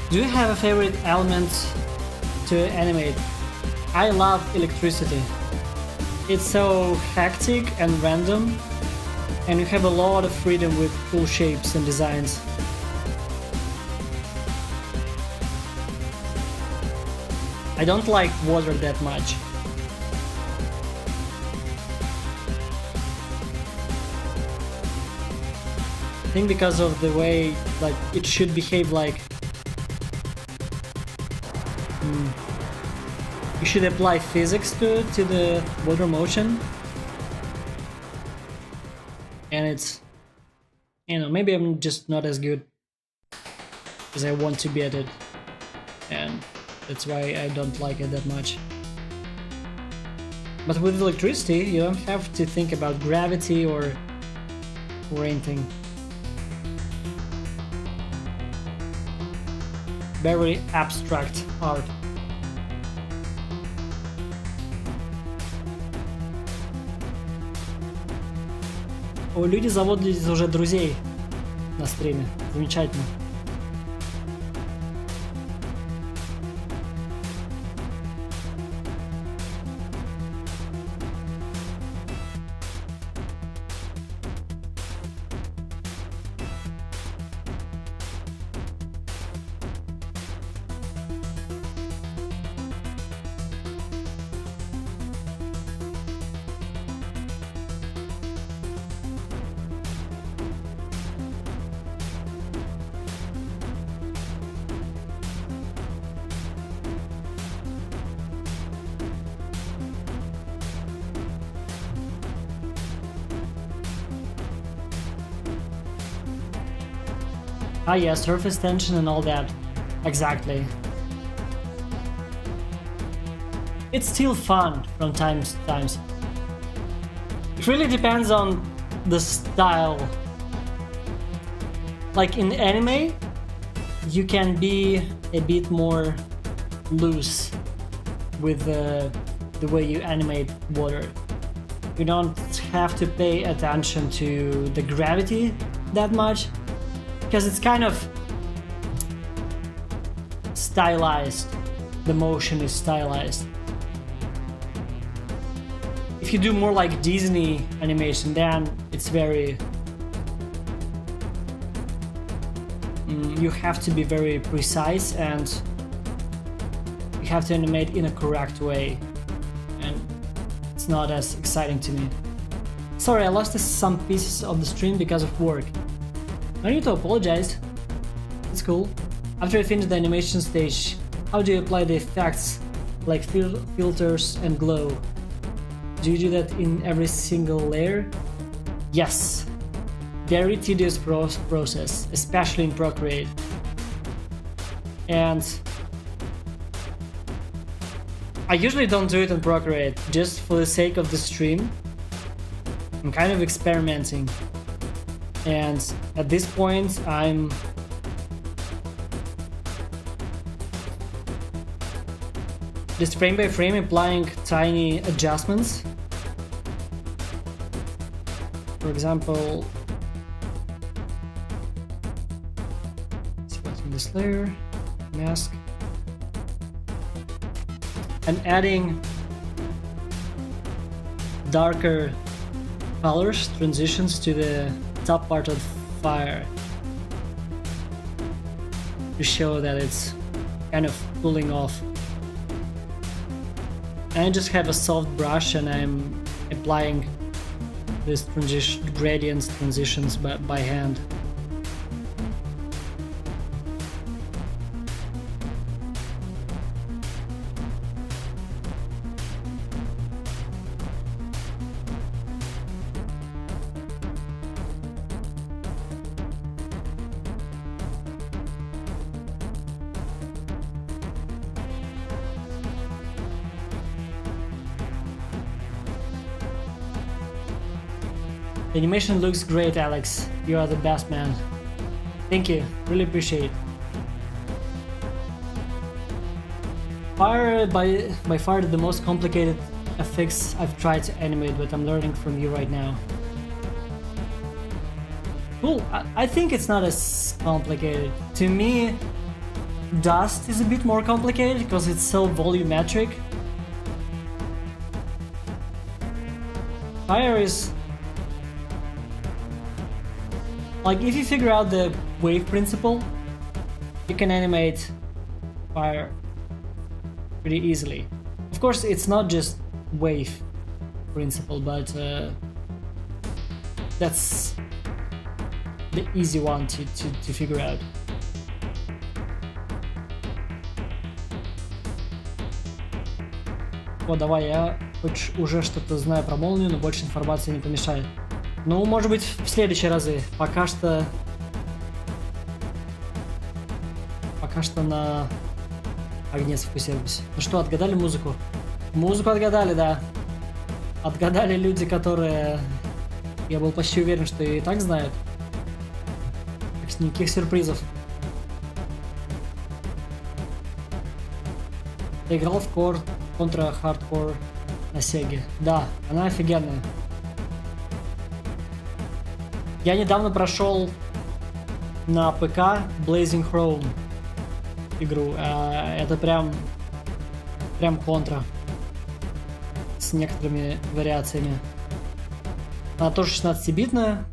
Do you have a favorite element to animate? I love electricity. It's so hectic and random, and you have a lot of freedom with cool shapes and designs. I don't like water that much. I think because of the way like it should behave like you should apply physics to the water motion, and it's, you know, maybe I'm just not as good as I want to be at it, and that's why I don't like it that much. But with electricity, you don't have to think about gravity or anything. Very abstract art. О, люди заводят уже друзей на стриме. Замечательно. Ah yeah, surface tension and all that. Exactly. It's still fun from time to time. It really depends on the style. Like in anime, you can be a bit more loose with the way you animate water. You don't have to pay attention to the gravity that much, because it's kind of stylized. The motion is stylized. If you do more like Disney animation, then it's very... you have to be very precise, and you have to animate in a correct way, and it's not as exciting to me. Sorry, I lost some pieces of the stream because of work. No need to apologize. It's cool. After you finish the animation stage, how do you apply the effects like filters and glow? Do you do that in every single layer? Yes. Very tedious process, especially in Procreate. And I usually don't do it in Procreate, just for the sake of the stream. I'm kind of experimenting. And at this point, I'm just frame by frame applying tiny adjustments. For example, selecting this layer, mask, and adding darker colors, transitions to the top part of fire to show that it's kind of cooling off. And I just have a soft brush and I'm applying these gradients, transitions by hand. The animation looks great, Alex. You are the best, man. Thank you. Really appreciate it. Fire by far the most complicated effects I've tried to animate, but I'm learning from you right now. Cool. I think it's not as complicated. To me, dust is a bit more complicated because it's so volumetric. Fire is... like, if you figure out the wave principle, you can animate fire pretty easily. Of course, it's not just wave principle, but that's the easy one to figure out. О, давай, я хоть уже что-то знаю про молнию, но больше информации не помешает. Ну, может быть, в следующие разы. Пока что на огне сфокусируемся. Ну что, отгадали музыку? Музыку отгадали, да. Отгадали люди, которые... Я был почти уверен, что и так знают. Так что никаких сюрпризов. Я играл в контра хардкор на Сеге. Да, она офигенная. Я недавно прошел на ПК Blazing Chrome игру. Это прям контра с некоторыми вариациями. Она тоже 16-битная.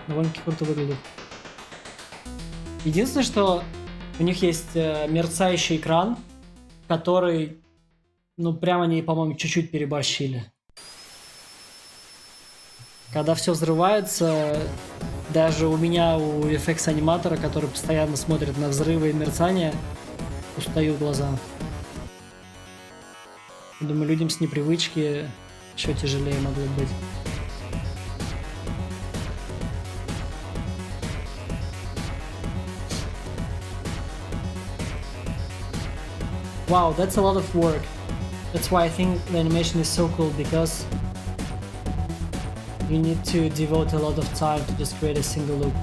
Довольно-таки круто выглядит. Единственное, что у них есть мерцающий экран, который... Ну, прямо они, по-моему, чуть-чуть переборщили. Когда все взрывается, даже у меня, у FX-аниматора, который постоянно смотрит на взрывы и мерцания, устают глаза. Думаю, людям с непривычки еще тяжелее могло быть. Wow, that's a lot of work. That's why I think the animation is so cool, because you need to devote a lot of time to just create a single loop.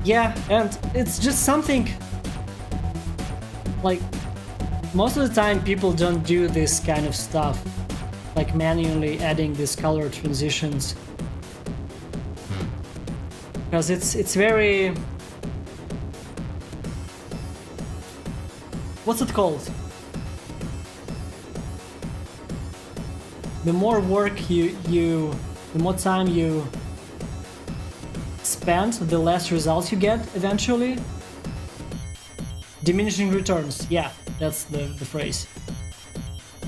Yeah, and it's just something like most of the time people don't do this kind of stuff, like manually adding these color transitions, because it's very... what's it called? The more work the more time you spend, the less results you get eventually. Diminishing returns, yeah, that's the phrase.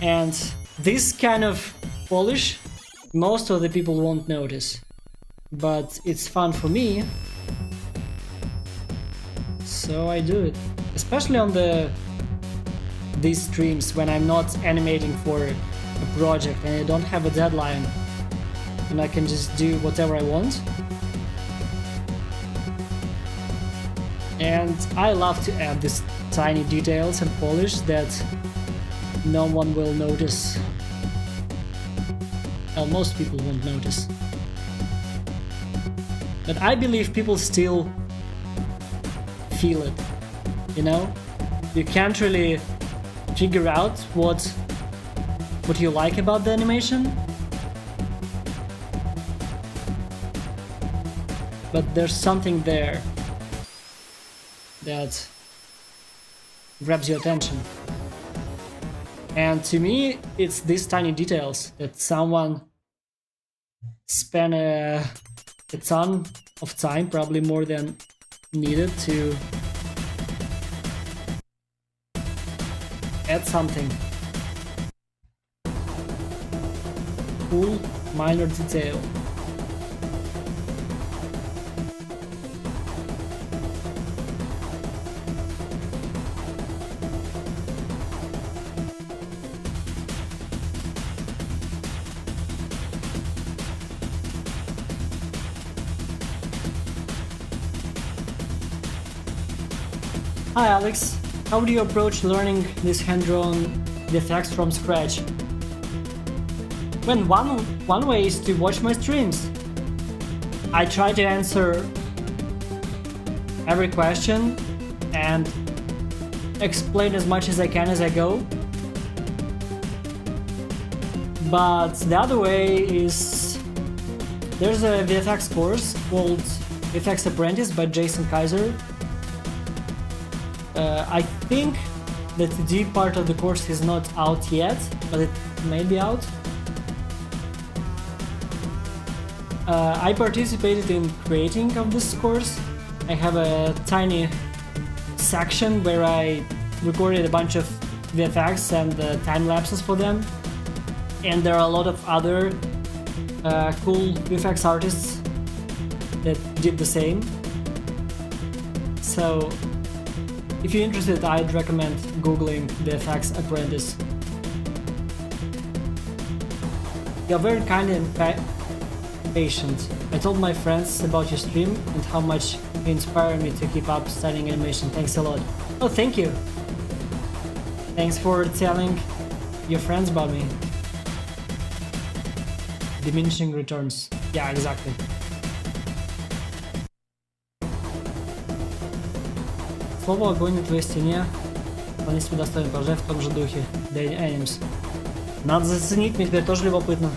And this kind of polish, most of the people won't notice. But it's fun for me, so I do it. Especially on these streams when I'm not animating for a project and I don't have a deadline and I can just do whatever I want. And I love to add these tiny details and polish that no one will notice. Well, most people won't notice. But I believe people still feel it, you know? You can't really figure out what you like about the animation, but there's something there that grabs your attention. And to me, it's these tiny details that someone spent a ton of time, probably more than needed, to add something. Cool minor detail. Hi Alex, how do you approach learning this hand-drawn VFX from scratch? Well, one way is to watch my streams. I try to answer every question and explain as much as I can as I go. But the other way is there's a VFX course called VFX Apprentice by Jason Kaiser. I think that the D part of the course is not out yet, but it may be out. I participated in creating of this course. I have a tiny section where I recorded a bunch of VFX and time lapses for them, and there are a lot of other cool VFX artists that did the same. So if you're interested, I'd recommend googling VFX Apprentice. You're very kind and patient. I told my friends about your stream and how much you inspire me to keep up studying animation. Thanks a lot. Oh, thank you. Thanks for telling your friends about me. Diminishing returns. Yeah, exactly. Слово «Огонь на твоей стене» вполне себе достоин, продолжай в том же духе. The Animes. Надо заценить, мне теперь тоже любопытно.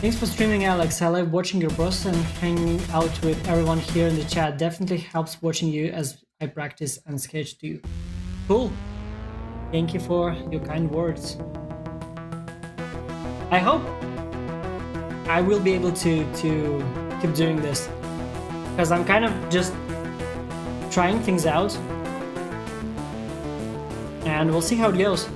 Thanks for streaming, Alex. I love watching your process and hanging out with everyone here in the chat. Definitely helps watching you as I practice and sketch too. Cool. Thank you for your kind words. I hope I will be able to keep doing this, because I'm kind of just trying things out, and we'll see how it goes.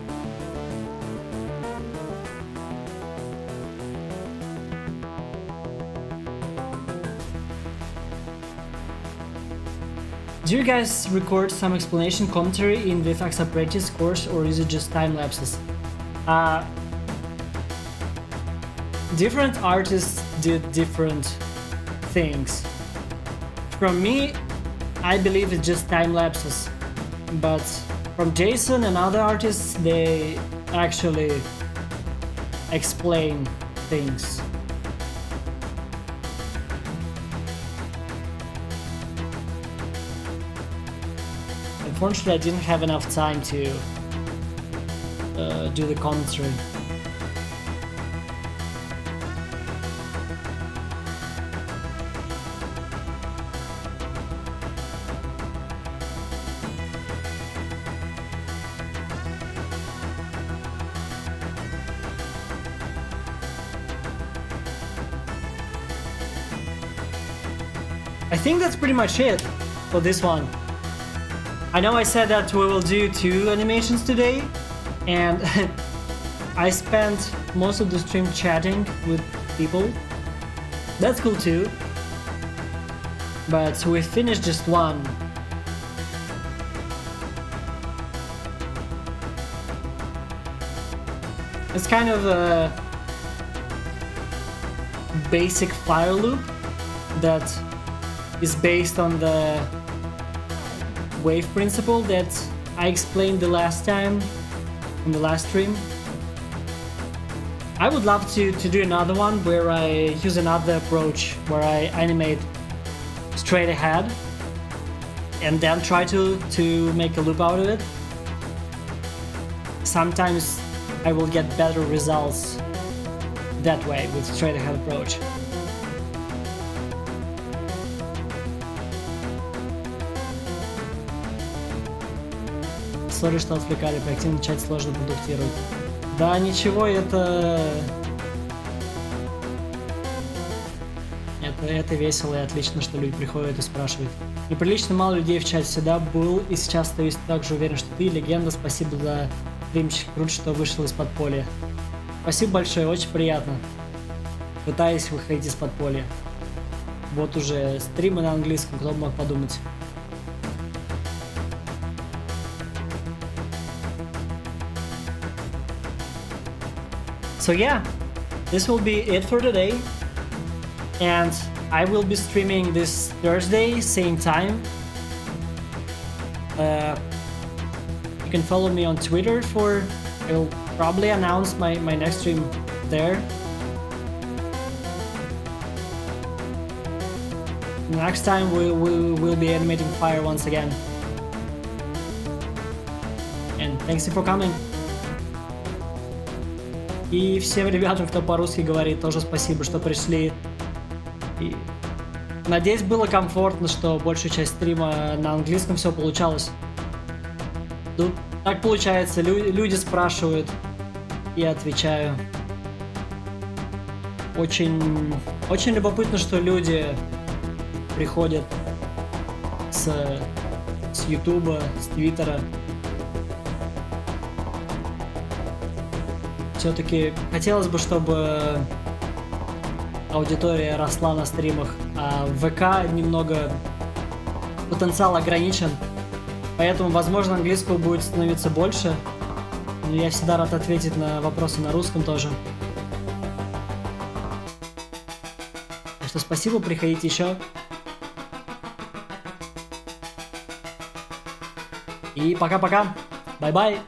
Do you guys record some explanation commentary in the VFX Apprentice course, or is it just time lapses? Different artists did different things. From me, I believe it's just time lapses, but from Jason and other artists, they actually explain things. Unfortunately, I didn't have enough time to do the commentary. I think that's pretty much it for this one. I know I said that we will do 2 animations today, and I spent most of the stream chatting with people. That's cool too. But we finished just one. It's kind of a basic fire loop that is based on the wave principle that I explained the last time in the last stream. I would love to do another one where I use another approach, where I animate straight ahead and then try to make a loop out of it. Sometimes I will get better results that way with straight ahead approach. Сори, что отвлекали, при активном чате сложно продуктировать. Да, ничего, это весело и отлично, что люди приходят и спрашивают. Неприлично мало людей в чате всегда был, и сейчас остаюсь также уверен, что ты легенда. Спасибо за стримчик, круто, что вышел из подполья. Спасибо большое, очень приятно. Пытаюсь выходить из подполья. Вот уже стримы на английском, кто бы мог подумать. So yeah, this will be it for today, and I will be streaming this Thursday, same time. You can follow me on Twitter for, I will probably announce my next stream there. Next time we will be animating fire once again. And thanks for coming. И всем ребятам, кто по-русски говорит, тоже спасибо, что пришли. И надеюсь, было комфортно, что большую часть стрима на английском все получалось. Тут так получается, люди спрашивают, я отвечаю. Очень любопытно, что люди приходят с Ютуба, с Твиттера. Все-таки хотелось бы, чтобы аудитория росла на стримах, а в ВК немного потенциал ограничен, поэтому, возможно, английского будет становиться больше, но я всегда рад ответить на вопросы на русском тоже. Так что спасибо, приходите еще. И пока-пока, бай-бай!